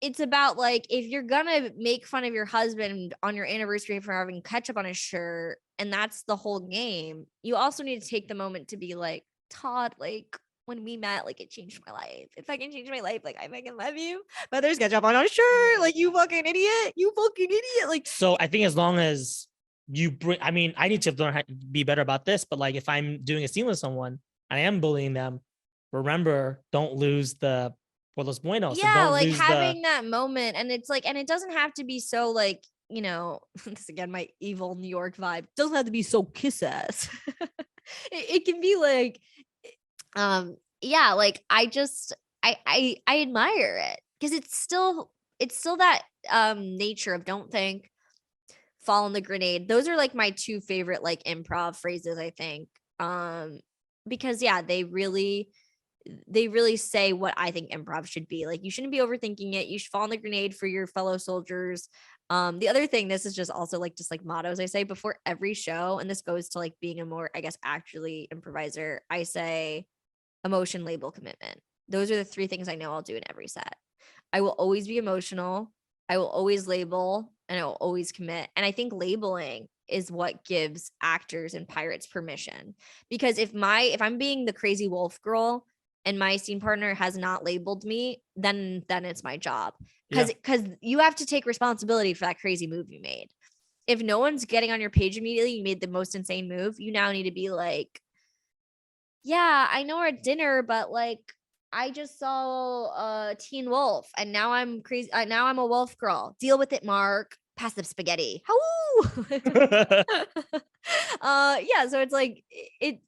it's about like, if you're gonna make fun of your husband on your anniversary for having ketchup on his shirt, and that's the whole game, you also need to take the moment to be like, Todd, like when we met, like it changed my life. If I can change my life, like I fucking love you. But there's ketchup on our shirt, like you fucking idiot, Like, so I think as long as you bring, I mean, I need to learn how to be better about this, but like if I'm doing a scene with someone, I am bullying them. Remember, don't lose the Por Los Buenos. Yeah, like having that moment, and it's like, and it doesn't have to be so like, you know, this again, my evil New York vibe. It doesn't have to be so kiss ass. it can be like, yeah, like I admire it because it's still that nature of don't think, fall on the grenade. Those are like my two favorite like improv phrases, I think. Because yeah, they really say what I think improv should be. Like, you shouldn't be overthinking it. You should fall on the grenade for your fellow soldiers. The other thing, this is just also like just like mottos I say before every show, and this goes to like being a more, I guess, actually improviser. I say emotion, label, commitment. Those are the three things I know I'll do in every set. I will always be emotional, I will always label, and I will always commit. And I think labeling is what gives actors and pirates permission, because if I'm being the crazy wolf girl and my scene partner has not labeled me, then it's my job. Yeah. Because you have to take responsibility for that crazy move you made. If no one's getting on your page immediately, you made the most insane move, you now need to be like, yeah, I know we're at dinner, but like I just saw Teen Wolf and now I'm crazy. Now I'm a wolf girl. Deal with it, Mark. Pass the spaghetti. Yeah, so it's like it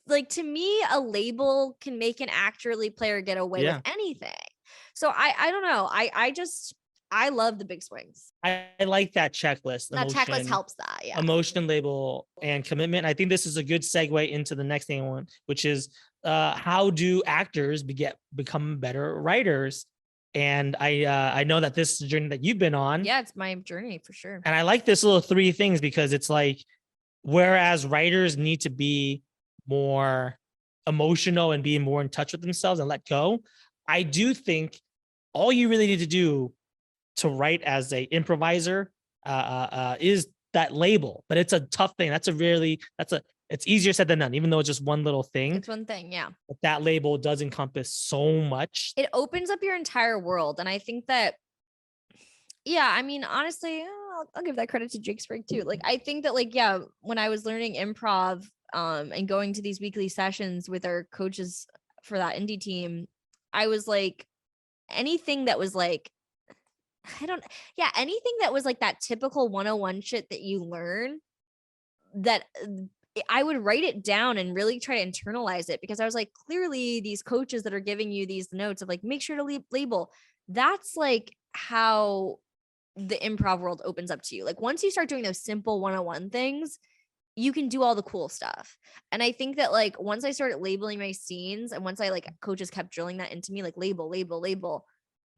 like to me, a label can make an actor lead player get away with anything. So I don't know. I love the big swings. I like that checklist. That checklist helps that. Yeah. Emotion, label, and commitment. I think this is a good segue into the next thing I want, which is how do actors become better writers? And I know that this is a journey that you've been on. Yeah, it's my journey for sure. And I like this little 3 things because it's like, whereas writers need to be more emotional and be more in touch with themselves and let go, I do think all you really need to do to write as a improviser is that label. But it's a tough thing. It's easier said than done, even though it's just one little thing. It's one thing, yeah. But that label does encompass so much. It opens up your entire world. And I think that, yeah, I mean, honestly, I'll give that credit to Jake Sprague too. Like, I think that like, yeah, when I was learning improv and going to these weekly sessions with our coaches for that indie team, I was like, anything that was like, anything that was like that typical 101 shit that you learn, that I would write it down and really try to internalize it, because I was like, clearly these coaches that are giving you these notes of like, make sure to label, that's like how the improv world opens up to you. Like once you start doing those simple 101 things, you can do all the cool stuff. And I think that like once I started labeling my scenes and once I like coaches kept drilling that into me, like label,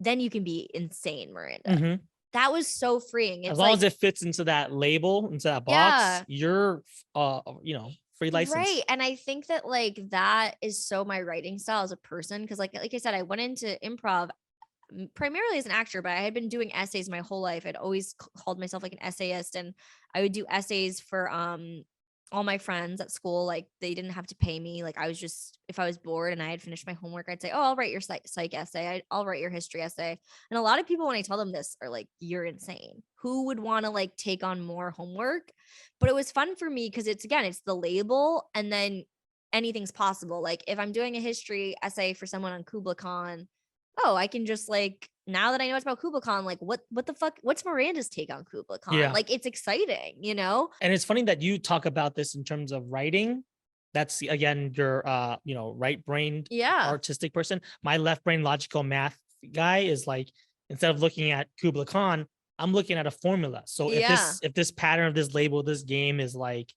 then you can be insane, Miranda. Mm-hmm. That was so freeing. It's as long as it fits into that label, into that box, you're free license. Right. And I think that like that is so my writing style as a person. Because like I said, I went into improv primarily as an actor, but I had been doing essays my whole life. I'd always called myself like an essayist, and I would do essays for all my friends at school. Like they didn't have to pay me. Like I was just, if I was bored and I had finished my homework, I'd say, oh, I'll write your psych essay. I'll write your history essay. And a lot of people, when I tell them this, are like, you're insane. Who would want to like take on more homework? But it was fun for me because it's the label, and then anything's possible. Like if I'm doing a history essay for someone on Kubla Khan, oh, I can just like, now that I know it's about Kubla Khan, like what the fuck, what's Miranda's take on Kubla Khan? Yeah. Like it's exciting, you know? And it's funny that you talk about this in terms of writing. That's again, your right-brained artistic person. My left-brain logical math guy is like, instead of looking at Kubla Khan, I'm looking at a formula. So if this pattern of this label, this game is like,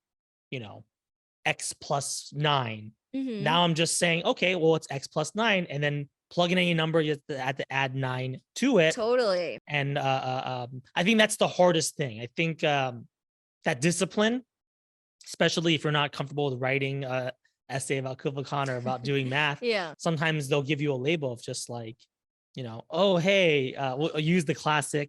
X plus 9. Mm-hmm. Now I'm just saying, okay, well, it's X plus 9, and then plug in any number, you have to add 9 to it. Totally. And I think that's the hardest thing. I think that discipline, especially if you're not comfortable with writing an essay about Kubla Khan or about doing math, sometimes they'll give you a label of just like, oh, hey, we'll use the classic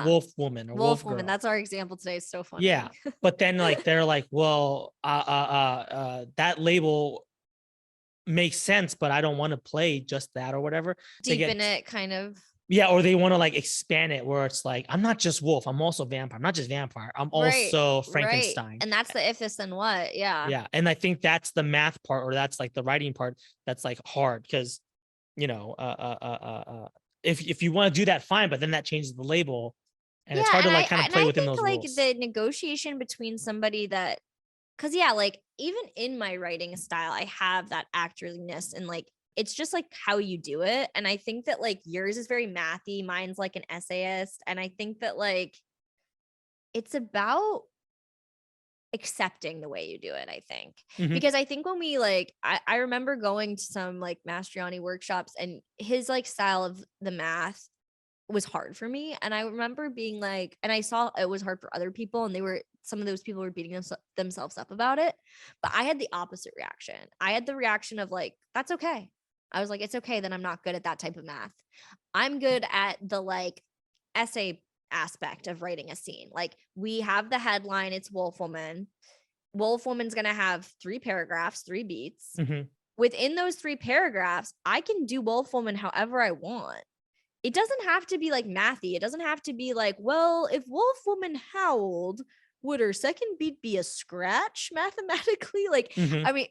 wolf woman or wolf girl. That's our example today. It's so funny. Yeah. But then like, they're like, well, that label makes sense, but I don't want to play just that or whatever. Deepen it kind of. Yeah, or they want to like expand it where it's like, I'm not just wolf, I'm also vampire. I'm not just vampire, I'm also Frankenstein. Right. And that's the if this then what. Yeah. And I think that's the math part, or that's like the writing part that's like hard, because if you want to do that, fine, but then that changes the label, and it's hard to like kind of play within those rules. Like the negotiation between somebody that, because like even in my writing style, I have that actorliness, and like it's just like how you do it. And I think that like yours is very mathy, mine's like an essayist, and I think that like it's about accepting the way you do it, I think. Because I think when we like I remember going to some like Mastriani workshops, and his like style of the math was hard for me, and I remember being like, and I saw it was hard for other people, and some of those people were beating themselves up about it, but I had the opposite reaction. I had the reaction of like, that's okay. I was like, it's okay that I'm not good at that type of math. I'm good at the like essay aspect of writing a scene. Like we have the headline, it's Wolf Woman. Wolf Woman's going to have 3 paragraphs, 3 beats. within those 3 paragraphs, I can do Wolf Woman however I want. It doesn't have to be like mathy. It doesn't have to be like, well, if Wolf Woman howled, would her second beat be a scratch mathematically? Like, Mhm. I mean,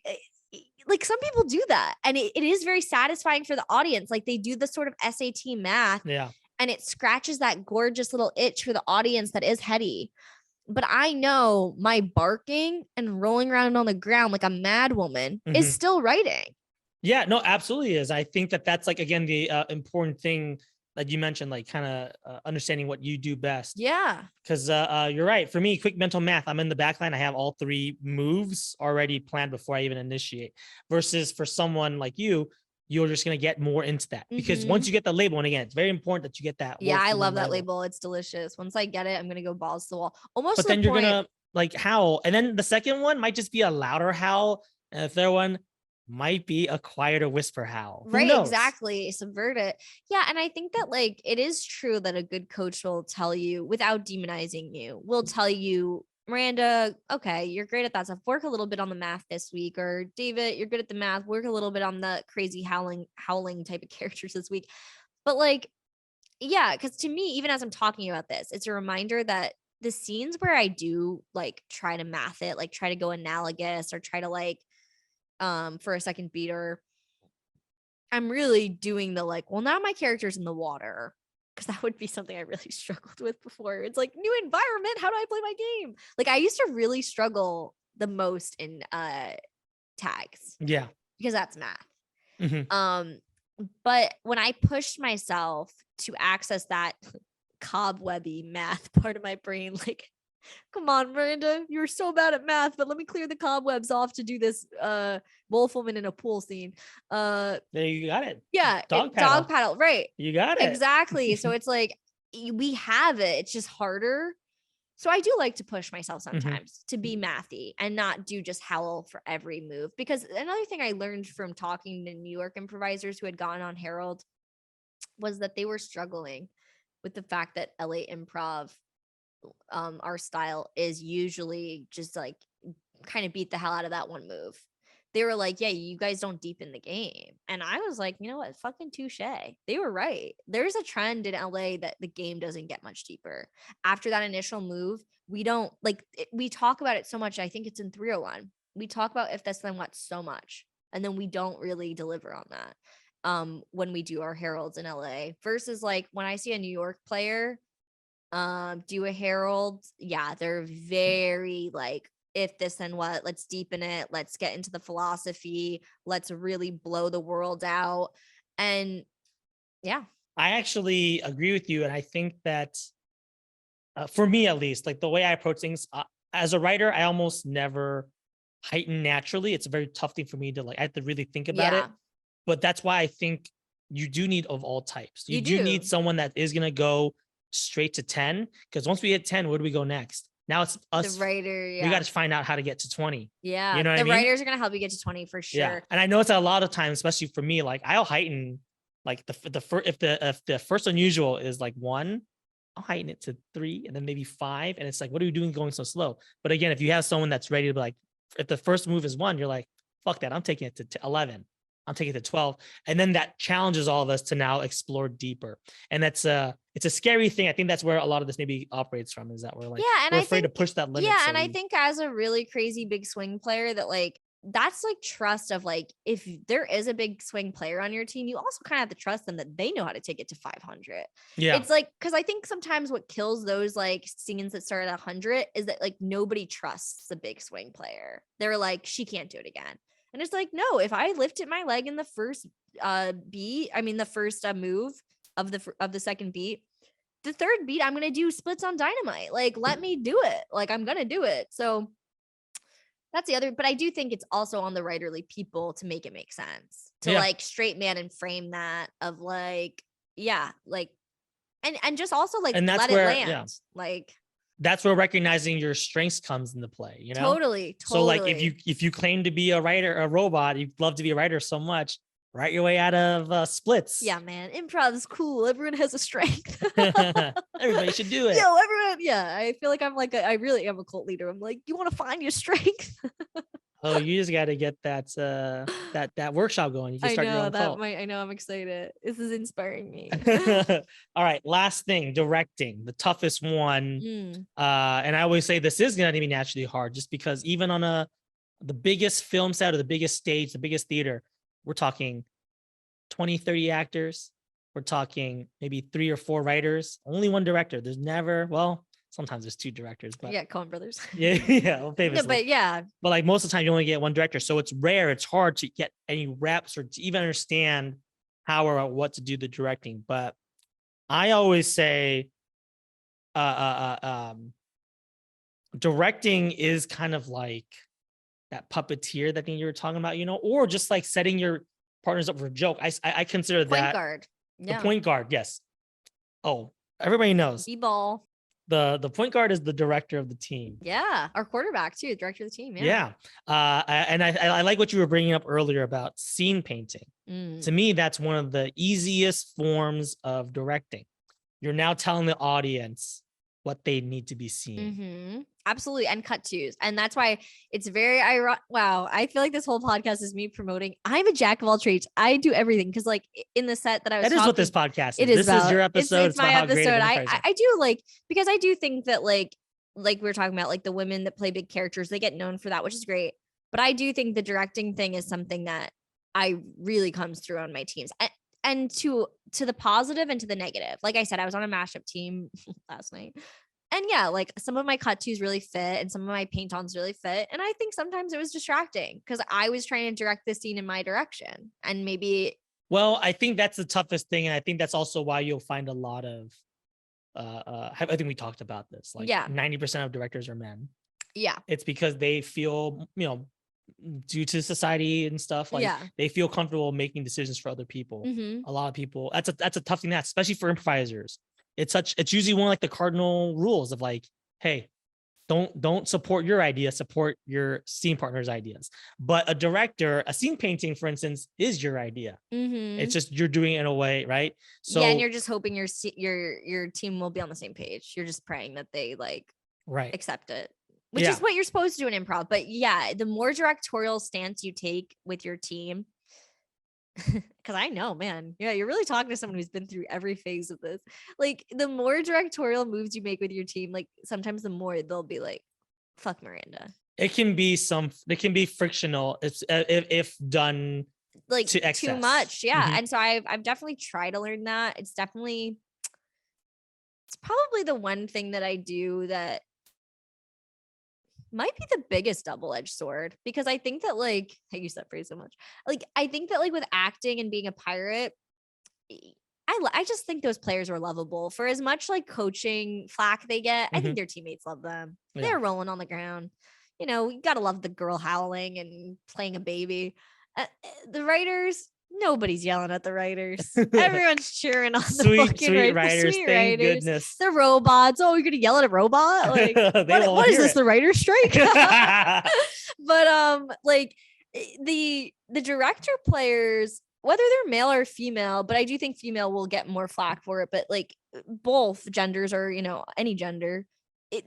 like some people do that. And it is very satisfying for the audience. Like they do the sort of SAT math Yeah. and it scratches that gorgeous little itch for the audience that is heady. But I know my barking and rolling around on the ground like a mad woman is Mhm. still writing. Yeah, no, absolutely is. I think that that's like, again, the important thing that you mentioned, like kind of understanding what you do best. Yeah. Because you're right. For me, quick mental math, I'm in the backline. I have all 3 moves already planned before I even initiate. Versus for someone like you, you're just going to get more into that. Because once Mhm. you get the label, and again, it's very important that you get that. Yeah, Wolf I Woman love that label. It's delicious. Once I get it, I'm gonna go balls to the wall. Almost But to the then you're point. going to like howl. And then the second one might just be a louder howl. And the third one might be a quieter whisper howl. Who Right, knows? exactly. Subvert it. Yeah, and I think that like it is true that a good coach will tell you without demonizing you, will tell you, Miranda, okay, you're great at that stuff. Work a little bit on the math this week. Or David, you're good at the math. Work a little bit on the crazy howling type of characters this week. But like, yeah, because to me, even as I'm talking about this, it's a reminder that the scenes where I do like try to math it, like try to go analogous or try to like for a second beater, I'm really doing the like, well, now my character's in the water. Cause that would be something I really struggled with before. It's like new environment. How do I play my game? Like I used to really struggle the most in tags Yeah. because that's math. Mhm. But when I pushed myself to access that cobwebby math part of my brain, like, come on, Miranda, you're so bad at math, but let me clear the cobwebs off to do this wolf woman in a pool scene. There you got it. Yeah, Dog dog paddle. paddle, right? You got it. Exactly. So it's like we have it. It's just harder. So I do like to push myself sometimes to be mathy and not do just howl for every move. Because another thing I learned from talking to New York improvisers who had gone on Herald was that they were struggling with the fact that LA improv, our style is usually just like kind of beat the hell out of that one move. They were like, yeah, you guys don't deepen the game. And I was like, you know what? Fucking touche. They were right. There's a trend in LA that the game doesn't get much deeper. After that initial move, we don't like we talk about it so much. I think it's in 301. We talk about if this then what so much. And then we don't really deliver on that when we do our heralds in LA versus like when I see a New York player do a herald, yeah, they're very like if this then what, let's deepen it, let's get into the philosophy, let's really blow the world out. And yeah, I actually agree with you. And I think that for me, at least, like the way I approach things as a writer, I almost never heighten naturally. It's a very tough thing for me to like, I have to really think about it. yeah, But that's why I think you do need of all types. You you do do. need someone that is going to go straight to 10. Because once we hit 10, where do we go next? Now it's The us. writer, We yeah. got to find out how to get to 20. Yeah. You know what The I mean? writers are gonna help you get to 20 for Yeah. sure. And I know it's a lot of times, especially for me, like I'll heighten like if the first unusual is like 1, I'll heighten it to 3 and then maybe 5. And it's like, what are you doing going so slow? But again, if you have someone that's ready to be like, if the first move is 1, you're like, fuck that. I'm taking it to 11. I'm taking it to 12. And then that challenges all of us to now explore deeper. And that's it's a scary thing. I think that's where a lot of this maybe operates from, is that we're like, Yeah, and we're I afraid think to push that limit. yeah, so and I we- think as a really crazy big swing player that like that's like trust of like if there is a big swing player on your team, you also kind of have to trust them that they know how to take it to 500. yeah. It's like because I think sometimes what kills those like scenes that start at 100 is that like nobody trusts the big swing player. They're like, she can't do it again. And it's like, no, if I lifted my leg in the first beat, I mean the first move of the second beat, the third beat, I'm gonna do splits on dynamite. Like, let me do it. Like, I'm gonna do it. So that's the other, but I do think it's also on the writerly people to make it make sense. To Yeah. like straight man and frame that of like, yeah, like and just also like And that's let where- it land. yeah. Like That's where recognizing your strengths comes into play, you know? totally. So like if you claim to be a writer, a robot, you'd love to be a writer so much, write your way out of splits. yeah, man, improv is cool. Everyone has a strength. Everybody should do it. Yo, everyone, yeah. I feel like I'm like I really am a cult leader. I'm like, you want to find your strength? Oh, you just got to get that that workshop going. You can I start your know own that cult. I know I'm excited. This is inspiring me. All right, last thing, directing, the toughest one. Mm. And I always say this is going to be naturally hard, just because even on the biggest film set or the biggest stage, the biggest theater, we're talking 20, 30 actors. We're talking maybe 3 or 4 writers, only one director. There's never, well, sometimes there's 2 directors, but Yeah, Coen Brothers. yeah, yeah, well, No, famously. but yeah, But like most of the time, you only get one director, so it's rare. It's hard to get any reps or to even understand how or what to do the directing. But I always say, directing is kind of like that puppeteer that thing you were talking about, or just like setting your partners up for a joke. I consider point that guard. the Yeah, point guard. Yes. Oh, everybody knows B-ball. the point guard is the director of the team. Yeah, our quarterback too, director of the team. Yeah. I like what you were bringing up earlier about scene painting. Mm. To me, that's one of the easiest forms of directing. You're now telling the audience what they need to be seeing. Mm-hmm. Absolutely. And cut twos. And that's why it's very ironic. Wow. I feel like this whole podcast is me promoting. I'm a jack of all trades. I do everything. Cause like in the set that I was That is what this podcast is. it is This is your about. episode. It's my about how great episode. of an I, improviser. I do like, because I do think that like we were talking about, like the women that play big characters, they get known for that, which is great. But I do think the directing thing is something that I really comes through on my teams. And to the positive and to the negative. Like I said, I was on a mashup team last night. And yeah, like some of my cut twos really fit and some of my paint ons really fit. And I think sometimes it was distracting because I was trying to direct the scene in my direction. And maybe. Well, I think that's the toughest thing. And I think that's also why you'll find a lot of, I think we talked about this, like 90% of directors are men. Yeah. It's because they feel, due to society and stuff, like they feel comfortable making decisions for other people. Mm-hmm. A lot of people, that's a tough thing, especially for improvisers. It's usually one of like the cardinal rules of like, hey, don't support your idea, support your scene partner's ideas. But a director, a scene painting, for instance, is your idea. Mm-hmm. It's just you're doing it in a way, right? So yeah, and you're just hoping your team will be on the same page. You're just praying that they like accept it, which is what you're supposed to do in improv. But yeah, the more directorial stance you take with your team. Because I know, man, you're really talking to someone who's been through every phase of this. Like the more directorial moves you make with your team, like sometimes the more they'll be like, fuck Miranda. It can be frictional if done like to excess. Too much. Yeah. Mm-hmm. And so I've definitely tried to learn that. It's probably the one thing that I do that might be the biggest double-edged sword, because I think that like I use that phrase so much. Like I think that like with acting and being a pirate, I just think those players are lovable for as much like coaching flack they get. I think their teammates love them. Yeah. They're rolling on the ground. You gotta love the girl howling and playing a baby. The writers, nobody's yelling at the writers. Everyone's cheering on the fucking writers. Sweet thank writers. Goodness. The robots. Oh, you're gonna yell at a robot? Like what is this? The writer's strike? But like the director players, whether they're male or female, but I do think female will get more flack for it. But like both genders or any gender,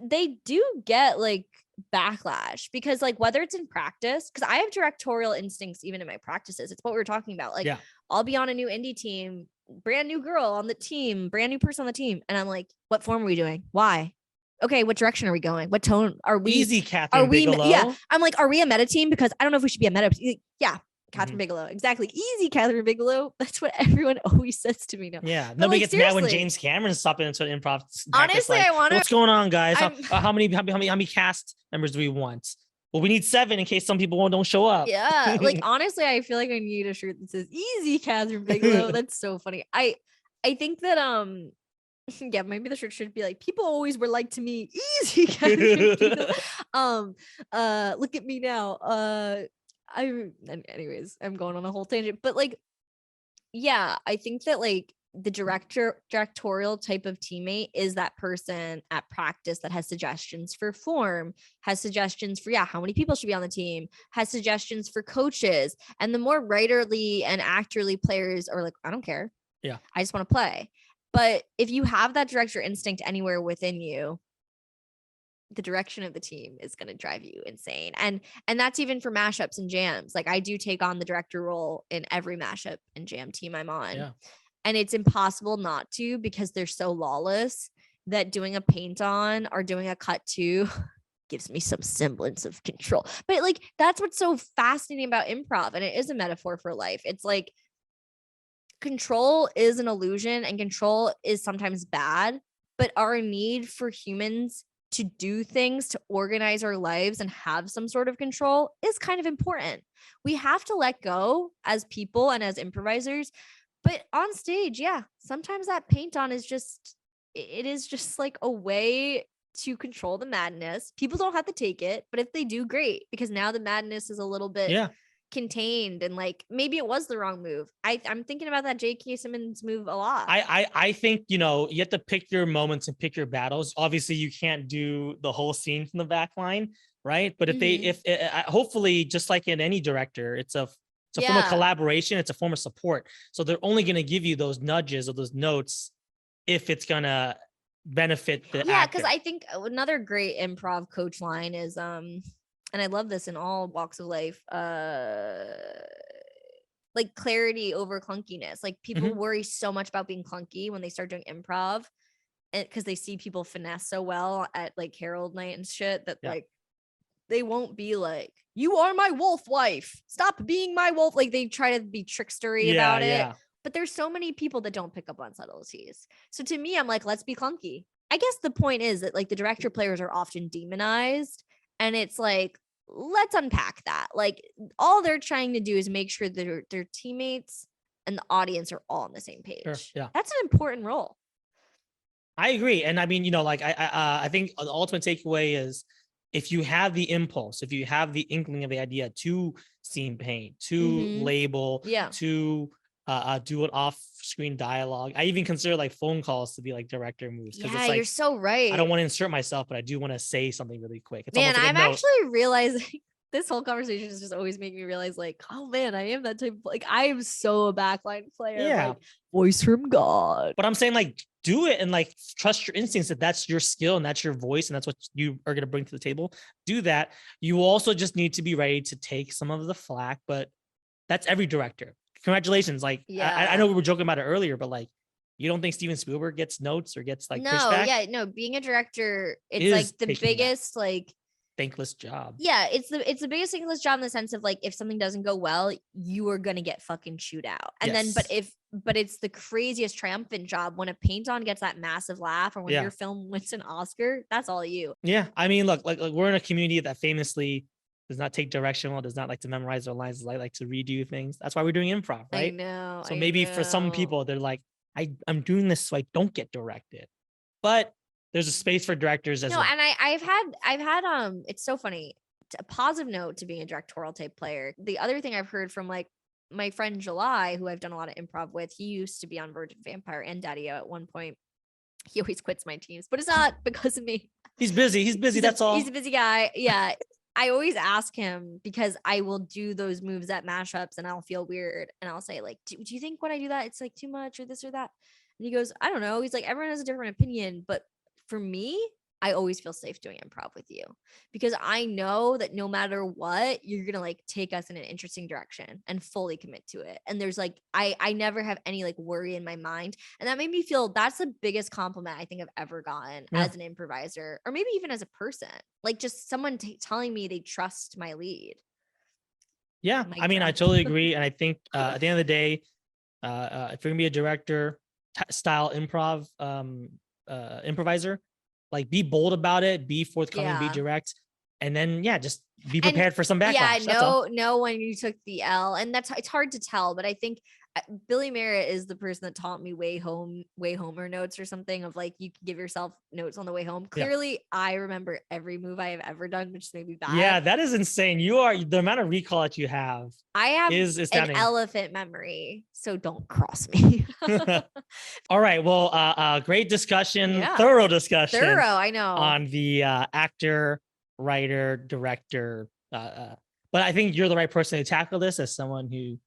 they do get like backlash, because like whether it's in practice, because I have directorial instincts even in my practices. It's what we were talking about. Like I'll be on a new indie team, brand new girl on the team, brand new person on the team, and I'm like, what form are we doing? Why? Okay, what direction are we going? What tone are we? Easy, Catherine Bigelow. Yeah, I'm like, are we a meta team? Because I don't know if we should be a meta. Yeah, Catherine Bigelow. Exactly. Easy, Catherine Bigelow. That's what everyone always says to me now. Yeah. Nobody gets mad when James Cameron's stopping into an improv. Honestly, like, I want to. What's going on, guys? How many cast members do we want? Well, we need 7 in case some people don't show up. Yeah. Like, honestly, I feel like I need a shirt that says easy, Catherine Bigelow. That's so funny. I think that, yeah, maybe the shirt should be like, people always were like to me, easy, Catherine Bigelow. Look at me now. Anyways, I'm going on a whole tangent, but like, yeah, I think that like the directorial type of teammate is that person at practice that has suggestions for form, has suggestions for how many people should be on the team, has suggestions for coaches. And the more writerly and actorly players are like, I don't care. Yeah, I just want to play. But if you have that director instinct anywhere within you, the direction of the team is going to drive you insane. And that's even for mashups and jams. Like I do take on the director role in every mashup and jam team I'm on. Yeah. And it's impossible not to, because they're so lawless that doing a paint on or doing a cut to gives me some semblance of control. But like, that's what's so fascinating about improv. And it is a metaphor for life. It's like control is an illusion and control is sometimes bad, but our need for humans to do things, to organize our lives and have some sort of control is kind of important. We have to let go as people and as improvisers, but on stage, yeah, sometimes that paint on is just, it is just like a way to control the madness. People don't have to take it, but if they do, great, because now the madness is a little bit contained, and like maybe it was the wrong move. I'm thinking about that J.K. Simmons move a lot. I think, you know, you have to pick your moments and pick your battles. Obviously, you can't do the whole scene from the back line, right? But if hopefully, just like in any director, it's a form of collaboration. It's a form of support. So they're only going to give you those nudges or those notes if it's gonna benefit the actor. Because I think another great improv coach line is and I love this in all walks of life, like clarity over clunkiness. Like people worry so much about being clunky when they start doing improv, and because they see people finesse so well at like Herald night and shit that like they won't be like, you are my wolf wife, stop being my wolf. Like they try to be trickstery about it. But there's so many people that don't pick up on subtleties. So to me, I'm like, let's be clunky. I guess the point is that like the director players are often demonized, and it's like, let's unpack that. Like all they're trying to do is make sure that their teammates and the audience are all on the same page. Yeah. That's an important role. I agree. And I mean, you know, like I think the ultimate takeaway is if you have the impulse, if you have the inkling of the idea to scene paint, to label, to do an off-screen dialogue. I even consider like phone calls to be like director moves. Yeah, it's like, you're so right. I don't want to insert myself, but I do want to say something really quick. It's man, like I'm actually realizing this whole conversation is just always making me realize like, oh man, I am that type of, like, I am so a backline player. Yeah. Like, voice from God. But I'm saying like, do it and like trust your instincts that that's your skill and that's your voice and that's what you are going to bring to the table. Do that. You also just need to be ready to take some of the flack, but that's every director. Congratulations. Like, I know we were joking about it earlier, but like, you don't think Steven Spielberg gets notes or gets like pushback? No, being a director, it's like the biggest like thankless job. Yeah, it's the biggest thankless job in the sense of like, if something doesn't go well, you are gonna get fucking chewed out. And then but it's the craziest triumphant job when a paint on gets that massive laugh, or when your film wins an Oscar. That's all you. Yeah, I mean, look, like we're in a community that famously does not take direction well, does not like to memorize their lines, like to redo things. That's why we're doing improv, right? I know. So maybe for some people, they're like, I'm doing this so I don't get directed. But there's a space for directors as well. And I've had it's so funny. A positive note to being a directorial type player. The other thing I've heard from like my friend July, who I've done a lot of improv with, he used to be on Virgin Vampire and Daddy-O at one point. He always quits my teams, but it's not because of me. He's busy. That's all. He's a busy guy. Yeah. I always ask him, because I will do those moves at mashups and I'll feel weird. And I'll say like, do you think when I do that, it's like too much or this or that? And he goes, I don't know. He's like, everyone has a different opinion. But for me, I always feel safe doing improv with you, because I know that no matter what, you're going to like take us in an interesting direction and fully commit to it. And there's like, I never have any like worry in my mind. And that made me feel, that's the biggest compliment I think I've ever gotten as an improviser, or maybe even as a person, like just someone telling me they trust my lead. Yeah. I mean, I totally agree. And I think at the end of the day, if you're gonna be a director style improviser, like be bold about it, be forthcoming, be direct, and then just be prepared for some backlash. Know when you took the L, and it's hard to tell, but I think Billy Merritt is the person that taught me way homer notes or something, of like, you can give yourself notes on the way home. Clearly I remember every move I have ever done, which may be bad. Yeah, that is insane. The amount of recall that you have. I have an elephant memory, so don't cross me. All right. Well, great discussion, thorough discussion. I know. On the actor, writer, director. But I think you're the right person to tackle this as someone who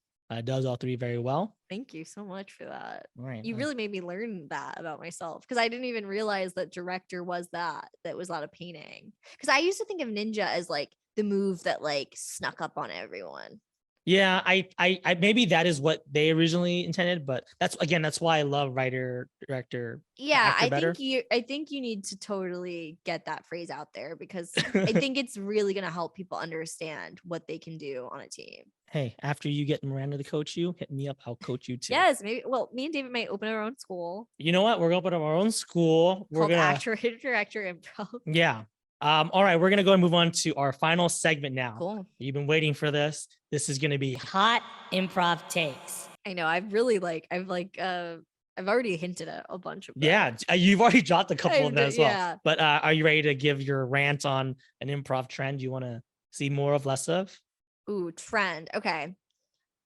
does all three very well. Thank you so much for that. All right. You really made me learn that about myself because I didn't even realize that director was that was a lot of painting. Because I used to think of ninja as like the move that like snuck up on everyone. Yeah, I maybe that is what they originally intended, but that's why I love writer, director, Yeah, actor better. I think you need to totally get that phrase out there because I think it's really gonna help people understand what they can do on a team. Hey, after you get Miranda to coach you, hit me up. I'll coach you too. Yes, maybe. Well, me and David might open our own school. You know what? We're gonna open up our own school. We're Called gonna actor, director, improv. Yeah. All right, we're gonna go and move on to our final segment now. Cool. You've been waiting for this. This is gonna be Hot Improv Takes. I know. I've already hinted at a bunch of them. Yeah, you've already dropped a couple of them as well. Yeah. But are you ready to give your rant on an improv trend you want to see more of, less of? Ooh, trend. Okay.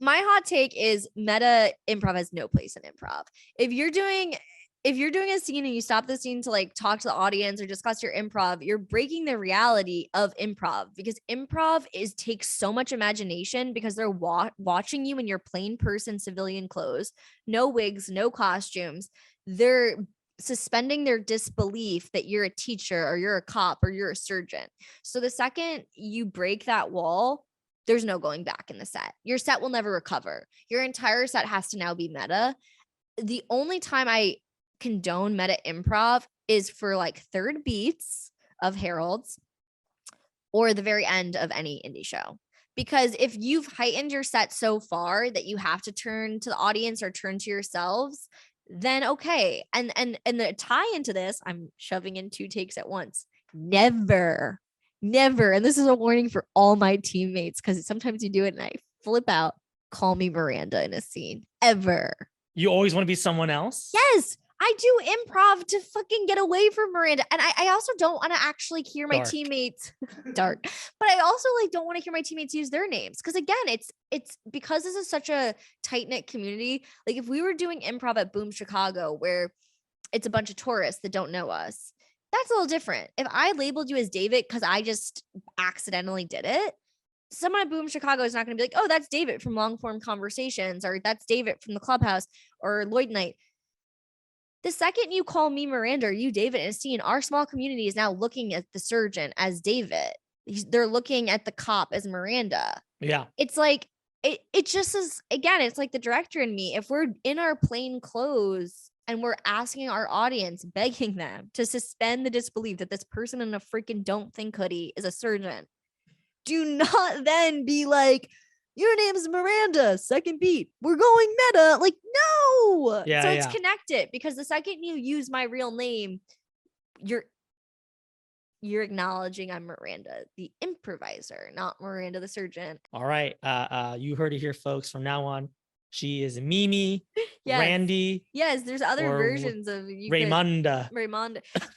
My hot take is meta improv has no place in improv. If you're doing a scene and you stop the scene to like talk to the audience or discuss your improv, you're breaking the reality of improv because improv takes so much imagination because they're watching you in your plain person civilian clothes, no wigs, no costumes. They're suspending their disbelief that you're a teacher or you're a cop or you're a surgeon. So the second you break that wall, there's no going back in the set. Your set will never recover. Your entire set has to now be meta. The only time I condone meta improv is for like third beats of Harold's or the very end of any indie show. Because if you've heightened your set so far that you have to turn to the audience or turn to yourselves, then okay. And the tie into this, I'm shoving in 2 takes at once. Never, and this is a warning for all my teammates because sometimes you do it and I flip out, call me Miranda in a scene. Ever. You always want to be someone else? Yes. I do improv to fucking get away from Miranda. And I also don't want to actually hear my teammates dark, but I also like don't want to hear my teammates use their names. Cause again, it's because this is such a tight knit community. Like if we were doing improv at Boom Chicago, where it's a bunch of tourists that don't know us, that's a little different. If I labeled you as David, cause I just accidentally did it, someone at Boom Chicago is not going to be like, oh, that's David from Long Form Conversations, or that's David from the Clubhouse or Lloyd Night. The second you call me Miranda or you David in a scene, our small community is now looking at the surgeon as David. They're looking at the cop as Miranda. Yeah. It's like, it just is, again, it's like the director and me. If we're in our plain clothes and we're asking our audience, begging them to suspend the disbelief that this person in a freaking don't think hoodie is a surgeon, do not then be like, your name's Miranda, second beat, we're going meta. Like, no. Yeah, so it's connected because the second you use my real name, you're acknowledging I'm Miranda, the improviser, not Miranda the surgeon. All right. You heard it here, folks. From now on, she is Mimi, Yes. Randy. Yes, there's other or versions of you. Raymonda.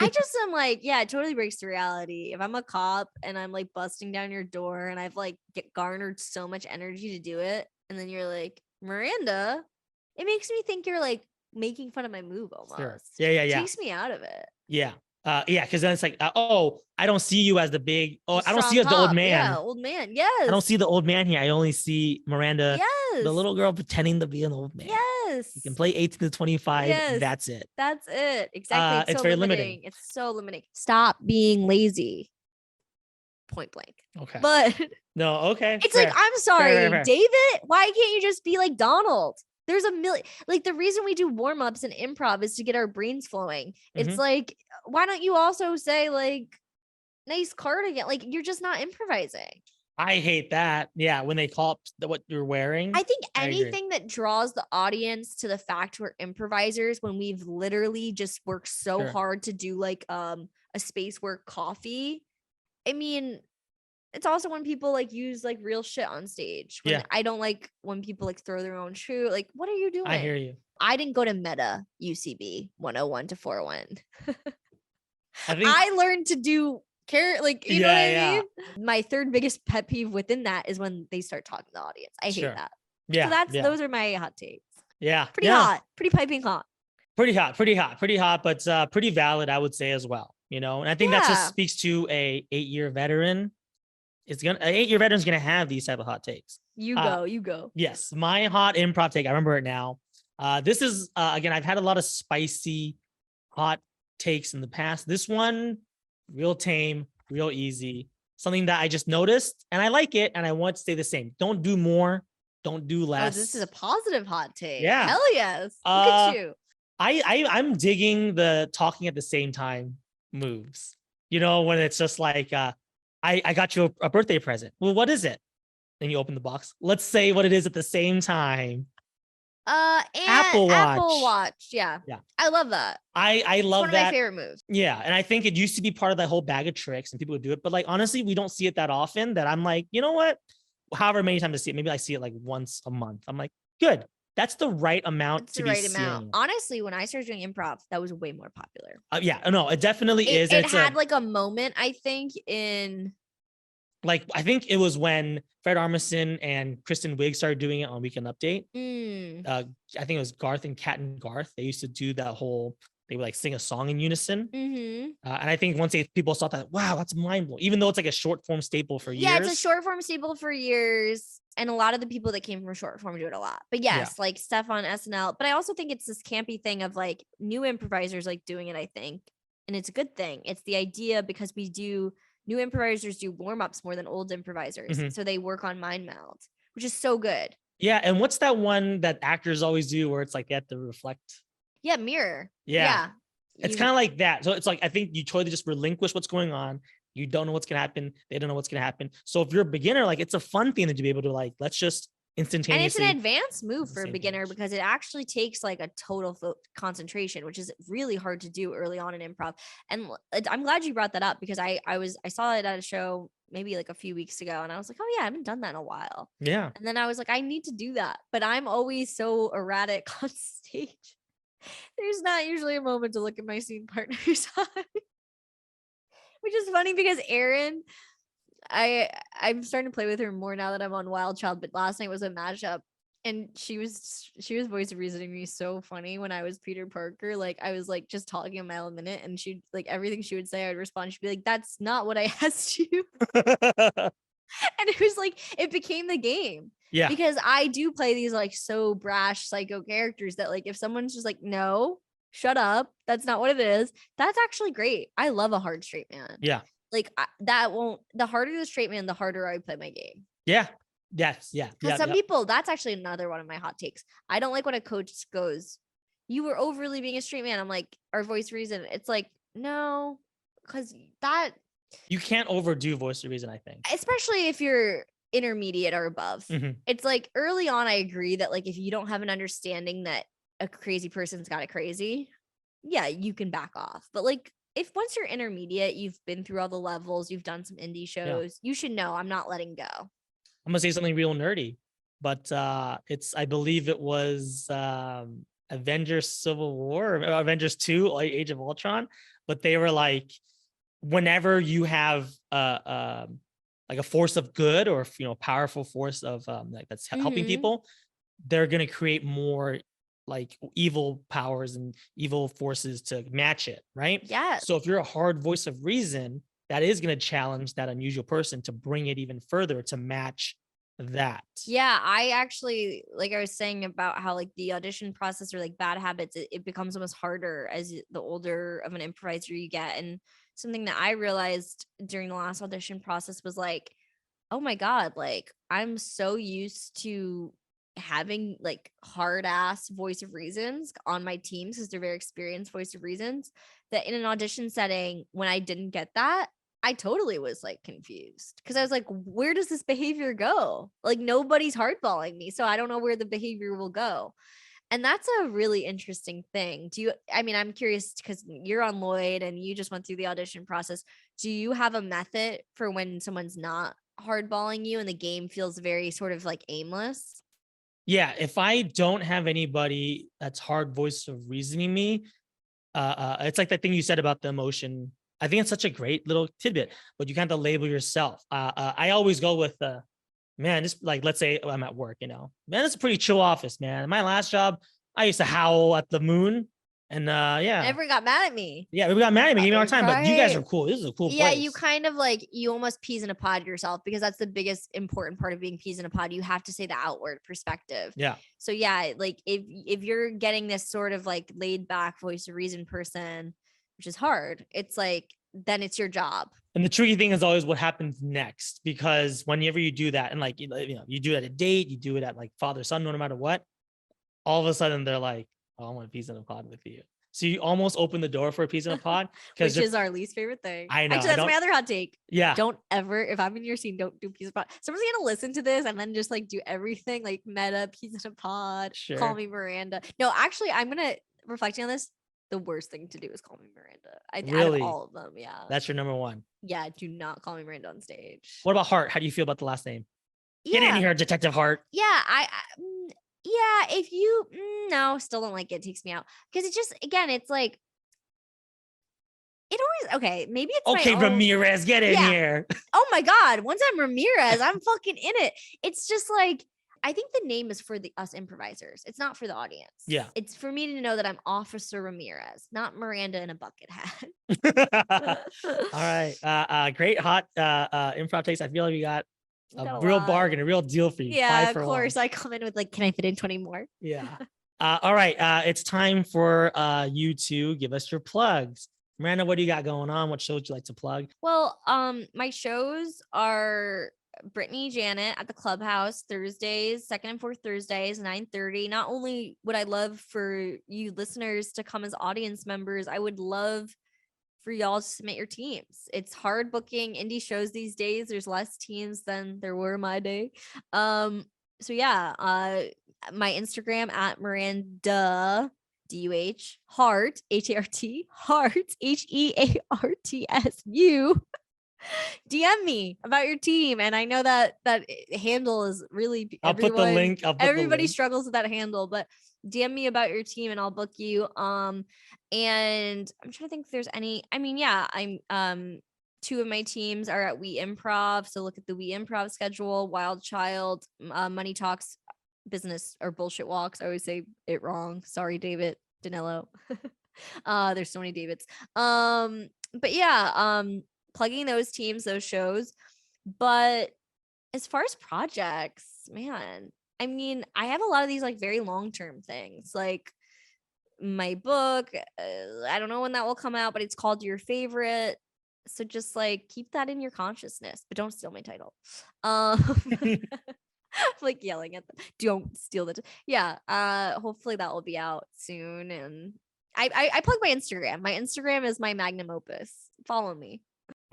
I just am like, yeah, it totally breaks the reality. If I'm a cop and I'm like busting down your door and I've like garnered so much energy to do it, and then you're like, Miranda, it makes me think you're like making fun of my move almost. Sure. Yeah. It takes me out of it. Yeah. Because then it's like, oh, I don't see you as the big. Oh, I don't see you as the old man. Yeah, old man. Yes. I don't see the old man here. I only see Miranda, Yes. the little girl pretending to be an old man. Yes. You can play 18 to 25. Yes. That's it. That's it. Exactly. It's so very limiting. limiting. It's so limiting. Stop being lazy. Point blank. Okay. But no, okay. it's fair. like, I'm sorry, Fair. David, why can't you just be like Donald? There's a million, like the reason we do warm-ups and improv is to get our brains flowing. It's like, why don't you also say like nice cardigan? Like you're just not improvising. I hate that. Yeah. When they call up what you're wearing. I think I agree. anything that draws the audience to the fact we're improvisers when we've literally just worked so Sure. hard to do like a space work coffee. I mean, it's also when people like use like real shit on stage. When Yeah. I don't like when people like throw their own shoe. Like, what are you doing? I hear you. I didn't go to Meta UCB 101 to 401. I think I learned to do like, you know what I Yeah, mean? My third biggest pet peeve within that is when they start talking to the audience. I hate Sure. that. yeah. So those are my hot takes. Yeah. Pretty yeah. hot, pretty piping hot. Pretty hot, but pretty valid, I would say as well. You know, and I think that Yeah. just speaks to a 8-year veteran it's gonna 8-year veteran's gonna have these type of hot takes. You Uh, go, you go. Yes, my hot improv take. I remember it now. This is again, I've had a lot of spicy hot takes in the past. This one, real tame, real easy. Something that I just noticed and I like it and I want to stay the same. Don't do more, don't do Oh, less. this is a positive hot take. Yeah. Hell yes. Look at you. I'm digging the talking at the same time moves. You know, when it's just like I got you a birthday present. Well, what is it? Then you open the box. Let's say what it is at the same time. And Apple Apple Watch. Watch. Yeah. Yeah. I love that. I It's love one of that. my favorite moves. Yeah. And I think it used to be part of that whole bag of tricks and people would do it. But like, honestly, we don't see it that often that I'm like, you know what? However many times I see it, maybe I see it like once a month. I'm like, good. That's the right amount It's to the be right seeing amount. it. Honestly, when I started doing improv, that was way more popular. Yeah, no, it definitely is. It It's had like a moment, I think, in like I think it was when Fred Armisen and Kristen Wiig started doing it on Weekend Update. I think it was Garth and Kat and Garth. They used to do that whole. They would like sing a song in unison. And I think once people saw that, wow, that's mind blowing. Even though it's like a short form staple for years. Yeah, it's a short form staple for years. And a lot of the people that came from short form do it a lot. But yes, like stuff on SNL. But I also think it's this campy thing of like new improvisers like doing it, I think. And it's a good thing. It's the idea because new improvisers do warm-ups more than old improvisers. So they work on mind meld, which is so good. Yeah. And what's that one that actors always do where it's like they have to reflect? Yeah, mirror. Yeah. It's kind of like that. So it's like, I think you totally just relinquish what's going on. You don't know what's going to happen. They don't know what's going to happen. So if you're a beginner, like it's a fun thing to be able to like, let's just instantaneously. And it's an advanced move for a same beginner page. because it actually takes like a total concentration, which is really hard to do early on in improv. And I'm glad you brought that up because I saw it at a show maybe like a few weeks ago and I was like, oh yeah, I haven't done that in a while. Yeah. And then I was like, I need to do that. But I'm always so erratic on stage. There's not usually a moment to look at my scene partner's eye. Which is funny because Erin, I'm starting to play with her more now that I'm on Wild Child, but last night was a mashup and she was voice of reasoning me so funny when I was Peter Parker. Like I was like just talking a mile a minute and she'd like everything she would say, I would respond. She'd be like, that's not what I asked you. And it was like, it became the game. Yeah. Because I do play these like so brash psycho characters that like if someone's just like, no, shut up, that's not what it is. That's actually great. I love a hard straight man. Yeah. Like the harder the straight man, the harder I play my game. Yeah. Yes. Yeah. Because some people, that's actually another one of my hot takes. I don't like when a coach goes, you were overly being a straight man. I'm like, our voice reason. It's like, no, because that. You can't overdo voice of reason, I think. Especially if you're intermediate or above. It's like early on, I agree that like if you don't have an understanding that a crazy person's got it crazy, yeah, you can back off. But like if once you're intermediate, you've been through all the levels, you've done some indie shows, you should know I'm not letting go. I'm gonna say something real nerdy, but I believe it was Avengers Civil War or Avengers 2 Age of Ultron, but they were like whenever you have like a force of good or powerful force of like that's helping people, they're going to create more like evil powers and evil forces to match it, right? Yeah. So if you're a hard voice of reason, that is going to challenge that unusual person to bring it even further to match that. Yeah, I actually, like I was saying about how like the audition process or like bad habits, it becomes almost harder as the older of an improviser you get. And something that I realized during the last audition process was like, oh my God, like I'm so used to having like hard ass voice of reasons on my teams because they're very experienced voice of reasons that in an audition setting, when I didn't get that, I totally was like confused because I was like, where does this behavior go? Like nobody's hardballing me. So I don't know where the behavior will go. And that's a really interesting thing. I'm curious because you're on Lloyd and you just went through the audition process. Do you have a method for when someone's not hardballing you and the game feels very sort of like aimless? Yeah. If I don't have anybody that's hard voice of reasoning me, it's like that thing you said about the emotion. I think it's such a great little tidbit, but you kind of label yourself. I always go with man, just like, let's say I'm at work, man, it's a pretty chill office, man. In my last job, I used to howl at the moon. And And everyone got mad at me. yeah, we got mad at me, gave me our time, but you guys Right. are cool. This is a cool Yeah, place. you kind of like you almost peas in a pod yourself because that's the biggest important part of being peas in a pod. You have to say the outward perspective. Yeah. So yeah, like if you're getting this sort of like laid back voice of reason person, which is hard, it's like then it's your job. And the tricky thing is always what happens next, because whenever you do that, and like you know, you do it at a date, you do it at like father son, no matter what, all of a sudden they're like, "Oh, I want a piece in a pod with you." So you almost open the door for a piece in a pod, Which is our least favorite thing. I know, Actually, that's my other hot take. yeah, Don't ever, if I'm in your scene, don't do piece of pod. Someone's gonna listen to this and then just like do everything like meta piece in a pod. Sure. Call me Miranda. No, actually, I'm gonna reflecting on this. The worst thing to do is call me Miranda. Out Really? of all of them, yeah. That's your number one. Yeah, do not call me Miranda on stage. What about Hart? How do you feel about the last name? Yeah, Get in here, Detective Hart. yeah, yeah. If you no, still don't like it. It takes me out because it just again, it's like it always okay. Maybe it's Okay, my own, Ramirez, get in Yeah. here. oh my god, once I'm Ramirez, I'm fucking in it. It's just like I think the name is for us improvisers. It's not for the audience. Yeah. It's for me to know that I'm Officer Ramirez, not Miranda in a bucket hat. All right. Great hot improv takes. I feel like we got Got a a real lot. bargain, a real deal for you. Yeah, 5 of for course. one. I come in with like, can I fit in 20 more? Yeah. All right. It's time for you to give us your plugs. Miranda, what do you got going on? What show would you like to plug? Well, my shows are Brittany Janet at the Clubhouse Thursdays, second and fourth Thursdays, 9:30. Not only would I love for you listeners to come as audience members, I would love for y'all to submit your teams. It's hard booking indie shows these days. There's less teams than there were my day. So yeah, my Instagram at Miranda DUH Hart HART Hart HEARTSU. DM me about your team, and I know that handle is really I'll put the link. everybody struggles with that handle, but DM me about your team and I'll book you. And I'm trying to think if there's any. I mean, yeah, I'm 2 of my teams are at We Improv, so look at the We Improv schedule. Wild Child, Money Talks, Business or Bullshit Walks. I always say it wrong. Sorry, David Danilo. There's so many Davids. But yeah, plugging those teams, those shows. But as far as projects, man, I mean, I have a lot of these like very long-term things, like my book. I don't know when that will come out, but it's called Your Favorite. So just like keep that in your consciousness, but don't steal my title. Like yelling at them, don't steal the yeah. Hopefully that will be out soon. And I plug my Instagram. My Instagram is my magnum opus. Follow me.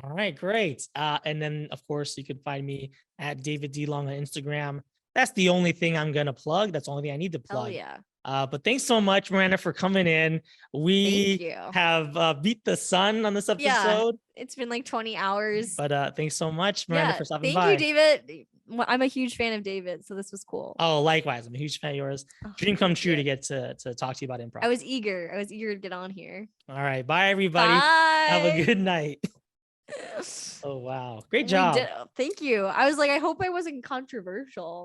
All right, great. And then of course you can find me at David D Long on Instagram. That's the only thing I'm gonna plug. That's the only thing I need to plug. Oh yeah. But thanks so much, Miranda, for coming in. Thank We you. have beat the sun on this episode. Yeah, it's been like 20 hours. But thanks so much, Miranda, for stopping thank by. you, David. I'm a huge fan of David, so this was cool. Oh, likewise. I'm a huge fan of yours. Oh, Dream come thank true you. to get to talk to you about improv. I was eager to get on here. All right. Bye, everybody. Bye. Have a good night. Oh, wow. Great We job. did- Thank you. I was like, I hope I wasn't controversial.